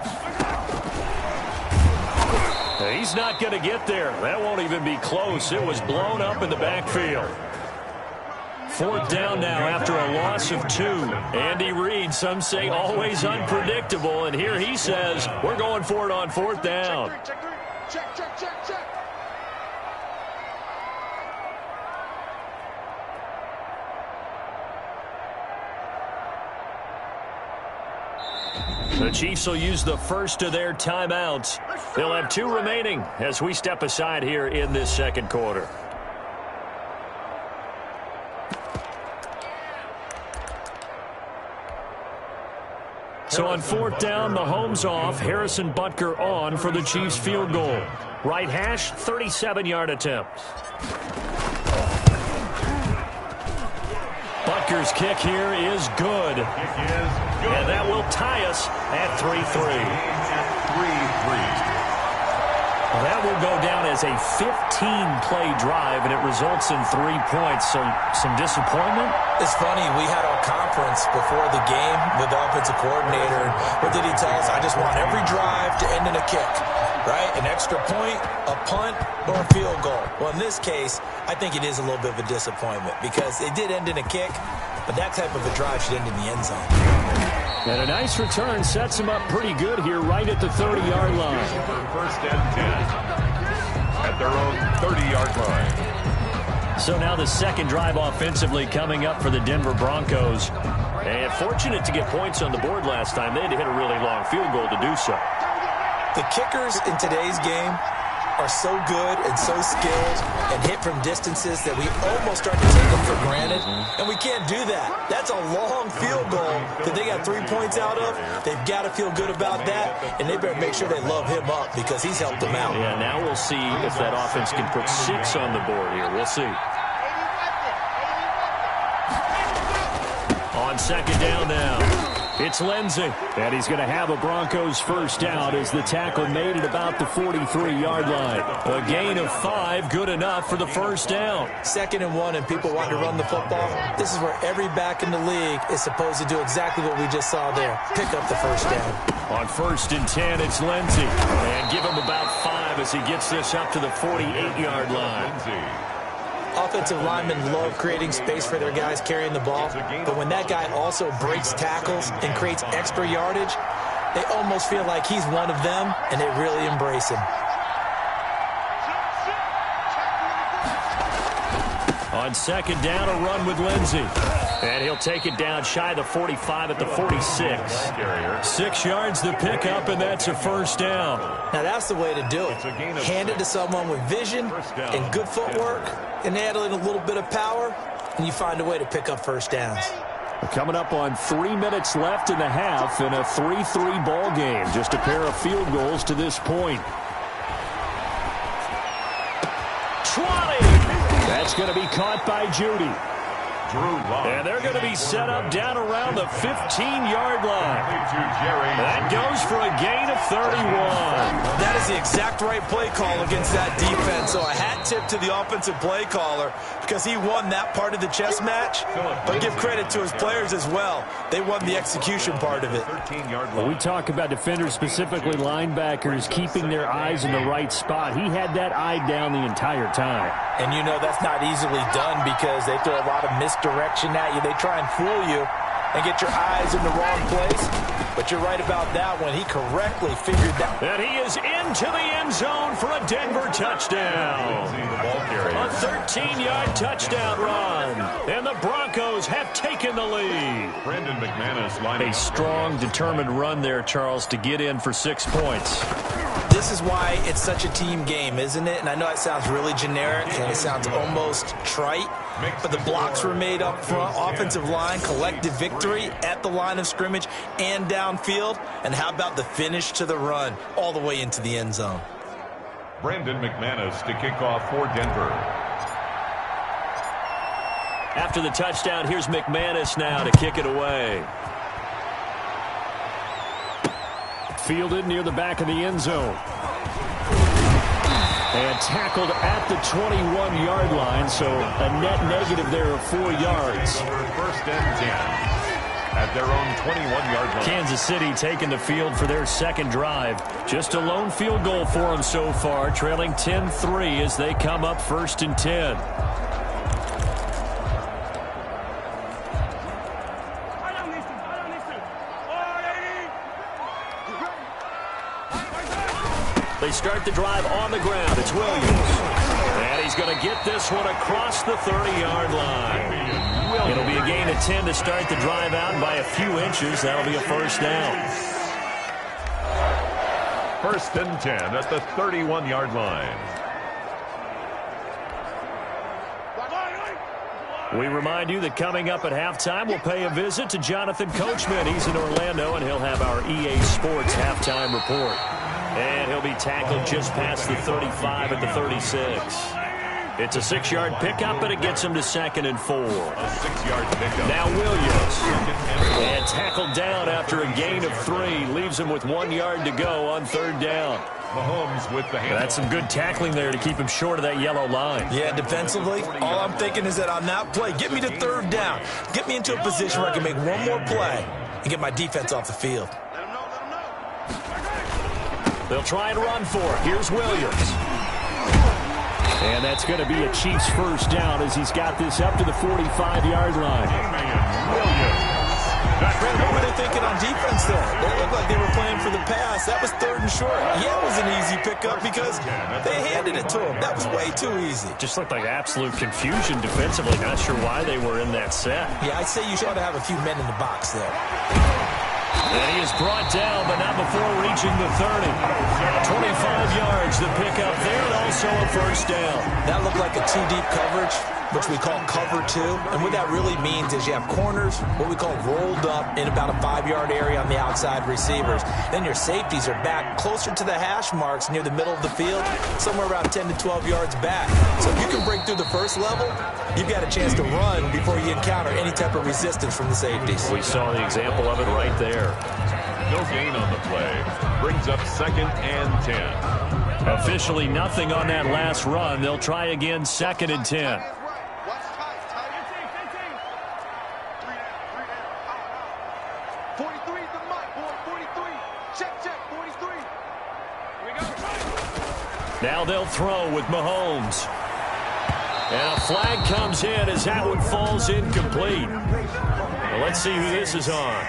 He's not going to get there. That won't even be close. It was blown up in the backfield. 4th down now after a loss of 2. Andy Reid, some say always unpredictable, and here he says we're going for it on 4th down. Check three. Check, check, check, check. The Chiefs will use the first of their timeouts. They'll have 2 remaining as we step aside here in this 2nd quarter. So on 4th down, Mahomes off, Harrison Butker on for the Chiefs field goal. Right hash, 37-yard attempt. Butker's kick here is good. And that will tie us at 3-3. That will go down as a 15-play drive, and it results in 3 points. So some disappointment? It's funny, we had our conference before the game with the offensive coordinator. What did he tell us? I just want every drive to end in a kick, right? An extra point, a punt, or a field goal. Well, in this case, I think it is a little bit of a disappointment because it did end in a kick, but that type of a drive should end in the end zone. And a nice return sets him up pretty good here right at the 30-yard line. 1st and 10 at their own 30-yard line. So now the 2nd drive offensively coming up for the Denver Broncos. And fortunate to get points on the board last time. They had to hit a really long field goal to do so. The kickers in today's game are so good and so skilled and hit from distances that we almost start to take them for granted, and we can't do that. That's a long field goal that they got 3 points out of. They've got to feel good about that, and they better make sure they love him up because he's helped them out. Yeah, now we'll see if that offense can put 6 on the board here. We'll see. On 2nd down now, it's Lindsey, and he's going to have a Broncos first down as the tackle made at about the 43-yard line. A gain of 5, good enough for the first down. 2nd and 1, and people want to run the football. This is where every back in the league is supposed to do exactly what we just saw there, pick up the first down. On 1st and 10, it's Lindsey, and give him about 5 as he gets this up to the 48-yard line. Offensive linemen love creating space for their guys carrying the ball, but when that guy also breaks tackles and creates extra yardage, they almost feel like he's one of them, and they really embrace him. On 2nd down, a run with Lindsey. And he'll take it down shy of the 45 at the 46. 6 yards to pick up, and that's a first down. Now, that's the way to do it. Hand it to someone with vision and good footwork, and add in a little bit of power, and you find a way to pick up first downs. Coming up on 3 minutes left in the half in a 3-3 ball game. Just a pair of field goals to this point. 20! That It's going to be caught by Judy. And they're going to be set up down around the 15-yard line. That goes for a gain of 31. That is the exact right play call against that defense. So a hat tip to the offensive play caller because he won that part of the chess match. But give credit to his players as well. They won the execution part of it. Well, we talk about defenders, specifically linebackers, keeping their eyes in the right spot. He had that eye down the entire time. And you know that's not easily done because they throw a lot of misdirection at you. They try and fool you and get your eyes in the wrong place. But you're right about that one. He correctly figured that. And he is into the end zone for a Denver touchdown. A 13-yard touchdown run. And the Broncos have taken the lead. Brandon McManus lining a strong, determined run there, Charles, to get in for 6 points. This is why it's such a team game, isn't it? And I know it sounds really generic and it sounds almost trite, but the blocks were made up front, offensive line, collective victory at the line of scrimmage and downfield. And how about the finish to the run all the way into the end zone? Brandon McManus to kick off for Denver. After the touchdown, here's McManus now to kick it away. Fielded near the back of the end zone. And tackled at the 21-yard line, so a net negative there of 4 yards. First and 10 at their own 21-yard line. Kansas City taking the field for their second drive. Just a lone field goal for them so far, trailing 10-3 as they come up first and 10. They start the drive on the ground. It's Williams. And he's going to get this one across the 30-yard line. It'll be a gain of 10 to start the drive out by a few inches. That'll be a first down. First and 10 at the 31-yard line. We remind you that coming up at halftime, we'll pay a visit to Jonathan Coachman. He's in Orlando, and he'll have our EA Sports halftime report. And he'll be tackled just past the 35 at the 36. It's a 6-yard pickup, and it gets him to 2nd and 4. A 6-yard pickup. Now Williams. And tackled down after a gain of 3. Leaves him with 1 yard to go on 3rd down. Mahomes with the hand. That's some good tackling there to keep him short of that yellow line. Yeah, defensively, all I'm thinking is that on that play, get me to 3rd down. Get me into a position where I can make one more play and get my defense off the field. They'll try and run for it. Here's Williams. And that's going to be a Chiefs first down as he's got this up to the 45-yard line. What were they thinking on defense there? They looked like they were playing for the pass. That was 3rd and short. Yeah, it was an easy pickup because they handed it to him. That was way too easy. Just looked like absolute confusion defensively. Not sure why they were in that set. Yeah, I'd say you ought to have a few men in the box there. And he is brought down, but not before reaching the 30. 25 yards, the pickup there, and also a first down. That looked like a 2-deep coverage, which we call cover 2. And what that really means is you have corners, what we call rolled up in about a 5-yard area on the outside receivers. Then your safeties are back closer to the hash marks near the middle of the field, somewhere around 10 to 12 yards back. So if you can break through the first level, you've got a chance to run before you encounter any type of resistance from the safeties. We saw the example of it right there. No gain on the play. Brings up 2nd and 10. Officially nothing on that last run. They'll try again, 2nd and 10. Now they'll throw with Mahomes. And a flag comes in as that one falls incomplete. Well, let's see who this is on.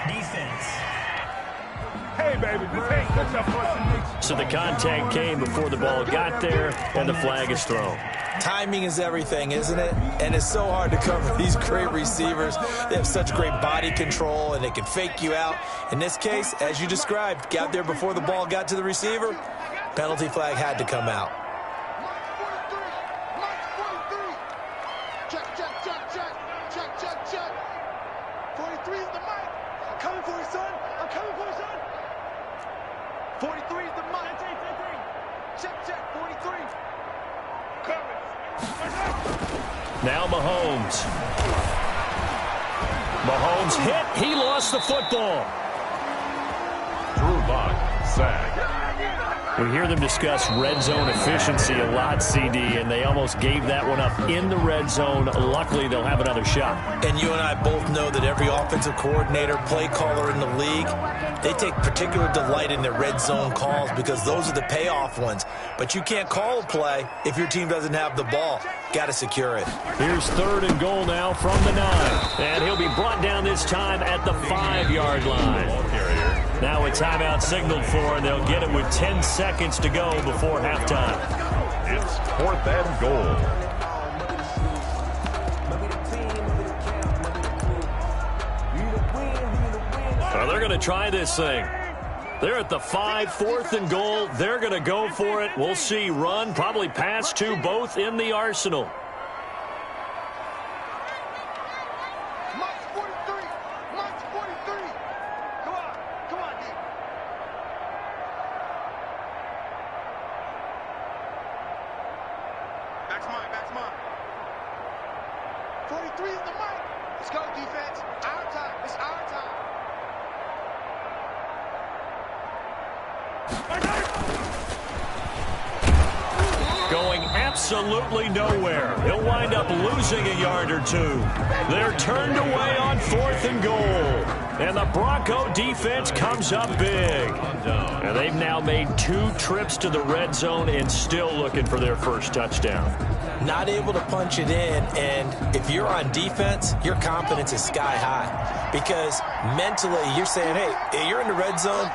Hey, baby, this ain't good enough for us. So the contact came before the ball got there, and the flag is thrown. Timing is everything, isn't it? And it's so hard to cover these great receivers. They have such great body control, and they can fake you out. In this case, as you described, got there before the ball got to the receiver. Penalty flag had to come out. Check. 43 is the mic. I'm coming for you, son. 43 is the mic. Check. 43. Coming. Now Mahomes. Mahomes hit. He lost the football. Drew Lock, sack. We hear them discuss red zone efficiency a lot, CD, and they almost gave that one up in the red zone. Luckily, they'll have another shot. And you and I both know that every offensive coordinator, play caller in the league, they take particular delight in their red zone calls because those are the payoff ones. But you can't call a play if your team doesn't have the ball. Got to secure it. Here's 3rd and goal now from the 9. And he'll be brought down this time at the 5-yard line. Now a timeout signaled for, and they'll get it with 10 seconds to go before halftime. It's 4th and goal. They're going to try this thing. They're at the 5, 4th and goal. They're going to go for it. We'll see. Run, probably pass to both in the arsenal. Back's mine. 43 is the mic. Let's go, defense. Our time. It's our time. Going absolutely nowhere. He'll wind up losing a yard or two. They're turned away on 4th and goal. And the Bronco defense comes up big. And they've now made 2 trips to the red zone and still looking for their first touchdown. Not able to punch it in, and if you're on defense, your confidence is sky high. Because mentally, you're saying, hey, you're in the red zone.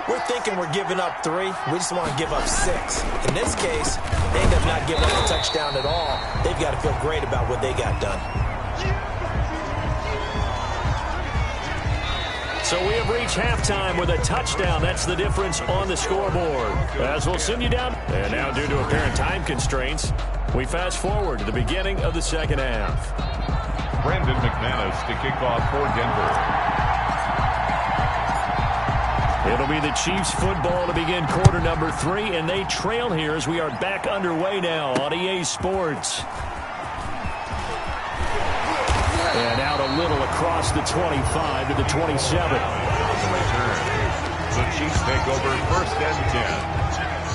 We're thinking we're giving up 3. We just want to give up 6. In this case, they end up not giving up a touchdown at all. They've got to feel great about what they got done. So we have reached halftime with a touchdown. That's the difference on the scoreboard. As we'll send you down. And now, due to apparent time constraints, we fast forward to the beginning of the second half. Brandon McManus to kick off for Denver. It'll be the Chiefs football to begin quarter number 3, and they trail here as we are back underway now on EA Sports. And out a little across the 25 to the 27. The Chiefs take over 1st and 10.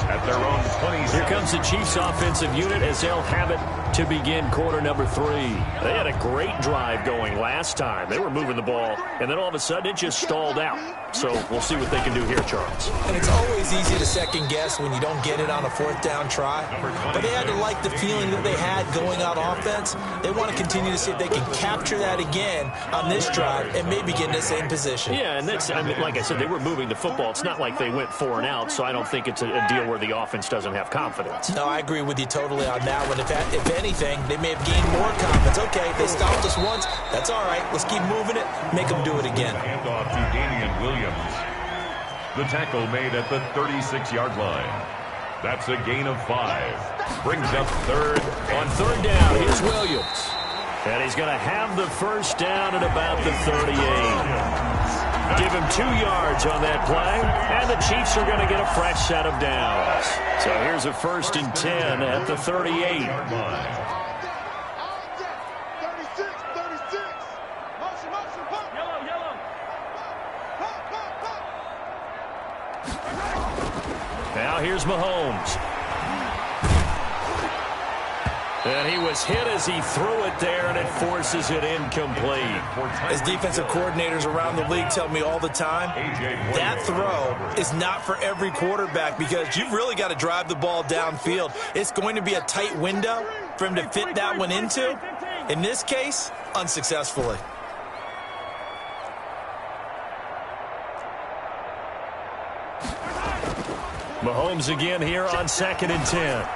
At their own 27. Here comes the Chiefs offensive unit as they'll have it to begin quarter number 3. They had a great drive going last time. They were moving the ball, and then all of a sudden it just stalled out. So we'll see what they can do here, Charles. And it's always easy to second guess when you don't get it on a 4th down try. But they had to like the feeling that they had going out offense. They want to continue to see if they can capture that again on this drive and maybe get in the same position. Yeah, and that's, I mean, like I said, they were moving the football. It's not like they went 4 and out, so I don't think it's a deal where the offense doesn't have confidence. No, I agree with you totally on that one. If anything, they may have gained more confidence. Okay, they stopped us once. That's all right. Let's keep moving it. Make them do it again. Handoff to Damian Williams. The tackle made at the 36-yard line. That's a gain of 5. Brings up 3rd. On 3rd down, here's Williams. And he's going to have the first down at about the 38. Give him 2 yards on that play, and the Chiefs are going to get a fresh set of downs. So here's a 1st and 10 at the 38. Now here's Mahomes. And he was hit as he threw it there, and it forces it incomplete. As defensive coordinators around the league tell me all the time, that throw is not for every quarterback because you've really got to drive the ball downfield. It's going to be a tight window for him to fit that one into. In this case, unsuccessfully. Mahomes again here on 2nd and 10.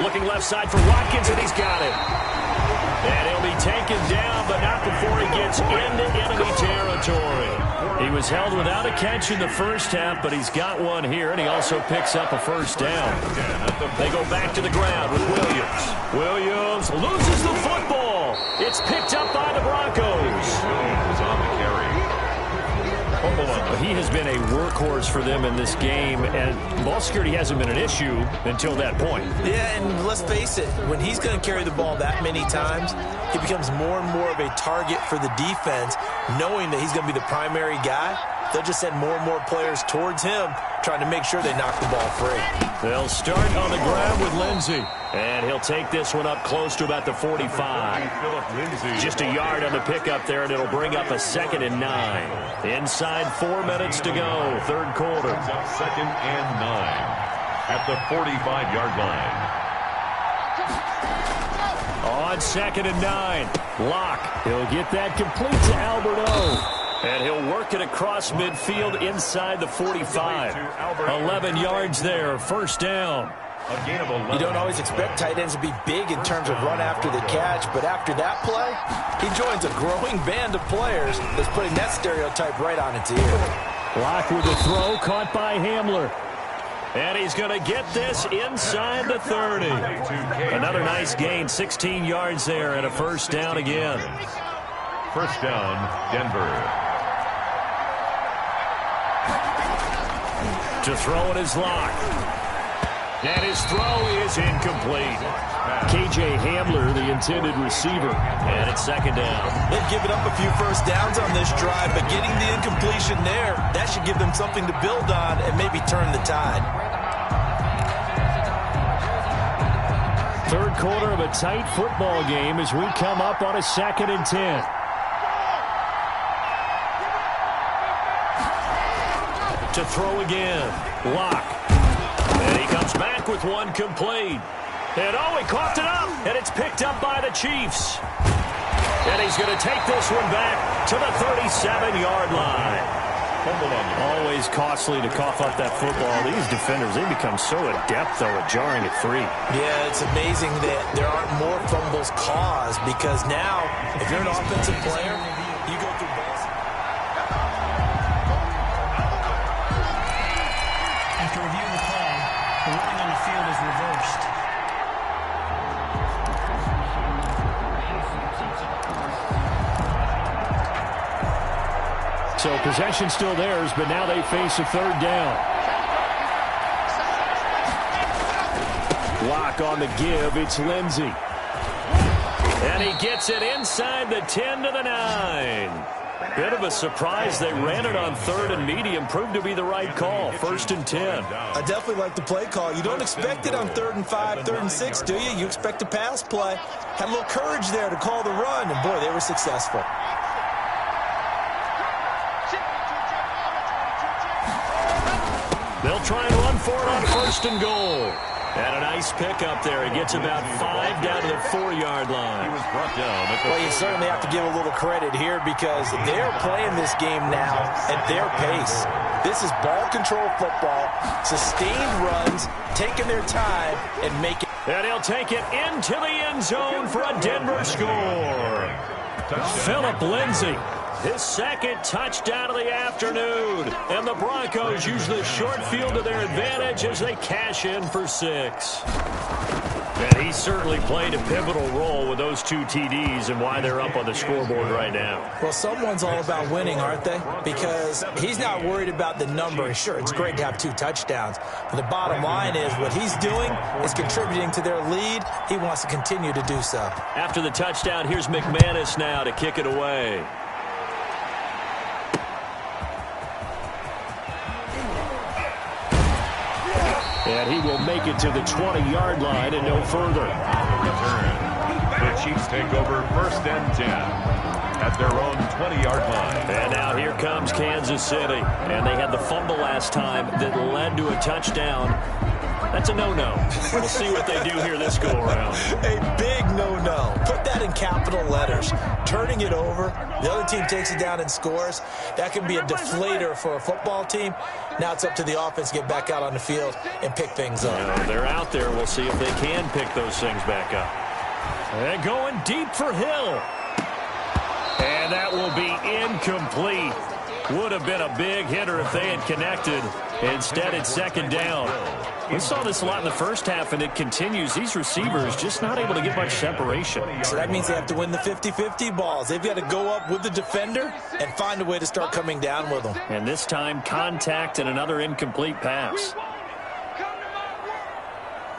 Looking left side for Watkins, and he's got it. And he'll be taken down, but not before he gets into enemy territory. He was held without a catch in the first half, but he's got one here, and he also picks up a first down. They go back to the ground with Williams. Williams loses the football. It's picked up by the Broncos. Williams on the carry. He has been a workhorse for them in this game, and ball security hasn't been an issue until that point. Yeah, and let's face it, when he's going to carry the ball that many times, he becomes more and more of a target for the defense, knowing that he's going to be the primary guy. They'll just send more and more players towards him, trying to make sure they knock the ball free. They'll start on the ground with Lindsey. And he'll take this one up close to about the 45. Just a yard on the pickup there, and it'll bring up a 2nd and 9. Inside 4 minutes to go, third quarter. Second and 9 at the 45-yard line. On 2nd and 9, Locke. He'll get that complete to Alberto. And he'll work it across midfield inside the 45. 11 yards there, first down. You don't always expect tight ends to be big in terms of run after the catch, but after that play, he joins a growing band of players that's putting that stereotype right on its ear. Locke with the throw, caught by Hamler. And he's going to get this inside the 30. Another nice gain, 16 yards there, and a first down again. First down, Denver. To throw it is Locke. And his throw is incomplete. K.J. Hamler, the intended receiver. And it's second down. They've given up a few first downs on this drive, but getting the incompletion there, that should give them something to build on and maybe turn the tide. Third quarter of a tight football game as we come up on a 2nd and 10. To throw again, Locke. And he comes back with one complete. And he coughed it up, and it's picked up by the Chiefs. And he's going to take this one back to the 37-yard line. Always costly to cough up that football. These defenders, they become so adept, though, at jarring it free. Yeah, it's amazing that there aren't more fumbles caused, because now, if you're an offensive player, you go through balls. After reviewing the play, the ruling on the field is reversed. So possession still theirs, but now they face a third down. Locke on the give. It's Lindsey. And he gets it inside the 10 to the 9. Bit of a surprise. They ran it on 3rd and medium. Proved to be the right call. 1st and 10. I definitely like the play call. You don't expect it on 3rd and 5, 3rd and 6, do you? You expect a pass play. Had a little courage there to call the run, and boy, they were successful. They'll try and run for it on 1st and goal. And a nice pickup there. He gets about 5 down to the 4-yard line. He was brought down. Well, you certainly have to give a little credit here because they're playing this game now at their pace. This is ball control football, sustained runs, taking their time, and making. And he'll take it into the end zone for a Denver score. Philip Lindsey. His 2nd touchdown of the afternoon. And the Broncos use the short field to their advantage as they cash in for 6. And he certainly played a pivotal role with those 2 TDs and why they're up on the scoreboard right now. Well, someone's all about winning, aren't they? Because he's not worried about the number. Sure, it's great to have 2 touchdowns. But the bottom line is what he's doing is contributing to their lead. He wants to continue to do so. After the touchdown, here's McManus now to kick it away. And he will make it to the 20-yard line and no further. Return. The Chiefs take over 1st and 10 at their own 20-yard line. And now here comes Kansas City. And they had the fumble last time that led to a touchdown. That's a no-no. We'll see what they do here this go-around. A big no-no. Put that in capital letters. Turning it over, the other team takes it down and scores. That can be a deflator for a football team. Now it's up to the offense to get back out on the field and pick things up. They're out there. We'll see if they can pick those things back up. And going deep for Hill. And that will be incomplete. Would have been a big hitter if they had connected. Instead, it's second down. We saw this a lot in the first half, and it continues. These receivers just not able to get much separation. So that means they have to win the 50-50 balls. They've got to go up with the defender and find a way to start coming down with them. And this time, contact and another incomplete pass.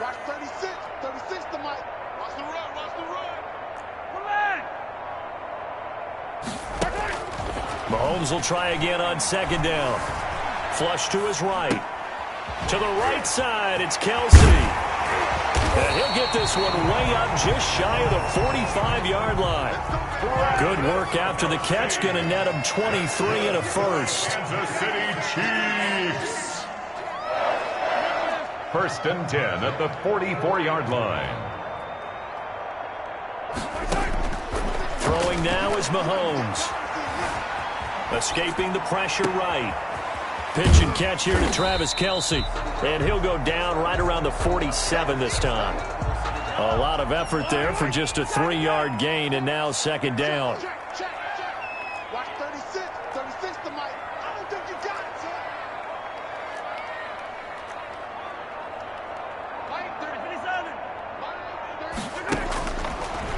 Watch 36. 36 to Mike. Watch the run. Watch the run. Mahomes will try again on second down. Flush to his right. To the right side, it's Kelsey. And he'll get this one way up just shy of the 45-yard line. Good work after the catch. Going to net him 23 and a first. Kansas City Chiefs. First and 10 at the 44-yard line. Throwing now is Mahomes. Escaping the pressure right. Pitch and catch here to Travis Kelsey. And he'll go down right around the 47 this time. A lot of effort there for just a 3-yard gain, and now second down. Check. Watch 36. 36 to Mike. I don't think you got it, son. Mike, 37.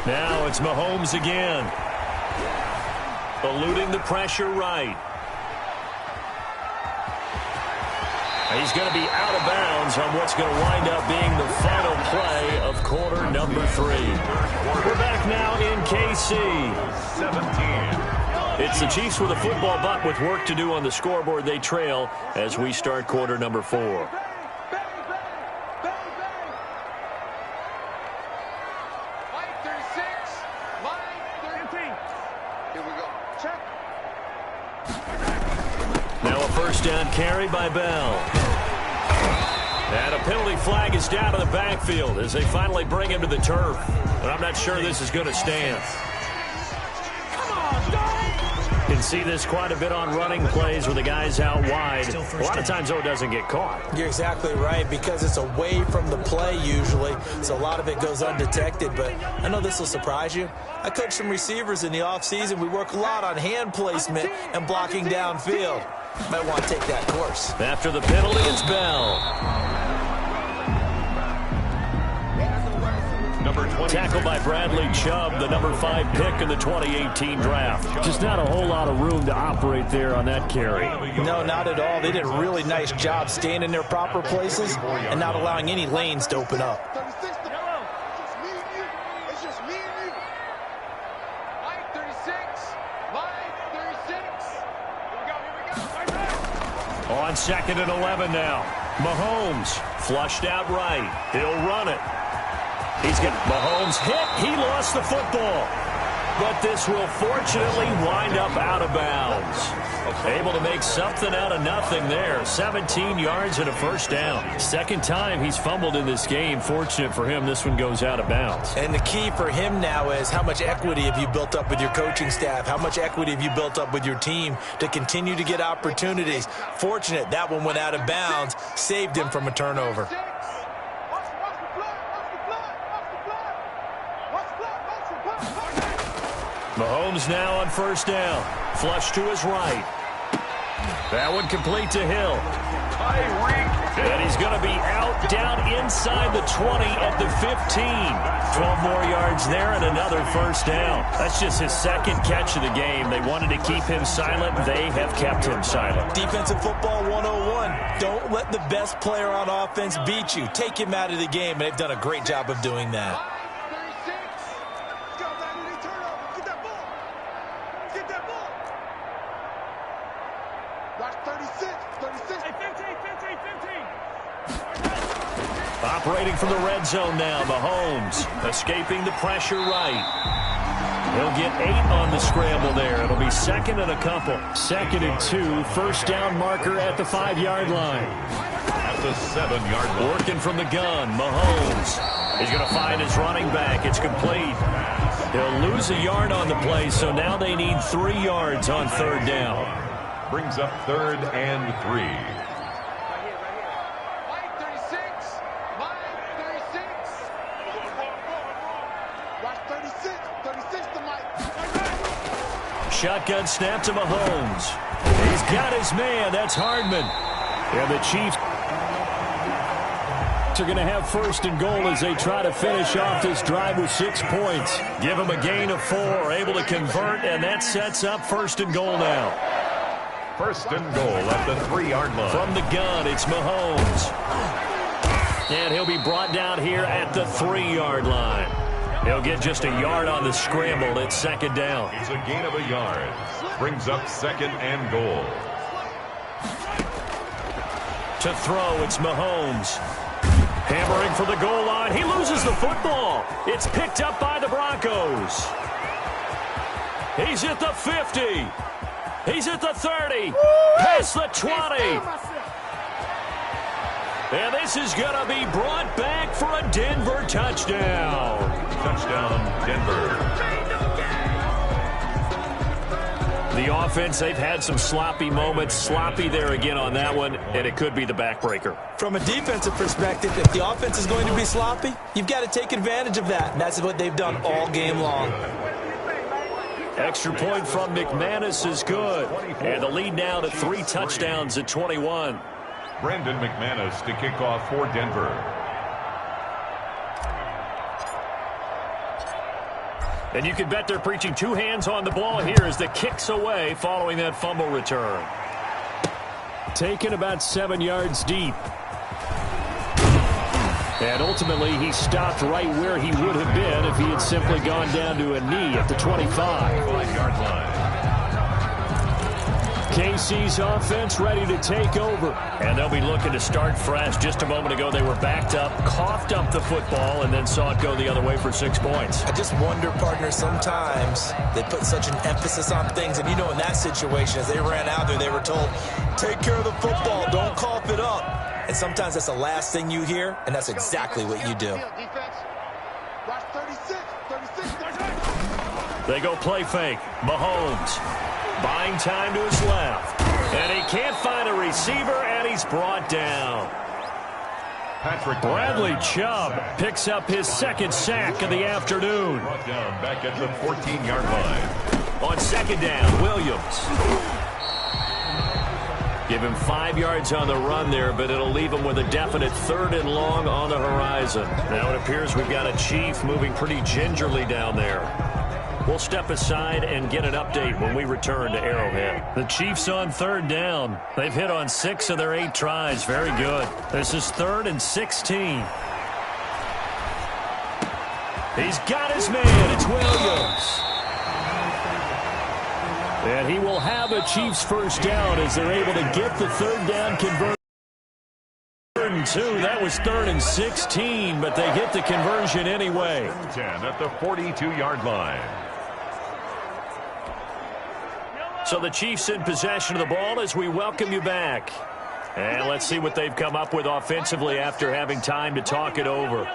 Now it's Mahomes again. Eluding the pressure right. He's going to be out of bounds on what's going to wind up being the final play of quarter number 3. We're back now in KC. 17. It's the Chiefs with a football, but with work to do on the scoreboard. They trail as we start quarter number 4. Mike, 36. Mike, 13. Here we go. Check. Now a first down carry by Bell. And a penalty flag is down to the backfield as they finally bring him to the turf. But I'm not sure this is going to stand. You can see this quite a bit on running plays where the guy's out wide. A lot of times, though, it doesn't get caught. You're exactly right, because it's away from the play usually, so a lot of it goes undetected. But I know this will surprise you. I coach some receivers in the offseason. We work a lot on hand placement and blocking downfield. Might want to take that course. After the penalty, it's Bell. Number 20. Tackled by Bradley Chubb, the number 5 pick in the 2018 draft. Just not a whole lot of room to operate there on that carry. No, not at all. They did a really nice job staying in their proper places and not allowing any lanes to open up. 36 to Mike. It's just me and you. It's just me and you. Mike, 36. Mike, 36. Here we go. On second and 11 now. Mahomes flushed out right. He'll run it. He's got Mahomes hit. He lost the football. But this will fortunately wind up out of bounds. Able to make something out of nothing there. 17 yards and a first down. Second time he's fumbled in this game. Fortunate for him, this one goes out of bounds. And the key for him now is how much equity have you built up with your coaching staff? How much equity have you built up with your team to continue to get opportunities? Fortunate that one went out of bounds. Saved him from a turnover. Mahomes now on first down. Flush to his right. That one complete to Hill. And he's going to be out down inside the 20 at the 15. 12 more yards there and another first down. That's just his second catch of the game. They wanted to keep him silent. They have kept him silent. Defensive football 101. Don't let the best player on offense beat you. Take him out of the game, and they've done a great job of doing that. Operating from the red zone now, Mahomes escaping the pressure right. He'll get 8 on the scramble there. It'll be second and a couple. Second and 2, first down marker at the 5-yard line. At the 7-yard line. Working from the gun, Mahomes. He's going to find his running back. It's complete. He'll lose a yard on the play, so now they need 3 yards on third down. Brings up third and 3. Shotgun snap to Mahomes. He's got his man. That's Hardman. And the Chiefs are going to have first and goal as they try to finish off this drive with 6 points. Give them a gain of 4, able to convert, and that sets up first and goal now. First and goal at the 3-yard line. From the gun, it's Mahomes. And he'll be brought down here at the 3-yard line. He'll get just a yard on the scramble. It's second down. It's a gain of a yard. Brings up second and goal. To throw, it's Mahomes. Hammering for the goal line. He loses the football. It's picked up by the Broncos. He's at the 50. He's at the 30. Past the 20. And this is going to be brought back for a Denver touchdown. Touchdown, Denver. The offense, they've had some sloppy moments. Sloppy there again on that one, and it could be the backbreaker. From a defensive perspective, if the offense is going to be sloppy, you've got to take advantage of that, and that's what they've done all game long. Extra point from McManus is good. And the lead now to 3 touchdowns at 21. Brandon McManus to kick off for Denver. And you can bet they're preaching 2 hands on the ball here as the kick's away following that fumble return. Taken about 7 yards deep. And ultimately, he stopped right where he would have been if he had simply gone down to a knee at the 25. 5-yard line. KC's offense ready to take over. And they'll be looking to start fresh. Just a moment ago, they were backed up, coughed up the football, and then saw it go the other way for 6 points. I just wonder, partner, sometimes they put such an emphasis on things. And, you know, in that situation, as they ran out there, they were told, take care of the football, don't cough it up. And sometimes that's the last thing you hear, and that's exactly what you do. They go play fake. Mahomes buying time to his left. And he can't find a receiver, and he's brought down. Bradley Chubb picks up his 2nd sack of the afternoon. Brought down back at the 14-yard line. On 2nd down, Williams. Give him 5 yards on the run there, but it'll leave him with a definite 3rd and long on the horizon. Now it appears we've got a Chief moving pretty gingerly down there. We'll step aside and get an update when we return to Arrowhead. The Chiefs on 3rd down. They've hit on 6 of their 8 tries. Very good. This is 3rd and 16. He's got his man. It's Williams. And he will have a Chiefs first down as they're able to get the 3rd down conversion. 3rd and 2. That was 3rd and 16, but they get the conversion anyway. 10 at the 42-yard line. So the Chiefs in possession of the ball as we welcome you back. And let's see what they've come up with offensively after having time to talk it over.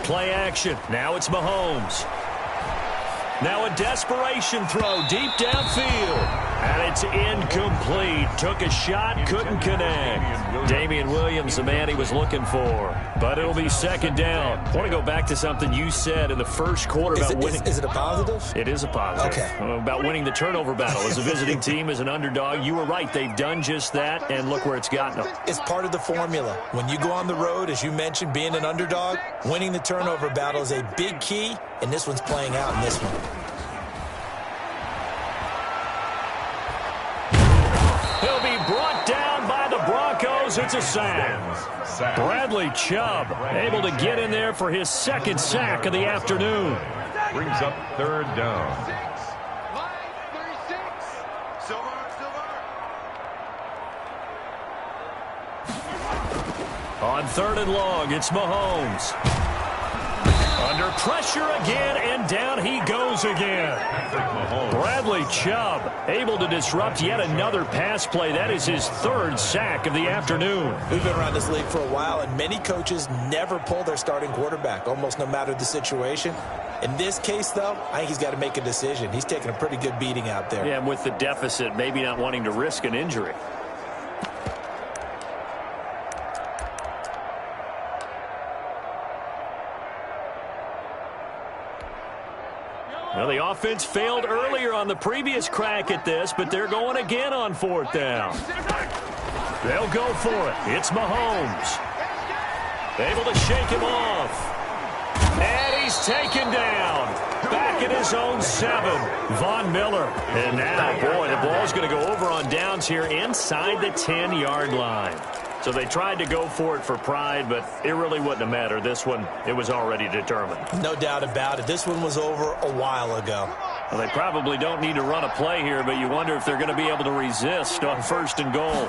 Play action. Now it's Mahomes. Now a desperation throw deep downfield. And it's incomplete. Took a shot, couldn't connect. Damian Williams, the man he was looking for. But it'll be 2nd down. I want to go back to something you said in the first quarter about winning. Is it a positive? It is a positive. Okay. About winning the turnover battle. As a visiting team, as an underdog, you were right. They've done just that, and look where it's gotten them. It's part of the formula. When you go on the road, as you mentioned, being an underdog, winning the turnover battle is a big key, and this one's playing out in this one. He'll be brought down by the Broncos. It's a sack. Bradley Chubb able to get in there for his 2nd sack of the afternoon. Brings up 3rd down. On 3rd and long, it's Mahomes. Under pressure again, and down he goes again. Bradley Chubb able to disrupt yet another pass play. That is his 3rd sack of the afternoon. We've been around this league for a while, and many coaches never pull their starting quarterback, almost no matter the situation. In this case, though, I think he's got to make a decision. He's taking a pretty good beating out there. Yeah, and with the deficit, maybe not wanting to risk an injury. Well, the offense failed earlier on the previous crack at this, but they're going again on 4th down. They'll go for it. It's Mahomes. Able to shake him off. And he's taken down. Back at his own 7. Von Miller. And now, boy, the ball's going to go over on downs here inside the 10-yard line. So they tried to go for it for pride, but it really wouldn't have mattered. This one, it was already determined. No doubt about it. This one was over a while ago. Well, they probably don't need to run a play here, but you wonder if they're going to be able to resist on 1st and goal.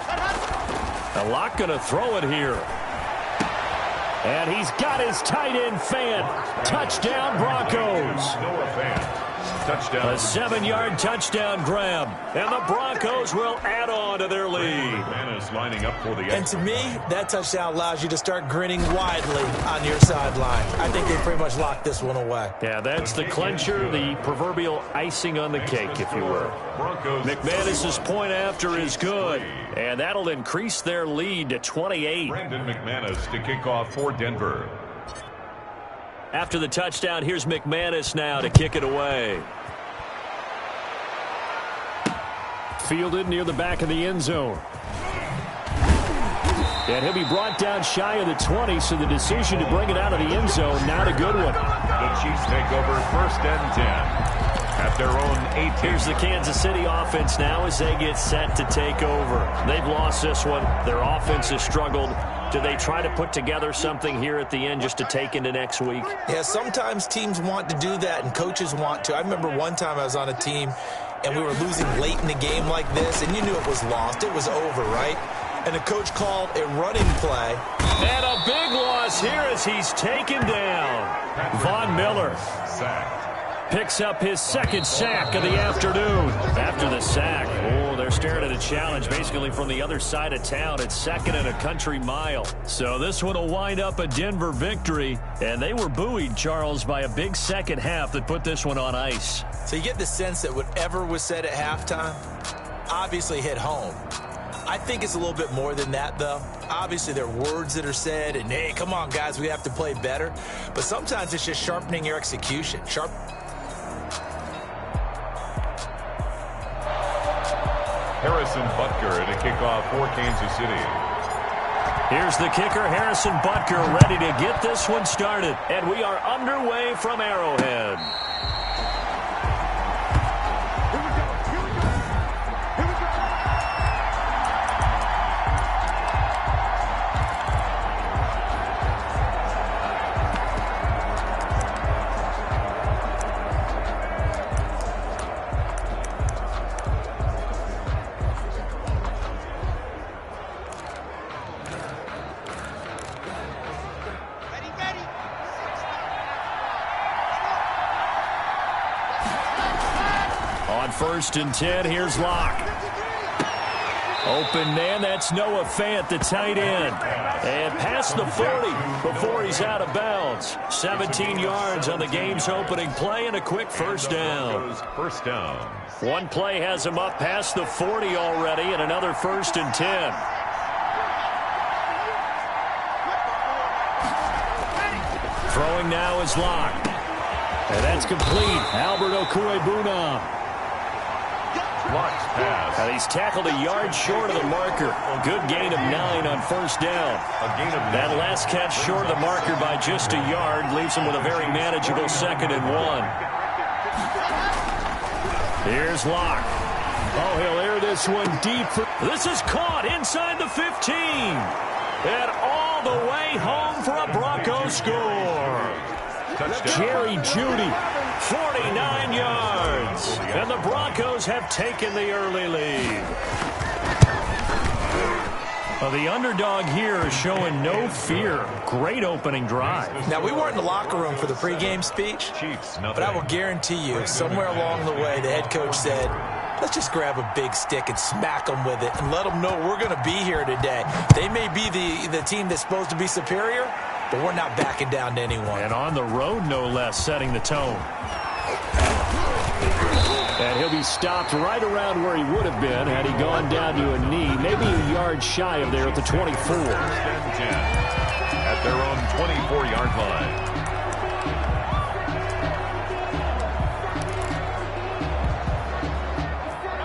A lot going to throw it here. And he's got his tight end Fant. Touchdown, Broncos. Touchdown. A 7-yard touchdown grab. And the Broncos will add on to their lead. McManus lining up for the And to me, that touchdown allows you to start grinning widely on your sideline. I think they pretty much locked this one away. Yeah, that's the clincher, the proverbial icing on the cake, if you will. McManus's point after is good. And that'll increase their lead to 28. Brandon McManus to kick off for Denver. After the touchdown, here's McManus now to kick it away. Fielded near the back of the end zone. And he'll be brought down shy of the 20, so the decision to bring it out of the end zone, not a good one. The Chiefs take over 1st and 10 at their own 8. Here's the Kansas City offense now as they get set to take over. They've lost this one. Their offense has struggled. Do they try to put together something here at the end just to take into next week? Yeah, sometimes teams want to do that and coaches want to. I remember one time I was on a team and we were losing late in the game like this, and you knew it was lost. It was over, right? And the coach called a running play. And a big loss here as he's taken down. Von Miller picks up his 2nd sack of the afternoon. After the sack, they're staring at a challenge basically from the other side of town. It's 2nd and a country mile. So this one will wind up a Denver victory. And they were buoyed, Charles, by a big second half that put this one on ice. So you get the sense that whatever was said at halftime obviously hit home. I think it's a little bit more than that, though. Obviously, there are words that are said, and, hey, come on, guys, we have to play better. But sometimes it's just sharpening your execution. Harrison Butker to kick off for Kansas City. Here's the kicker, Harrison Butker, ready to get this one started. And we are underway from Arrowhead. On 1st and 10, here's Locke. Open man, that's Noah Fant, the tight end. And past the 40 before he's out of bounds. 17 yards on the game's opening play and a quick 1st down. First down. One play has him up past the 40 already and another 1st and 10. Throwing now is Locke. And that's complete. Albert Okwuegbunam. Locke's pass. And he's tackled a yard short of the marker. Good gain of 9 on 1st down. A gain of 9. That last catch short of the marker by just a yard leaves him with a very manageable 2nd and 1. Here's Locke. Oh, he'll air this one deep. This is caught inside the 15. And all the way home for a Broncos score. Touchdown. Jerry Jeudy, 49 yards. And the Broncos have taken the early lead. Well, the underdog here is showing no fear. Great opening drive. Now, we weren't in the locker room for the pregame speech, Chiefs, but I will guarantee you, somewhere along the way, the head coach said, let's just grab a big stick and smack them with it and let them know we're going to be here today. They may be the team that's supposed to be superior, but we're not backing down to anyone. And on the road, no less, setting the tone. And he'll be stopped right around where he would have been had he gone down to a knee, maybe a yard shy of there at the 24. At their own 24-yard line.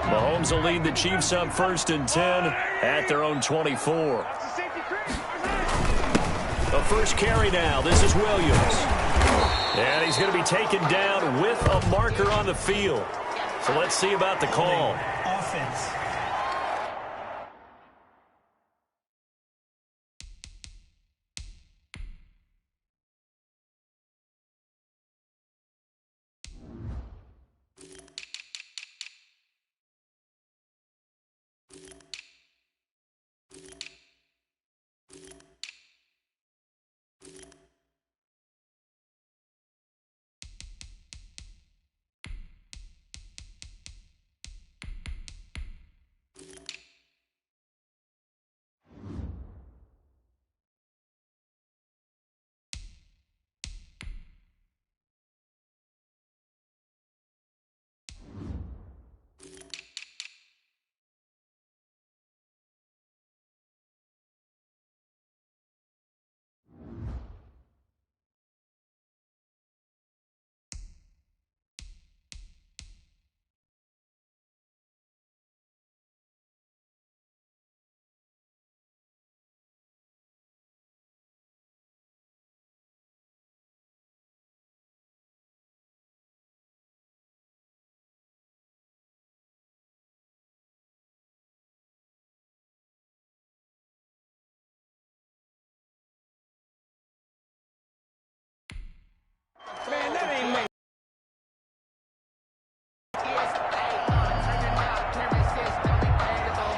Mahomes will lead the Chiefs up 1st and 10 at their own 24. The first carry now. This is Williams. And he's going to be taken down with a marker on the field. So let's see about the call. Offense. Man, that ain't me.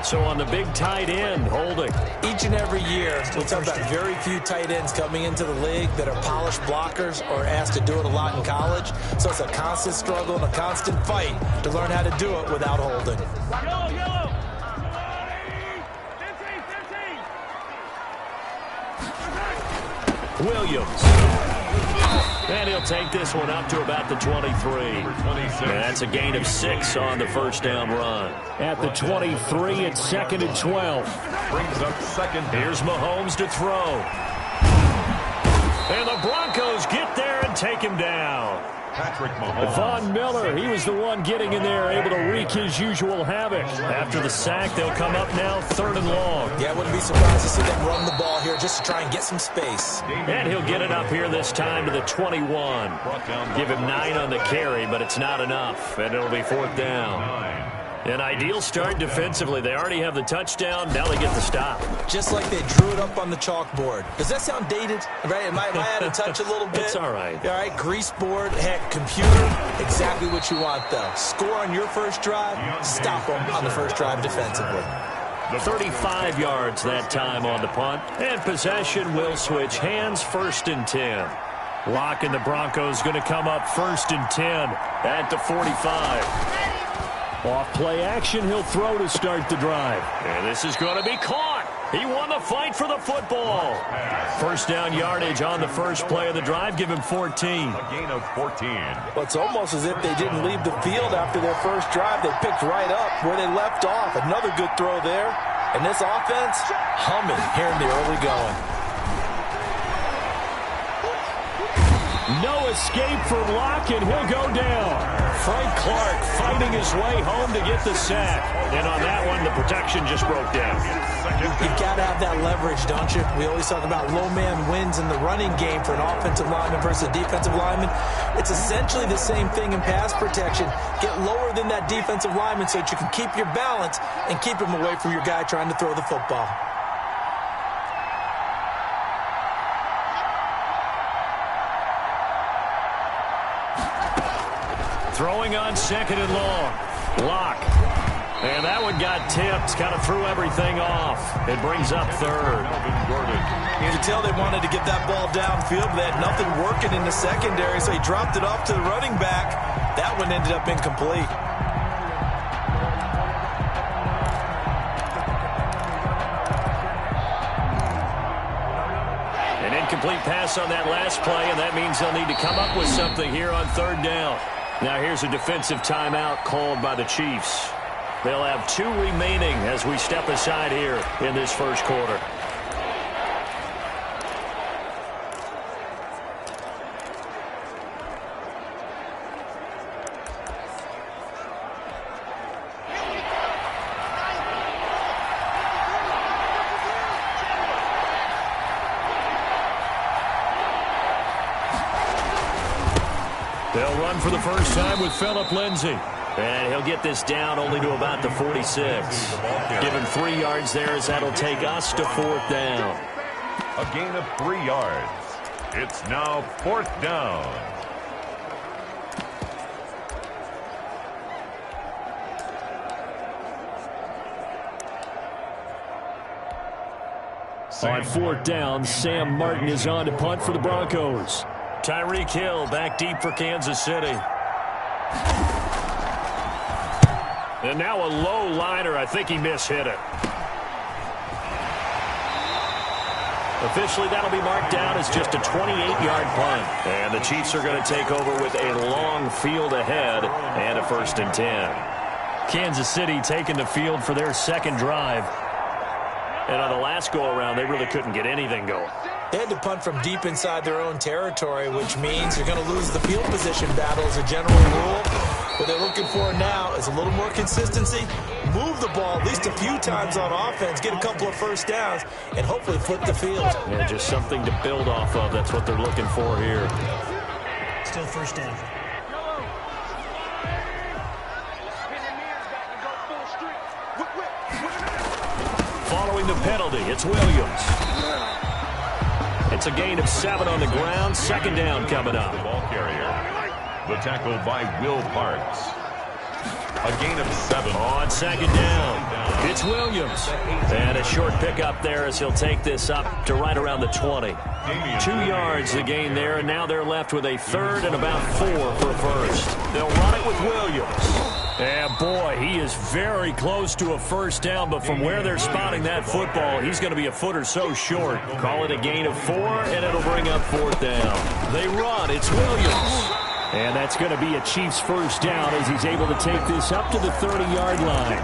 So on the big tight end, holding. Each and every year, we talk about very few tight ends coming into the league that are polished blockers or asked to do it a lot in college. So it's a constant struggle and a constant fight to learn how to do it without holding. Yellow. 15. Williams. And he'll take this one up to about the 23. That's a gain of 6 on the first down run. At the 23, it's 2nd and 12. Brings up 2nd. Here's Mahomes to throw. And the Broncos get there and take him down. Patrick Mahomes. Von Miller, he was the one getting in there, able to wreak his usual havoc. After the sack, they'll come up now 3rd and long. Yeah, I wouldn't be surprised to see them run the ball here just to try and get some space. And he'll get it up here this time to the 21. Give him 9 on the carry, but it's not enough, and it'll be 4th down. An ideal start defensively. They already have the touchdown. Now they get the stop. Just like they drew it up on the chalkboard. Does that sound dated? Right? Am I out of touch a little bit? It's all right. All right, grease board, heck, computer. Exactly what you want, though. Score on your first drive, stop them on the first drive defensively. 35 yards that time on the punt. And possession will switch hands, 1st and 10. Locke and the Broncos going to come up 1st and 10 at the 45. Off play action, he'll throw to start the drive. And this is going to be caught. He won the fight for the football. First down yardage on the first play of the drive. Give him 14. A gain of 14. Well, it's almost as if they didn't leave the field after their first drive. They picked right up where they left off. Another good throw there. And this offense, humming here in the early going. No escape for Locke, and he'll go down. Frank Clark fighting his way home to get the sack. And on that one, the protection just broke down. You've got to have that leverage, don't you? We always talk about low man wins in the running game for an offensive lineman versus a defensive lineman. It's essentially the same thing in pass protection. Get lower than that defensive lineman so that you can keep your balance and keep him away from your guy trying to throw the football. Throwing on 2nd and long. Locke. And that one got tipped. Kind of threw everything off. It brings up 3rd. You could tell they wanted to get that ball downfield, but they had nothing working in the secondary, so he dropped it off to the running back. That one ended up incomplete. An incomplete pass on that last play, and that means they'll need to come up with something here on 3rd down. Now here's a defensive timeout called by the Chiefs. They'll have 2 remaining as we step aside here in this first quarter. They'll run for the first time with Philip Lindsay. And he'll get this down only to about the 46. Give him 3 yards there as that'll take us to 4th down. A gain of 3 yards. It's now 4th down. On 4th down, Sam Martin is on to punt for the Broncos. Tyreek Hill back deep for Kansas City. And now a low liner. I think he mishit it. Officially, that'll be marked down as just a 28-yard punt. And the Chiefs are going to take over with a long field ahead and a 1st and 10. Kansas City taking the field for their second drive. And on the last go-around, they really couldn't get anything going. They had to punt from deep inside their own territory, which means you're going to lose the field position battle as a general rule. What they're looking for now is a little more consistency, move the ball at least a few times on offense, get a couple of first downs, and hopefully flip the field. Yeah, just something to build off of. That's what they're looking for here. Still first down. Following the penalty, it's Williams. It's a gain of 7 on the ground. 2nd down coming up. The ball carrier. The tackle by Will Parks. A gain of 7. On 2nd down, it's Williams. And a short pickup there as he'll take this up to right around the 20. 2 yards the gain there, and now they're left with a 3rd and about 4 for a first. They'll run it with Williams. And boy, he is very close to a first down, but from where they're spotting that football, he's going to be a foot or so short. Call it a gain of 4, and it'll bring up 4th down. They run. It's Williams. And that's going to be a Chiefs first down as he's able to take this up to the 30-yard line.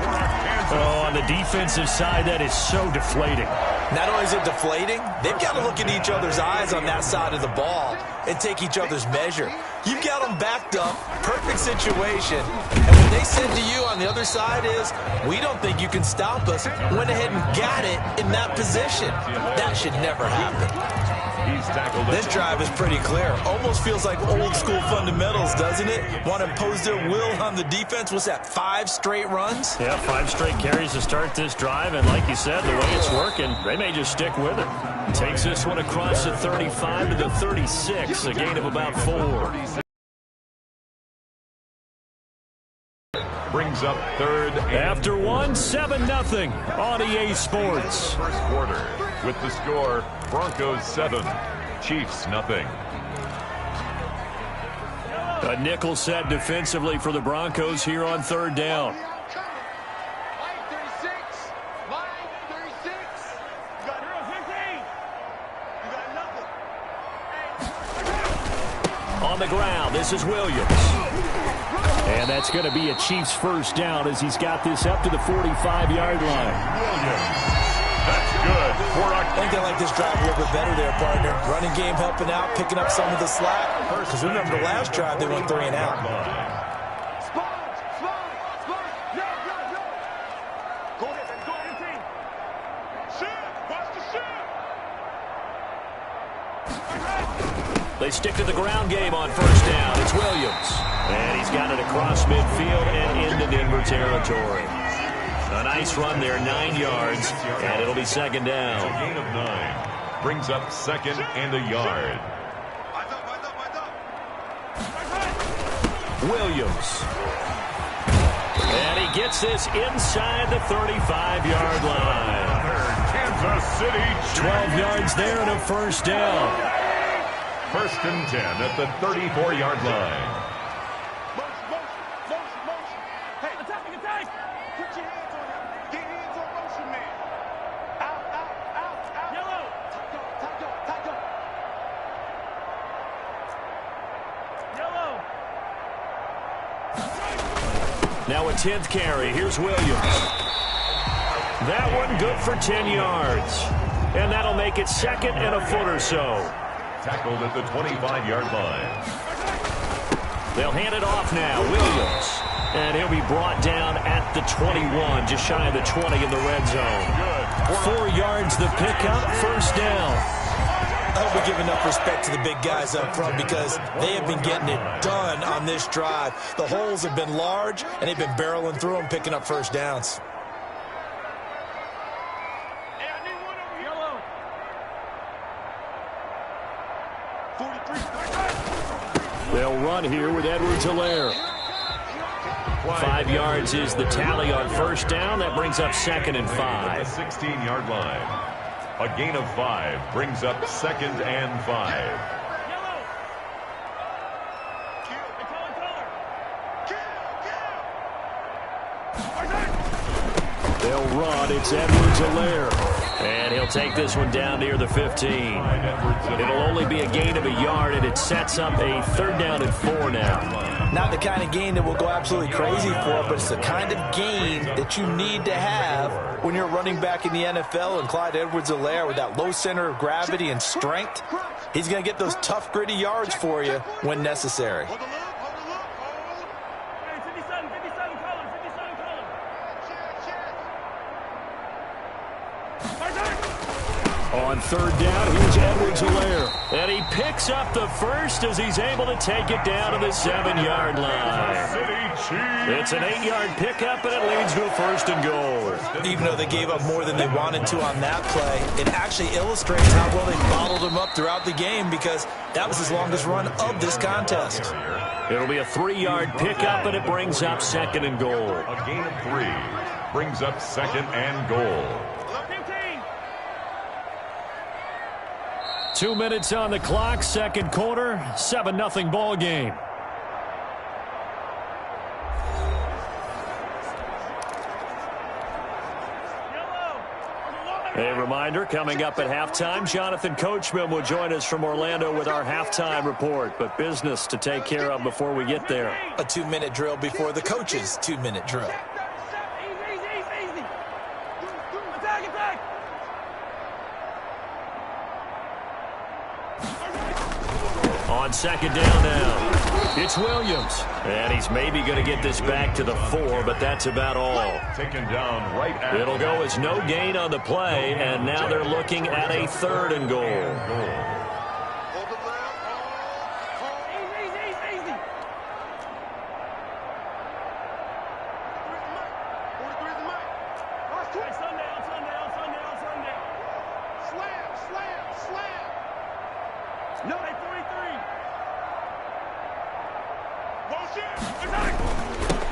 Oh, on the defensive side, that is so deflating. Not only is it deflating, they've got to look at each other's eyes on that side of the ball and take each other's measure. You've got them backed up, perfect situation, and what they said to you on the other side is, we don't think you can stop us. Went ahead and got it in that position. That should never happen. This drive is pretty clear. Almost feels like old school fundamentals, doesn't it? Want to impose their will on the defense. What's that, 5 straight runs? Yeah, 5 straight carries to start this drive, and like you said, the way it's working, they may just stick with it. Takes this one across the 35 to the 36, a gain of about 4. Brings up 3rd. After 1, 7-0 on EA Sports. First quarter with the score, Broncos 7, Chiefs nothing. A nickel set defensively for the Broncos here on 3rd down. On the ground, this is Williams. And that's going to be a Chiefs first down as he's got this up to the 45-yard line. Williams. That's good. I think they like this drive a little bit better there, partner. Running game helping out, picking up some of the slack. Because remember the last drive, they went 3 and out. Go ahead, baby. Go ahead, team. Watch the shit. They stick to the ground game on first down. It's Williams. And he's got it across midfield and into Denver territory. A nice run there, 9 yards, and it'll be 2nd down. A gain of 9. Brings up 2nd and a yard. Williams. And he gets this inside the 35-yard line. Kansas City. 12 yards there and a first down. 1st and 10 at the 34-yard line. Now a 10th carry. Here's Williams. That one good for 10 yards. And that'll make it 2nd and a foot or so. Tackled at the 25-yard line. They'll hand it off now. Williams. And he'll be brought down at the 21, just shy of the 20 in the red zone. 4 yards the pickup, first down. I hope we give enough respect to the big guys up front because they have been getting it done on this drive. The holes have been large, and they've been barreling through them, picking up first downs. They'll run here with Edwards-Helaire. 5 yards is the tally on first down. That brings up 2nd and 5. 16-yard line. A gain of 5 brings up 2nd and 5. They'll run. It's Edwards-Helaire. And he'll take this one down near the 15. It'll only be a gain of a yard, and it sets up a 3rd down and 4 now. Not the kind of gain that will go absolutely crazy for, but it's the kind of gain that you need to have when you're running back in the NFL. And Clyde Edwards-Helaire, with that low center of gravity and strength, he's going to get those tough, gritty yards for you when necessary. On 3rd down, here's Edwards-Helaire. And he picks up the first as he's able to take it down to the 7-yard line. It's an 8-yard pickup, and it leads to a 1st and goal. Even though they gave up more than they wanted to on that play, it actually illustrates how well they bottled him up throughout the game because that was his longest run of this contest. It'll be a 3-yard pickup, and it brings up 2nd and goal. A gain of 3 brings up 2nd and goal. 2 minutes on the clock, 2nd quarter, 7-0 ball game. A reminder, coming up at halftime, Jonathan Coachman will join us from Orlando with our halftime report, but business to take care of before we get there. A 2-minute drill before the coach's 2-minute drill. On 2nd down now, it's Williams. And he's maybe going to get this back to the 4, but that's about all. Taken down right at It'll go as no gain on the play, and now they're looking at a 3rd and goal.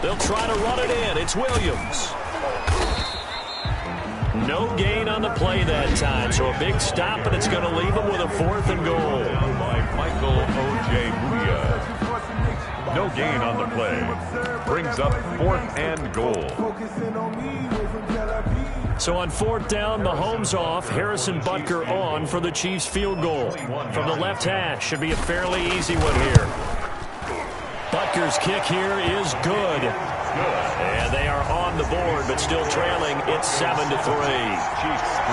They'll try to run it in. It's Williams. No gain on the play that time, so a big stop, and it's going to leave them with a 4th and goal. By Michael O.J. Mudia. No gain on the play. Brings up 4th and goal. So on 4th down, Mahomes off. Harrison Butker on for the Chiefs field goal. From the left hash, should be a fairly easy one here. Butker's kick here is good. And they are on the board, but still trailing. It's 7-3.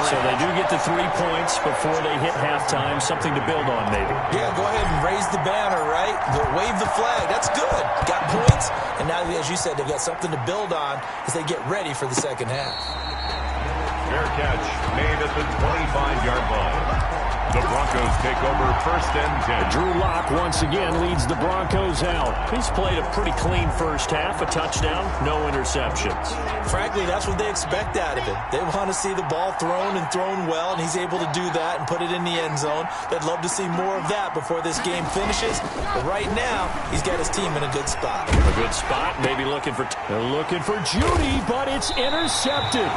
So they do get the 3 points before they hit halftime. Something to build on, maybe. Yeah, go ahead and raise the banner, right? Wave the flag. That's good. Got points. And now, as you said, they've got something to build on as they get ready for the second half. Fair catch made at the 25-yard line. The Broncos take over 1st and 10. Drew Lock once again leads the Broncos out. He's played a pretty clean first half, a touchdown, no interceptions. Frankly, that's what they expect out of him. They want to see the ball thrown and thrown well, and he's able to do that and put it in the end zone. They'd love to see more of that before this game finishes. But right now, he's got his team in a good spot. A good spot, maybe looking for Judy, but it's intercepted.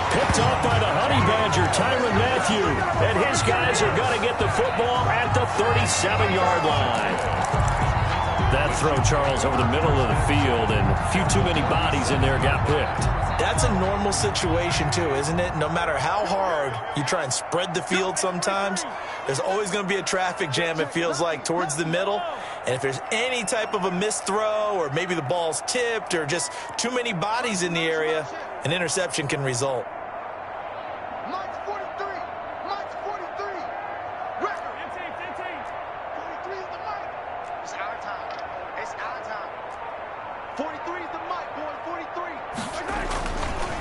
Picked off by the Honey Badger, Tyrann Mathieu. And his guys are going to get the football at the 37-yard line. That throw, Charles, over the middle of the field, and a few too many bodies in there got picked. That's a normal situation, too, isn't it? No matter how hard you try and spread the field sometimes, there's always going to be a traffic jam, it feels like, towards the middle. And if there's any type of a missed throw or maybe the ball's tipped or just too many bodies in the area, an interception can result.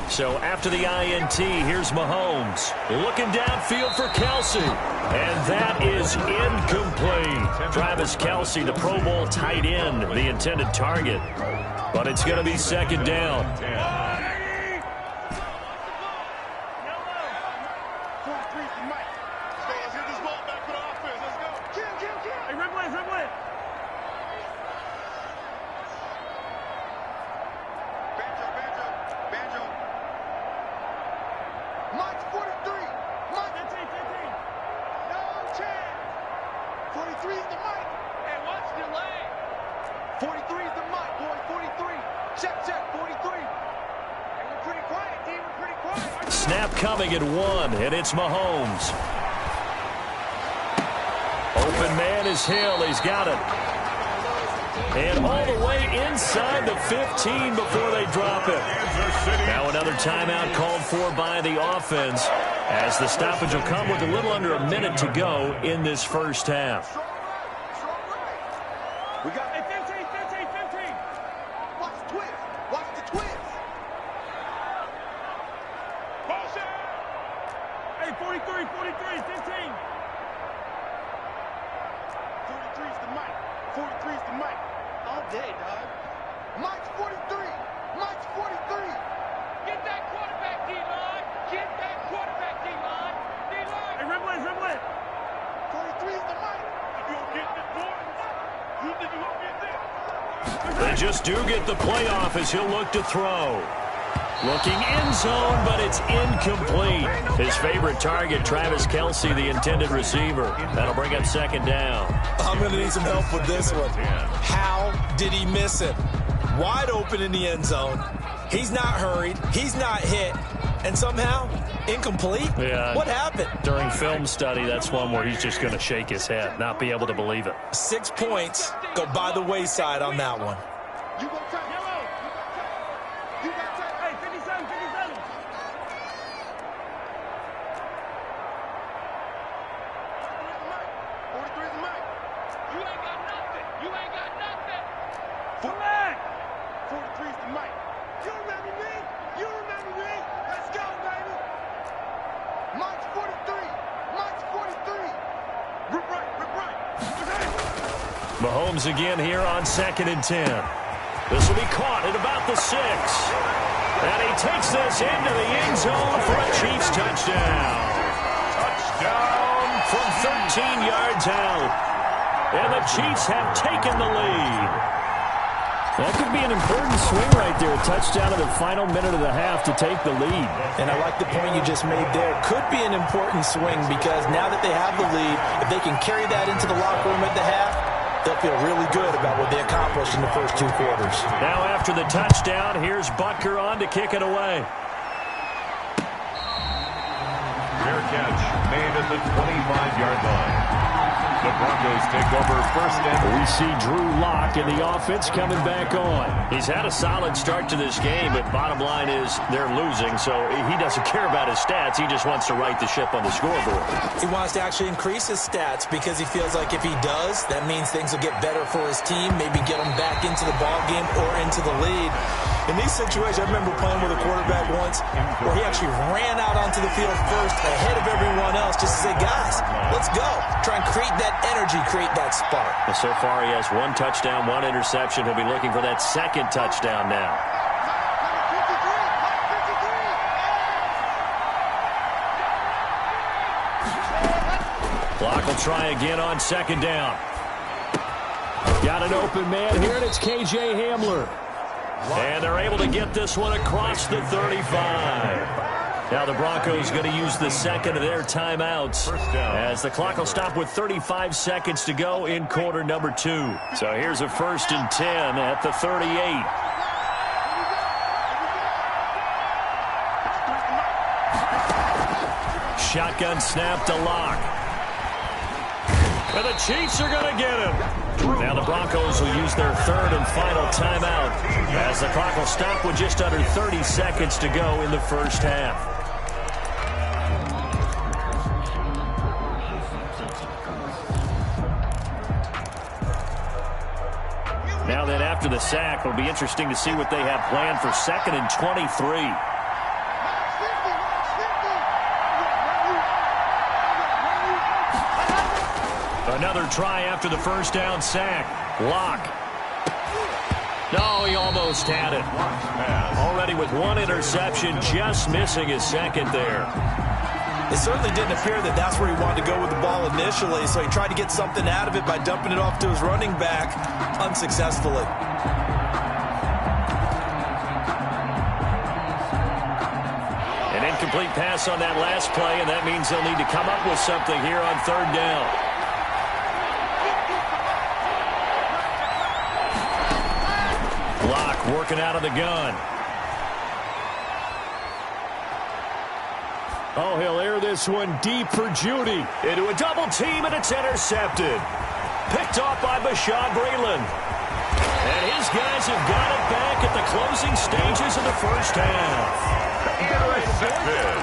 So after the INT, here's Mahomes. Looking downfield for Kelce. And that is incomplete. Travis Kelce, the Pro Bowl tight end, the intended target. But it's going to be second down. Snap coming at 1, and it's Mahomes. Open man is Hill. He's got it. And all the way inside the 15 before they drop it. Now another timeout called for by the offense, as the stoppage will come with a little under a minute to go in this first half. We got 15. Watch the twist. Watch the twist. Motion. Hey, 43, 15. 43's the mic. 43's the mic. All day, dog. Mike's 43. Mike's 43. Get that quarterback, D-line. Get that quarterback, D-line. D-line. Hey, Rimblin. 43's the mic. If you don't get this boy, you think you won't get this? They just do get the playoff as he'll look to throw. Looking end zone, but it's incomplete. His favorite target, Travis Kelce, the intended receiver. That'll bring up second down. I'm going to need some help with this one. How did he miss it? Wide open in the end zone. He's not hurried. He's not hit. And somehow, incomplete? Yeah. What happened? During film study, that's one where he's just going to shake his head, not be able to believe it. 6 points go by the wayside on that one. You go take yellow. You got take. Hey, 57. 43's the mic. You ain't got nothing. 43's the mic. You remember me? Let's go, baby. Mike's 43. Rip right. Mahomes again here on 2nd and 10. This will be caught at about the 6. And he takes this into the end zone for a Chiefs touchdown. Touchdown from 13 yards out. And the Chiefs have taken the lead. That could be an important swing right there. A touchdown in the final minute of the half to take the lead. And I like the point you just made there. Could be an important swing because now that they have the lead, if they can carry that into the locker room at the half, they'll feel really good about what they accomplished in the first 2 quarters. Now after the touchdown, here's Butker on to kick it away. Fair catch made at the 25-yard line. The Broncos take over first and... We see Drew Lock in the offense coming back on. He's had a solid start to this game, but bottom line is they're losing, so he doesn't care about his stats. He just wants to right the ship on the scoreboard. He wants to actually increase his stats because he feels like if he does, that means things will get better for his team, maybe get him back into the ball game or into the lead. In these situations, I remember playing with a quarterback once where he actually ran out onto the field first ahead of everyone else just to say, guys, let's go. Try and create that energy, create that spark. Well, so far he has 1 touchdown, 1 interception. He'll be looking for that 2nd touchdown now. Clock will try again on 2nd down. Got an open man here, and it's K.J. Hamler. And they're able to get this one across the 35. Now the Broncos going to use the 2nd of their timeouts as the clock will stop with 35 seconds to go in quarter number 2. So here's a 1st and 10 at the 38. Shotgun snap to Lock. And the Chiefs are going to get him. Now the Broncos will use their 3rd and final timeout as the clock will stop with just under 30 seconds to go in the first half. Now then, after the sack, it'll be interesting to see what they have planned for 2nd and 23. Another try after the first down sack. Locke. No, he almost had it. Already with one interception, just missing his second there. It certainly didn't appear that that's where he wanted to go with the ball initially, so he tried to get something out of it by dumping it off to his running back unsuccessfully. An incomplete pass on that last play, and that means they'll need to come up with something here on third down. Locke working out of the gun. Oh, he'll air this one deep for Judy. Into a double team, and it's intercepted. Picked off by Bashaud Breeland. And his guys have got it back at the closing stages of the first half. Intercepted.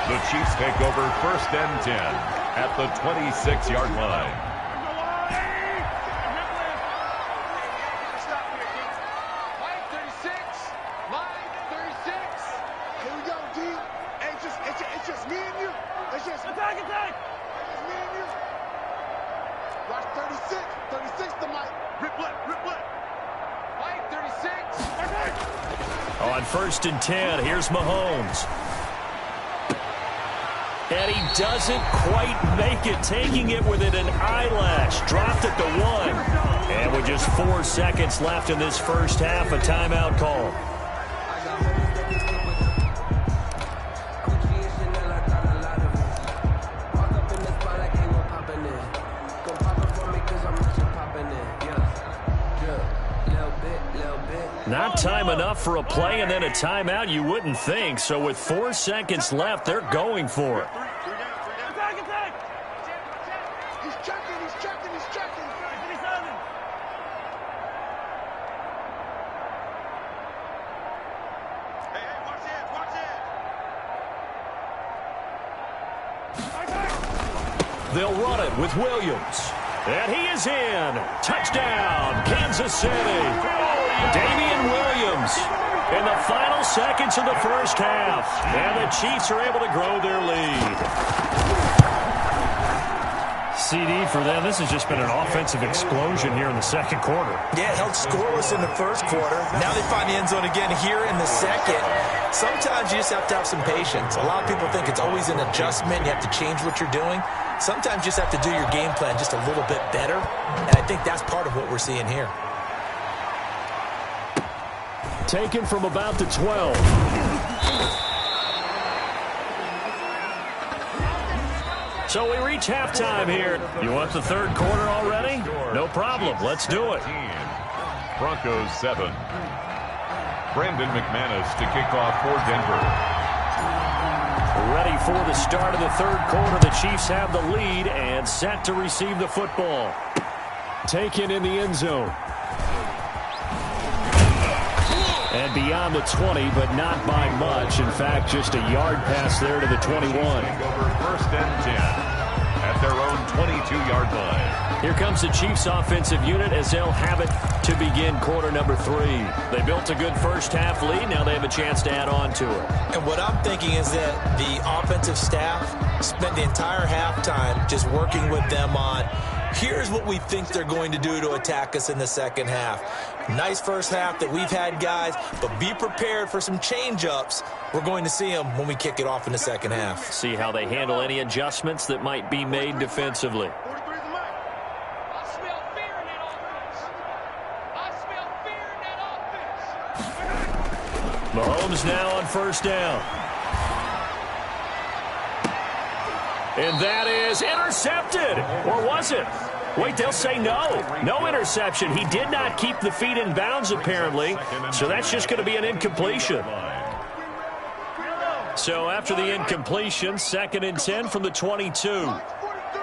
The Chiefs take over 1st and 10 at the 26-yard line. It's just me and you. It's just attack. It's just me and you. Watch 36. 36 the mic. Rip left. Mike 36. On 1st and 10, here's Mahomes. And he doesn't quite make it, taking it within an eyelash. Dropped at the 1. And with just 4 seconds left in this first half, a timeout call. Not time enough for a play and then a timeout, you wouldn't think. So with 4 seconds left, they're going for it. Attack. He's checking. Hey, watch it. They'll run it with Williams. And he is in. Touchdown, Kansas City. Damian Williams in the final seconds of the first half. And the Chiefs are able to grow their lead. CD for them. This has just been an offensive explosion here in the second quarter. Yeah, held scoreless in the first quarter. Now they find the end zone again here in the second. Sometimes you just have to have some patience. A lot of people think it's always an adjustment. You have to change what you're doing. Sometimes you just have to do your game plan just a little bit better. And I think that's part of what we're seeing here. Taken from about the 12. So we reach halftime here. You want the third quarter already? No problem. Let's do it. Broncos 7. Brandon McManus to kick off for Denver. Ready for the start of the third quarter. The Chiefs have the lead and set to receive the football. Taken in the end zone. And beyond the 20, but not by much. In fact, just a yard pass there to the 21. Over 1st and 10 at their own 22-yard line. Here comes the Chiefs offensive unit as they'll have it to begin quarter number 3. They built a good first half lead. Now they have a chance to add on to it. And what I'm thinking is that the offensive staff spent the entire halftime just working with them on, here's what we think they're going to do to attack us in the second half. Nice first half that we've had, guys, but be prepared for some change-ups. We're going to see them when we kick it off in the second half. See how they handle any adjustments that might be made defensively. 43 is the mic. I smell fear in that offense. Mahomes now on first down. And that is intercepted. Or was it? Wait, they'll say no. No interception. He did not keep the feet in bounds, apparently. So that's just going to be an incompletion. So after the incompletion, 2nd and 10 from the 22. Mike's 43.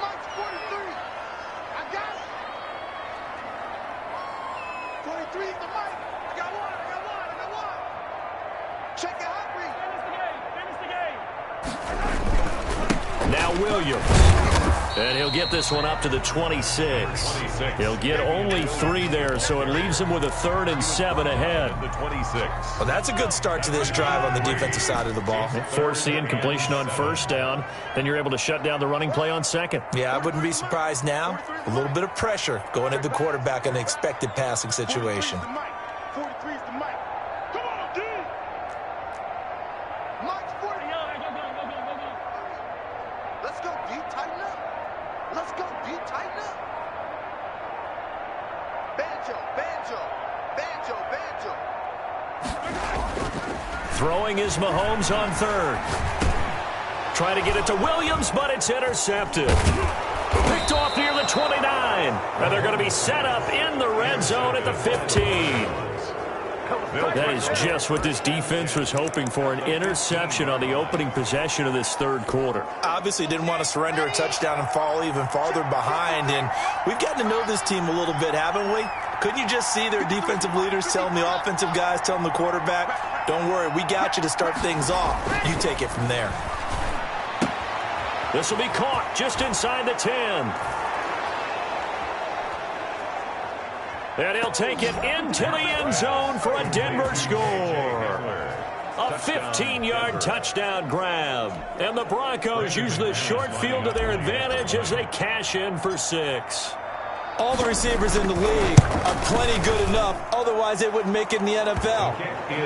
Mike's 43. I got it. 23 is the mic. I got one. Check it out, Finish the game. Now Williams. And he'll get this one up to the 26. He'll get only 3 there, so it leaves him with a 3rd and 7 ahead. Well, that's a good start to this drive on the defensive side of the ball. Force the incompletion on 1st down. Then you're able to shut down the running play on 2nd. Yeah, I wouldn't be surprised now. A little bit of pressure going at the quarterback in an expected passing situation. 43's the mic. Come on, D. Mike's 40. Let's go, D. Tighten up. Let's go, D. Tighten up. Banjo, banjo, banjo, banjo. Throwing is Mahomes on 3rd. Trying to get it to Williams, but it's intercepted. Picked off near the 29. And they're going to be set up in the red zone at the 15. That is just what this defense was hoping for, an interception on the opening possession of this 3rd quarter. Obviously didn't want to surrender a touchdown and fall even farther behind, and we've gotten to know this team a little bit, haven't we? Couldn't you just see their defensive leaders telling the offensive guys, telling the quarterback, don't worry, we got you to start things off. You take it from there. This will be caught just inside the 10. And he'll take it into the end zone for a Denver score. A 15-yard touchdown grab. And the Broncos use this short field to their advantage as they cash in for 6. All the receivers in the league are plenty good enough. Otherwise, they wouldn't make it in the NFL.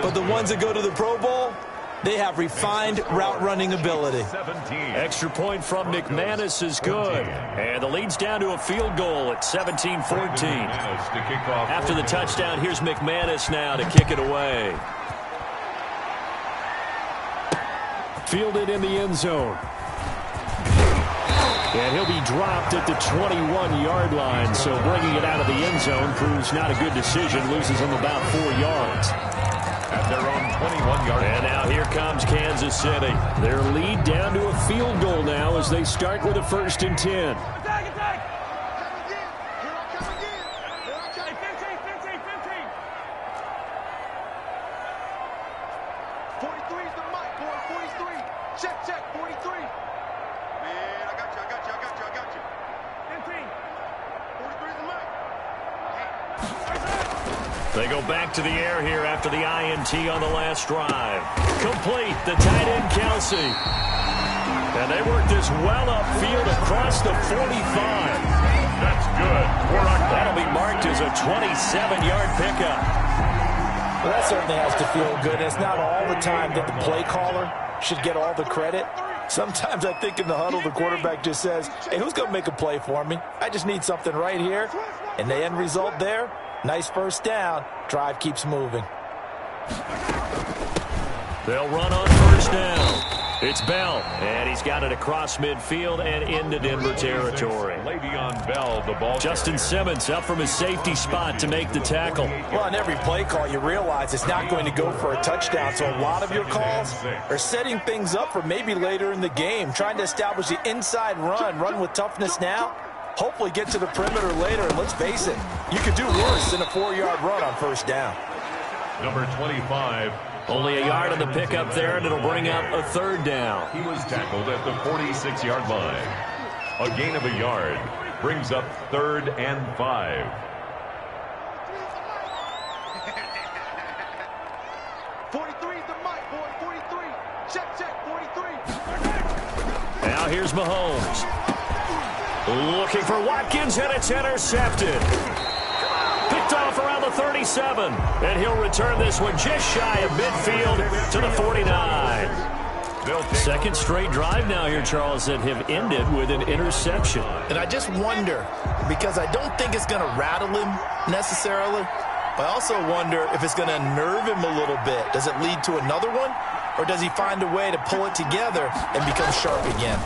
But the ones that go to the Pro Bowl, they have refined route running ability. Extra point from McManus is good. And the lead's down to a field goal at 17-14. After the touchdown, here's McManus now to kick it away. Fielded in the end zone. And he'll be dropped at the 21-yard line. So bringing it out of the end zone proves not a good decision. Loses him about 4 yards. At their own 21-yard line. And now here comes Kansas City. Their lead down to a field goal now as they start with a 1st and 10. Attack, attack. Here I come again. Here I come. 15. 43's the mic, boy. 43. Check, 43. Man, I got you. 15. 43's the mic. They go back to the air here after the INT on the last drive. Complete, the tight end Kelsey. And they work this well upfield across the 45. That's good. That'll be marked as a 27-yard pickup. Well, that certainly has to feel good. And it's not all the time that the play caller should get all the credit. Sometimes I think in the huddle, the quarterback just says, hey, who's going to make a play for me? I just need something right here. And the end result there, nice 1st down. Drive keeps moving. They'll run on 1st down. It's Bell, and he's got it across midfield and into Denver territory. Le'Veon Bell, the ball. Justin Simmons up from his safety spot to make the tackle. Well, on every play call, you realize it's not going to go for a touchdown. So a lot of your calls are setting things up for maybe later in the game, trying to establish the inside run with toughness now. Hopefully get to the perimeter later, and let's face it, you could do worse than a 4-yard run on 1st down. Number 25. Only a yard on the pickup there, and it'll bring up a 3rd down. He was tackled at the 46-yard line. A gain of a yard brings up 3rd and 5. 43's the mic, boy. 43. Check, 43. Now here's Mahomes. Looking for Watkins, and it's intercepted. Picked off around the 37. And he'll return this one just shy of midfield to the 49. Second straight drive now here, Charles, that have ended with an interception. And I just wonder, because I don't think it's going to rattle him necessarily, but I also wonder if it's going to unnerve him a little bit. Does it lead to another one? Or does he find a way to pull it together and become sharp again?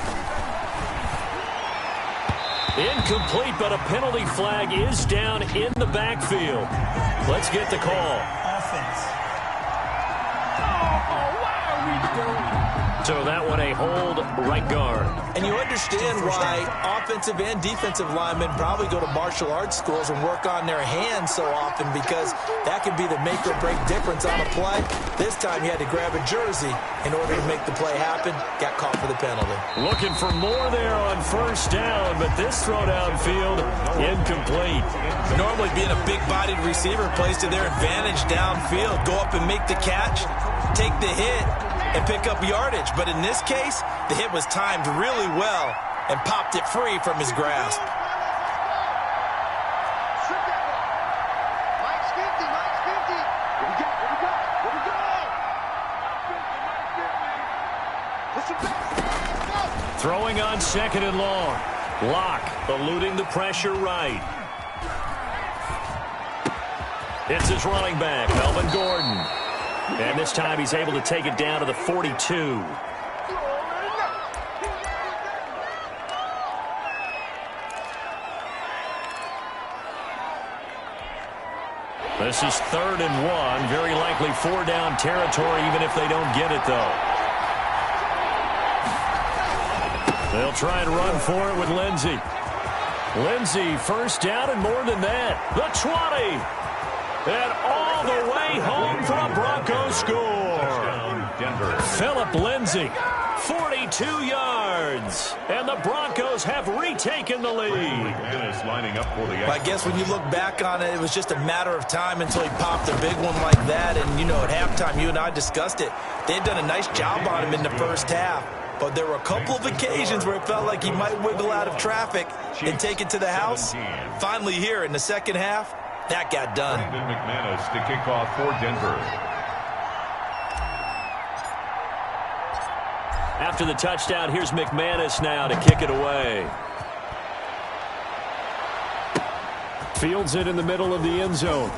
Incomplete, but a penalty flag is down in the backfield. Let's get the call. Offense. Oh, why are we doing? So that one a hold right guard. And you understand why offensive and defensive linemen probably go to martial arts schools and work on their hands so often, because that can be the make or break difference on a play. This time he had to grab a jersey in order to make the play happen. Got caught for the penalty. Looking for more there on first down, but this throw downfield incomplete. Normally being a big-bodied receiver plays to their advantage downfield. Go up and make the catch, take the hit, and pick up yardage. But in this case, the hit was timed really well and popped it free from his grasp. Throwing on second and long. Locke eluding the pressure right. It's his running back, Melvin Gordon. And this time he's able to take it down to the 42. This is 3rd and 1. Very likely 4-down territory, even if they don't get it, though. They'll try and run for it with Lindsey. Lindsey, first down and more than that. The 20. And all the way home for a Broncos score. Philip Lindsey, 42 yards. And the Broncos have retaken the lead. I guess when you look back on it, it was just a matter of time until he popped a big one like that. And, you know, at halftime, you and I discussed it. They had done a nice job on him in the first half. But there were a couple of occasions where it felt like he might wiggle out of traffic and take it to the house. Finally here in the second half, that got done. McManus to kick off for Denver. After the touchdown, here's McManus now to kick it away. Fields it in the middle of the end zone.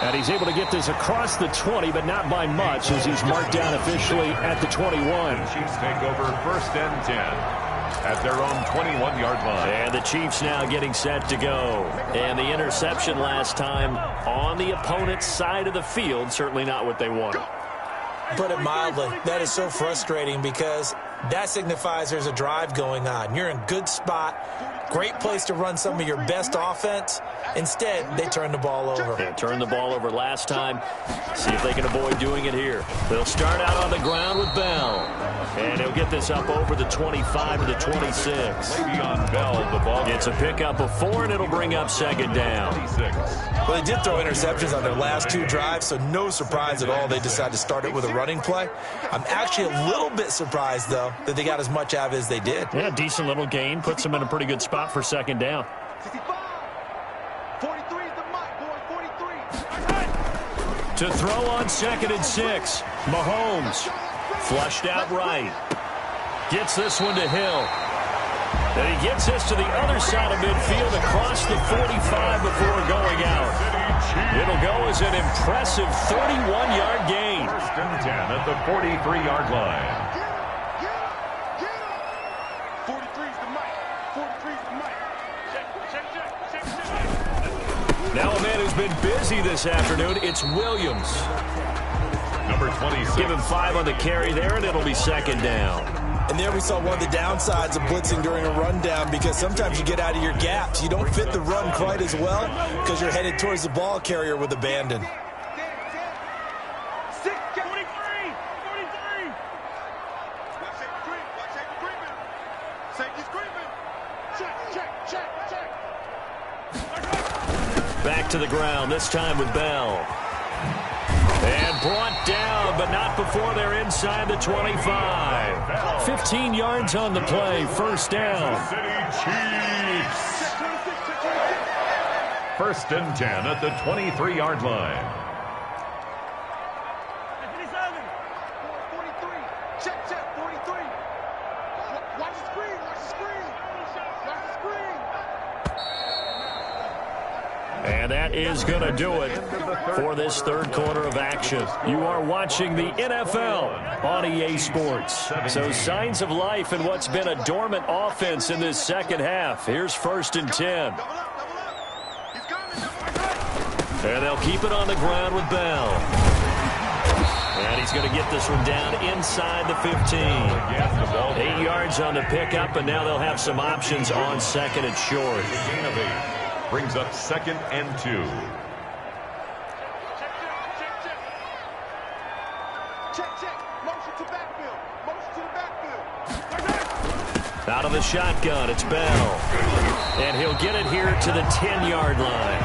And he's able to get this across the 20, but not by much, as he's marked down officially at the 21. Chiefs take over 1st and 10 at their own 21-yard line. And the Chiefs now getting set to go. And the interception last time on the opponent's side of the field, certainly not what they wanted. Put it mildly, that is so frustrating, because that signifies there's a drive going on. You're in a good spot, great place to run some of your best offense. Instead, they turn the ball over. They turned the ball over last time. See if they can avoid doing it here. They'll start out on the ground with Bell. And he'll get this up over the 25 to the 26. Le'Veon Bell, the ball. It's a pickup of 4, and it'll bring up 2nd down. Well, they did throw interceptions on their last 2 drives, so no surprise at all they decided to start it with a running play. I'm actually a little bit surprised, though, that they got as much out of it as they did. Yeah, decent little gain. Puts them in a pretty good spot for 2nd down. 43 is the mic, boy. 43. To throw on 2nd and 6. Mahomes flushed out right. Gets this one to Hill. And he gets this to the other side of midfield across the 45 before going out. It'll go as an impressive 31-yard gain. 1st and 10 at the 43-yard line. 43 is the mic. 43 is the mic. Check. Now a man who's been busy this afternoon, it's Williams. Number 26. Give him 5 on the carry there, and it'll be 2nd down. And there we saw one of the downsides of blitzing during a rundown, because sometimes you get out of your gaps. You don't fit the run quite as well because you're headed towards the ball carrier with abandon. 43. 43. Safety's creeping. Check. Back to the ground, this time with Bell. And brought down, but not before they're inside the 25. 15 yards on the play, 1st down. City Chiefs. 1st and 10 at the 23-yard line. 43. Check. 43. Watch the screen. And that is going to do it for this 3rd quarter of action. You are watching the NFL on EA Sports. So signs of life in what's been a dormant offense in this 2nd half. Here's 1st and 10. And they'll keep it on the ground with Bell. And he's he's going to get this one down inside the 15. 8 yards on the pickup, and now they'll have some options on second and short. Gain of 8 brings up 2nd and 2. Check. Motion to backfield. Motion to the backfield. Out of the shotgun, it's Bell. And he'll get it here to the 10-yard line.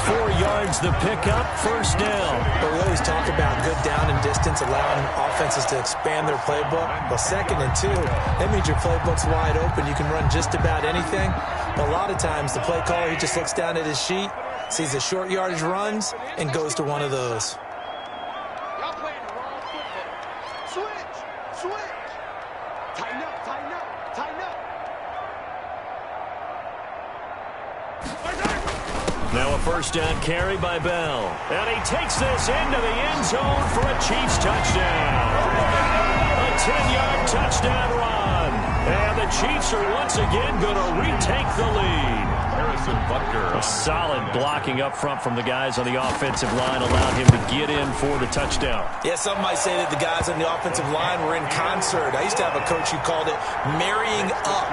4 yards the pickup, first down. But we always talk about good down and distance, allowing offenses to expand their playbook. Well, 2nd and 2, that means your playbook's wide open. You can run just about anything. But a lot of times, the play caller, he just looks down at his sheet, sees the short yardage runs, and goes to one of those. Y'all playing the wrong football. Switch. Tighten up. Now a first down carry by Bell. And he takes this into the end zone for a Chiefs touchdown. A 10-yard touchdown run. And the Chiefs are once again going to retake the lead. Harrison Butker. A solid blocking up front from the guys on the offensive line allowed him to get in for the touchdown. Yeah, some might say that the guys on the offensive line were in concert. I used to have a coach who called it marrying up,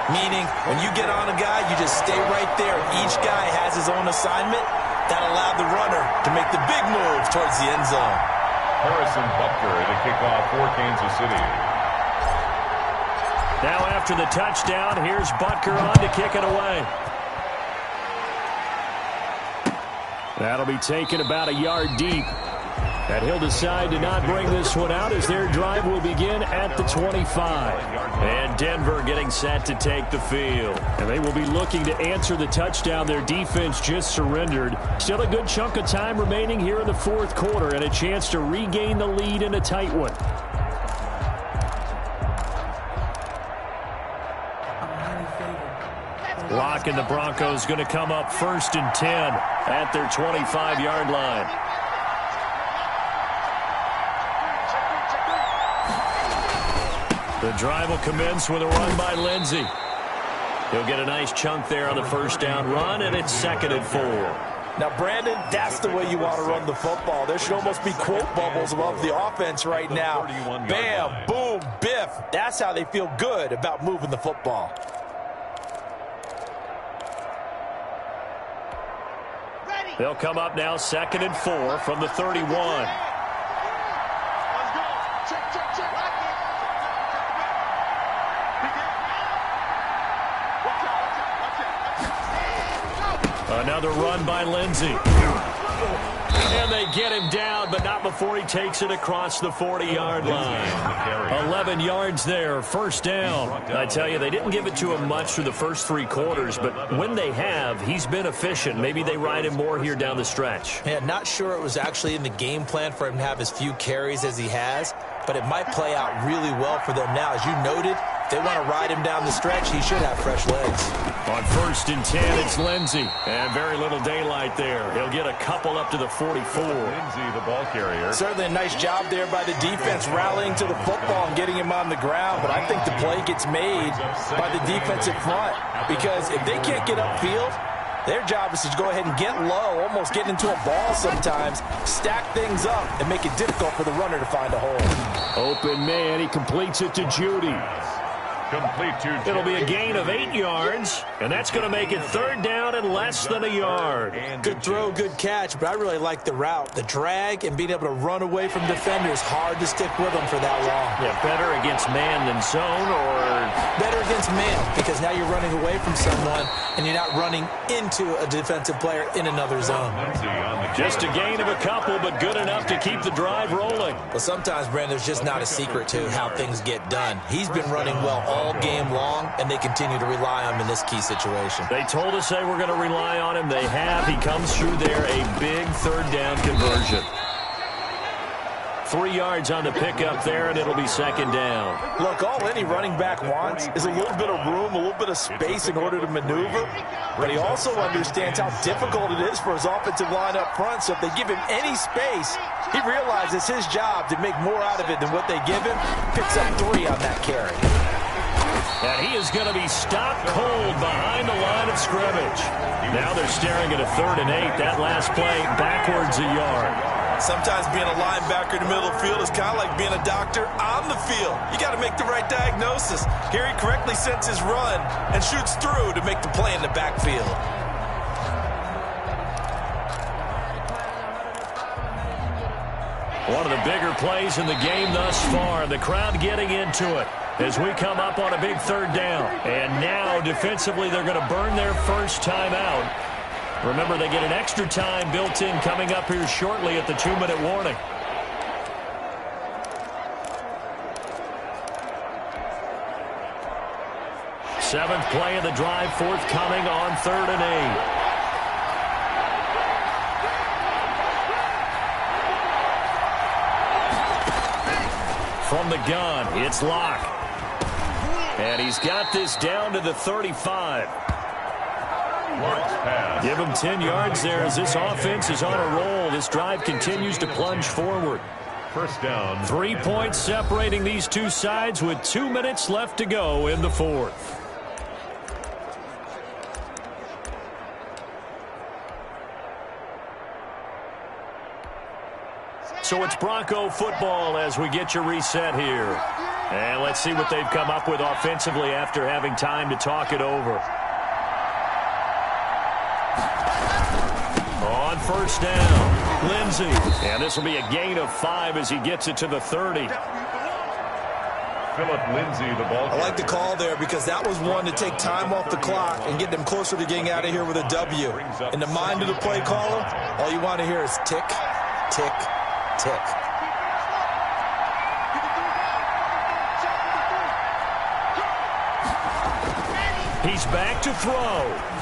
meaning when you get on a guy, you just stay right there. Each guy has his own assignment. That allowed the runner to make the big move towards the end zone. Harrison Butker to kick off for Kansas City. Now after the touchdown, here's Butker on to kick it away. That'll be taken about a yard deep. And he'll decide to not bring this one out as their drive will begin at the 25. And Denver getting set to take the field. And they will be looking to answer the touchdown their defense just surrendered. Still a good chunk of time remaining here in the fourth quarter and a chance to regain the lead in a tight one. Lock and the Broncos going to come up 1st and 10 at their 25-yard line. The drive will commence with a run by Lindsey. He'll get a nice chunk there on the first down run, and it's 2nd and 4. Now, Brandon, that's the way you want to run the football. There should almost be quote bubbles above the offense right now. Bam, boom, biff. That's how they feel good about moving the football. They'll come up now 2nd and 4 from the 31. Let's go. Check. Another run by Lindsey. And they get him down, but not before he takes it across the 40-yard line. 11 yards there, first down. I tell you, they didn't give it to him much through the first 3 quarters, but when they have, he's been efficient. Maybe they ride him more here down the stretch. Yeah, not sure it was actually in the game plan for him to have as few carries as he has, but it might play out really well for them now. As you noted, if they want to ride him down the stretch, he should have fresh legs. On 1st and 10, it's Lindsey. And very little daylight there. He'll get a couple up to the 44. Lindsey, the ball carrier. Certainly a nice job there by the defense rallying to the football and getting him on the ground, but I think the play gets made by the defensive front because if they can't get upfield, their job is to go ahead and get low, almost get into a ball sometimes, stack things up, and make it difficult for the runner to find a hole. Open man, he completes it to Judy. Complete to It'll be a gain of 8 yards, and that's going to make it 3rd down and less than a yard. Good throw, good catch, but I really like the route. The drag and being able to run away from defenders, hard to stick with them for that long. Yeah, better against man than zone, or better against man, because now you're running away from someone, and you're not running into a defensive player in another zone. Just a gain of a couple, but good enough to keep the drive rolling. Well, sometimes, Brandon, there's just not a secret to how things get done. He's been running well all game long, and they continue to rely on him in this key situation. They told us they were going to rely on him. They have. He comes through there, a big 3rd down conversion. 3 yards on the pickup there, and it'll be 2nd down. Look, all any running back wants is a little bit of room, a little bit of space in order to maneuver, but he also understands how difficult it is for his offensive line up front, so if they give him any space, he realizes his job to make more out of it than what they give him, picks up 3 on that carry. And he is going to be stopped cold behind the line of scrimmage. Now they're staring at a 3rd and 8. That last play backwards a yard. Sometimes being a linebacker in the middle of the field is kind of like being a doctor on the field. You got to make the right diagnosis. Here he correctly sets his run and shoots through to make the play in the backfield. One of the bigger plays in the game thus far. The crowd getting into it as we come up on a big third down. And now, defensively, they're going to burn their first time out. Remember, they get an extra time built in coming up here shortly at the 2-minute warning. Seventh play of the drive, forthcoming on 3rd and 8. From the gun, it's Locke. And he's got this down to the 35. Give him 10 yards there as this offense is on a roll. This drive continues to plunge forward. First down. 3 points separating these two sides with 2 minutes left to go in the fourth. So it's Bronco football as we get you reset here. And let's see what they've come up with offensively after having time to talk it over. On first down, Lindsey. And this will be a gain of 5 as he gets it to the 30. Philip Lindsey, the ball. I like the call there because that was one to take time off the clock and get them closer to getting out of here with a W. In the mind of the play caller, all you want to hear is tick, tick, tick. He's back to throw.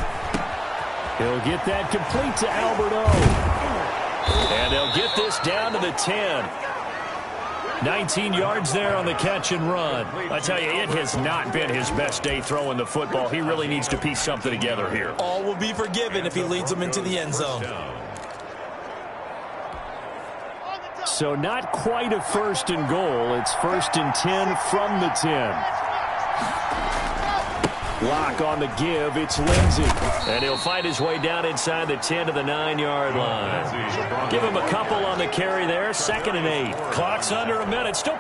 He'll get that complete to Alberto. And they'll get this down to the 10. 19 yards there on the catch and run. I tell you, it has not been his best day throwing the football. He really needs to piece something together here. All will be forgiven if he leads them into the end zone. So not quite a 1st and goal. It's 1st and 10 from the 10. Lock on the give. It's Lindsey. And he'll find his way down inside the 10 to the 9-yard line. Give him a couple on the carry there. 2nd and 8. Clock's under a minute. Still.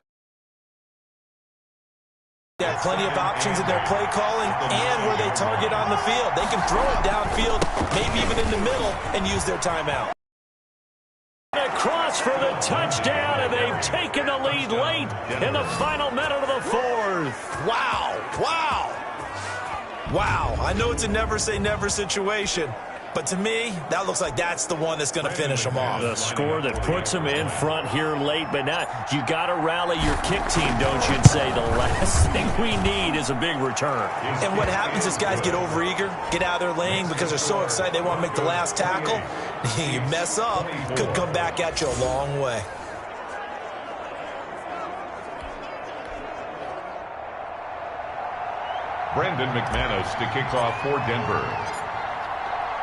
They have plenty of options in their play calling and where they target on the field. They can throw it downfield, maybe even in the middle, and use their timeout. Across for the touchdown, and they've taken the lead late in the final minute of the fourth. Wow, wow, wow. I know it's a never-say-never situation, but to me, that looks like that's the one that's going to finish them off. The score that puts them in front here late, but now you got to rally your kick team, don't you, and say the last thing we need is a big return. And what happens is guys get overeager, get out of their lane because they're so excited they want to make the last tackle. You mess up, could come back at you a long way. Brendan McManus to kick off for Denver.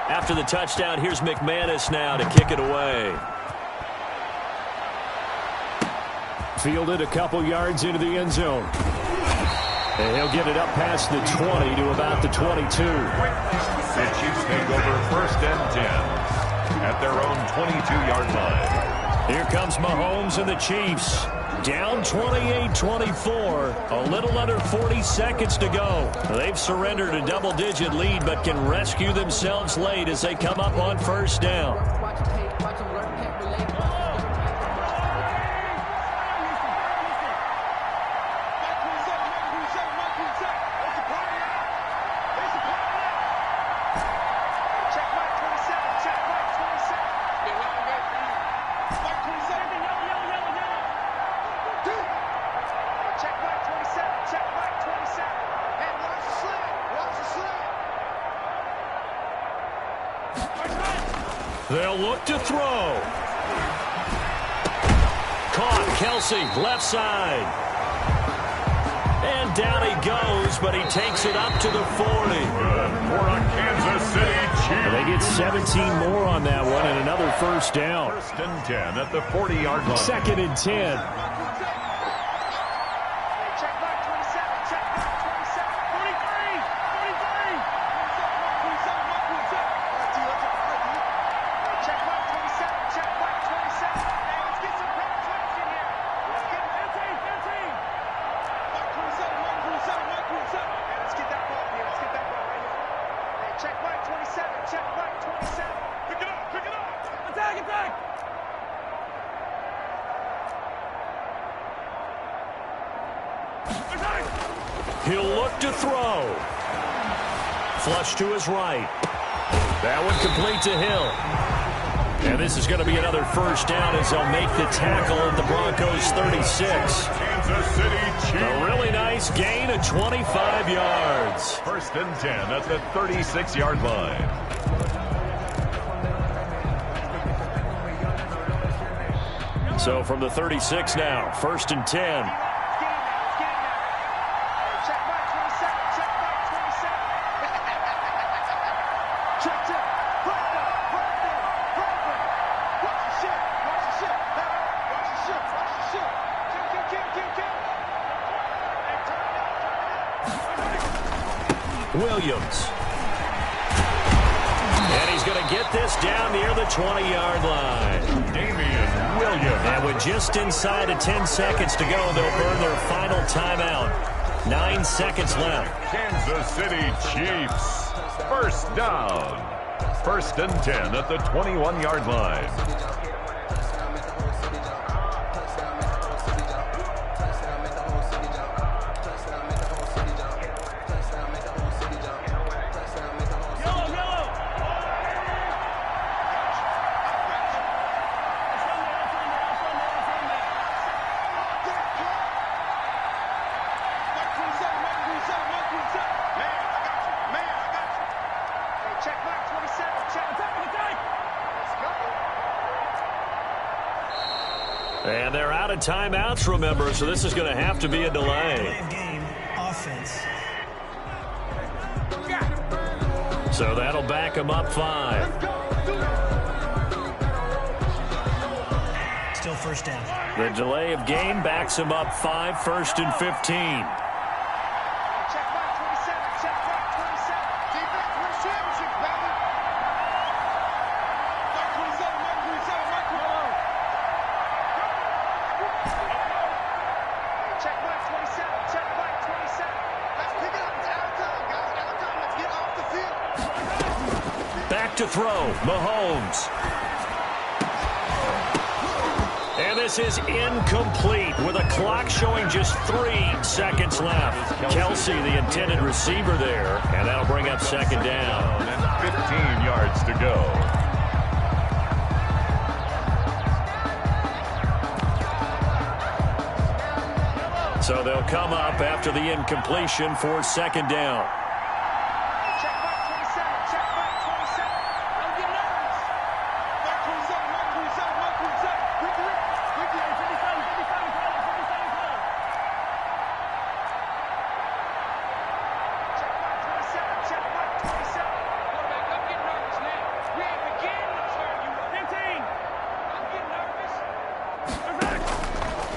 After the touchdown, here's McManus now to kick it away. Fielded a couple yards into the end zone. And he'll get it up past the 20 to about the 22. The Chiefs take over 1st and 10 at their own 22-yard line. Here comes Mahomes and the Chiefs. Down 28-24. A little under 40 seconds to go. They've surrendered a double-digit lead, but can rescue themselves late as they come up on 1st down. They'll look to throw. Caught. Kelsey, left side. And down he goes, but he takes it up to the 40. Good for a Kansas City Chiefs. They get 17 more on that one and another 1st down. 1st and 10 at the 40-yard line. 2nd and 10. He'll look to throw. Flush to his right. That one complete to Hill. And this is going to be another first down as they'll make the tackle at the Broncos 36. Kansas City Chiefs. A really nice gain of 25 yards. First and 10 at the 36-yard line. So from the 36 now, first and 10. Williams. And he's going to get this down near the 20-yard line. Damian Williams. And with just inside of 10 seconds to go, they'll burn their final timeout. 9 seconds left. Kansas City Chiefs. First down. First and 10 at the 21-yard line. And they're out of timeouts, remember, so this is going to have to be a delay. Delay of game, offense. So that'll back them up 5. Still first down. The delay of game backs them up 5, first and 15. To throw, Mahomes. And this is incomplete with a clock showing just 3 seconds left. Kelsey, the intended receiver there, and that'll bring up second down. And 15 yards to go. So they'll come up after the incompletion for second down.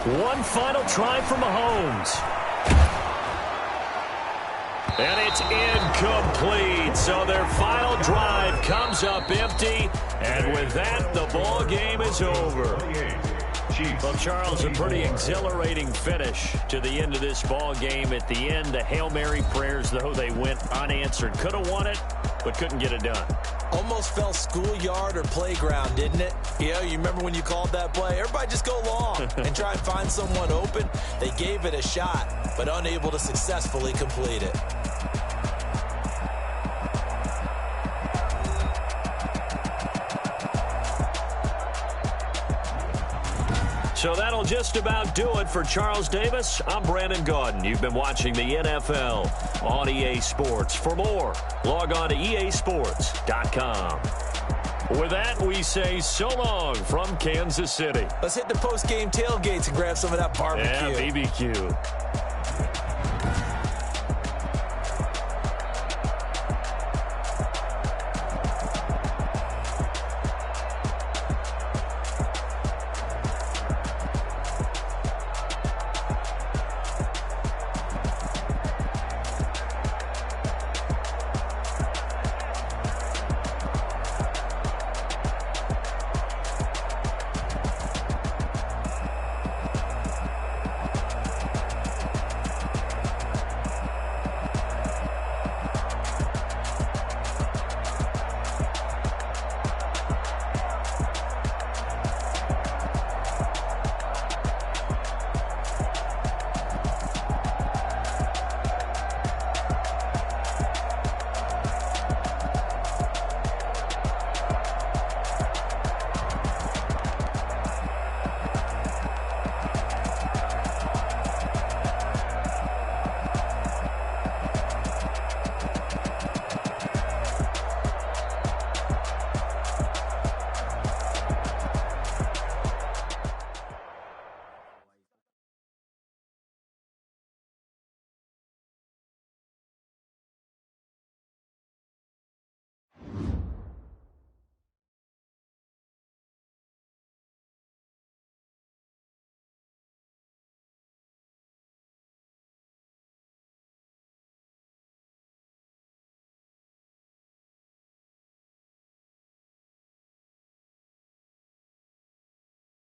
One final try for Mahomes. And it's incomplete. So their final drive comes up empty. And with that, the ball game is over. Well, Charles, a pretty exhilarating finish to the end of this ball game. At the end, the Hail Mary prayers, though, they went unanswered. Could have won it, but couldn't get it done. Almost felt schoolyard or playground, didn't it? Yeah, you remember when you called that play? Everybody just go long and try and find someone open. They gave it a shot, but unable to successfully complete it. So that'll just about do it for Charles Davis. I'm Brandon Gaudin. You've been watching the NFL on EA Sports. For more, log on to easports.com. With that, we say so long from Kansas City. Let's hit the post-game tailgates and grab some of that barbecue. Yeah, BBQ.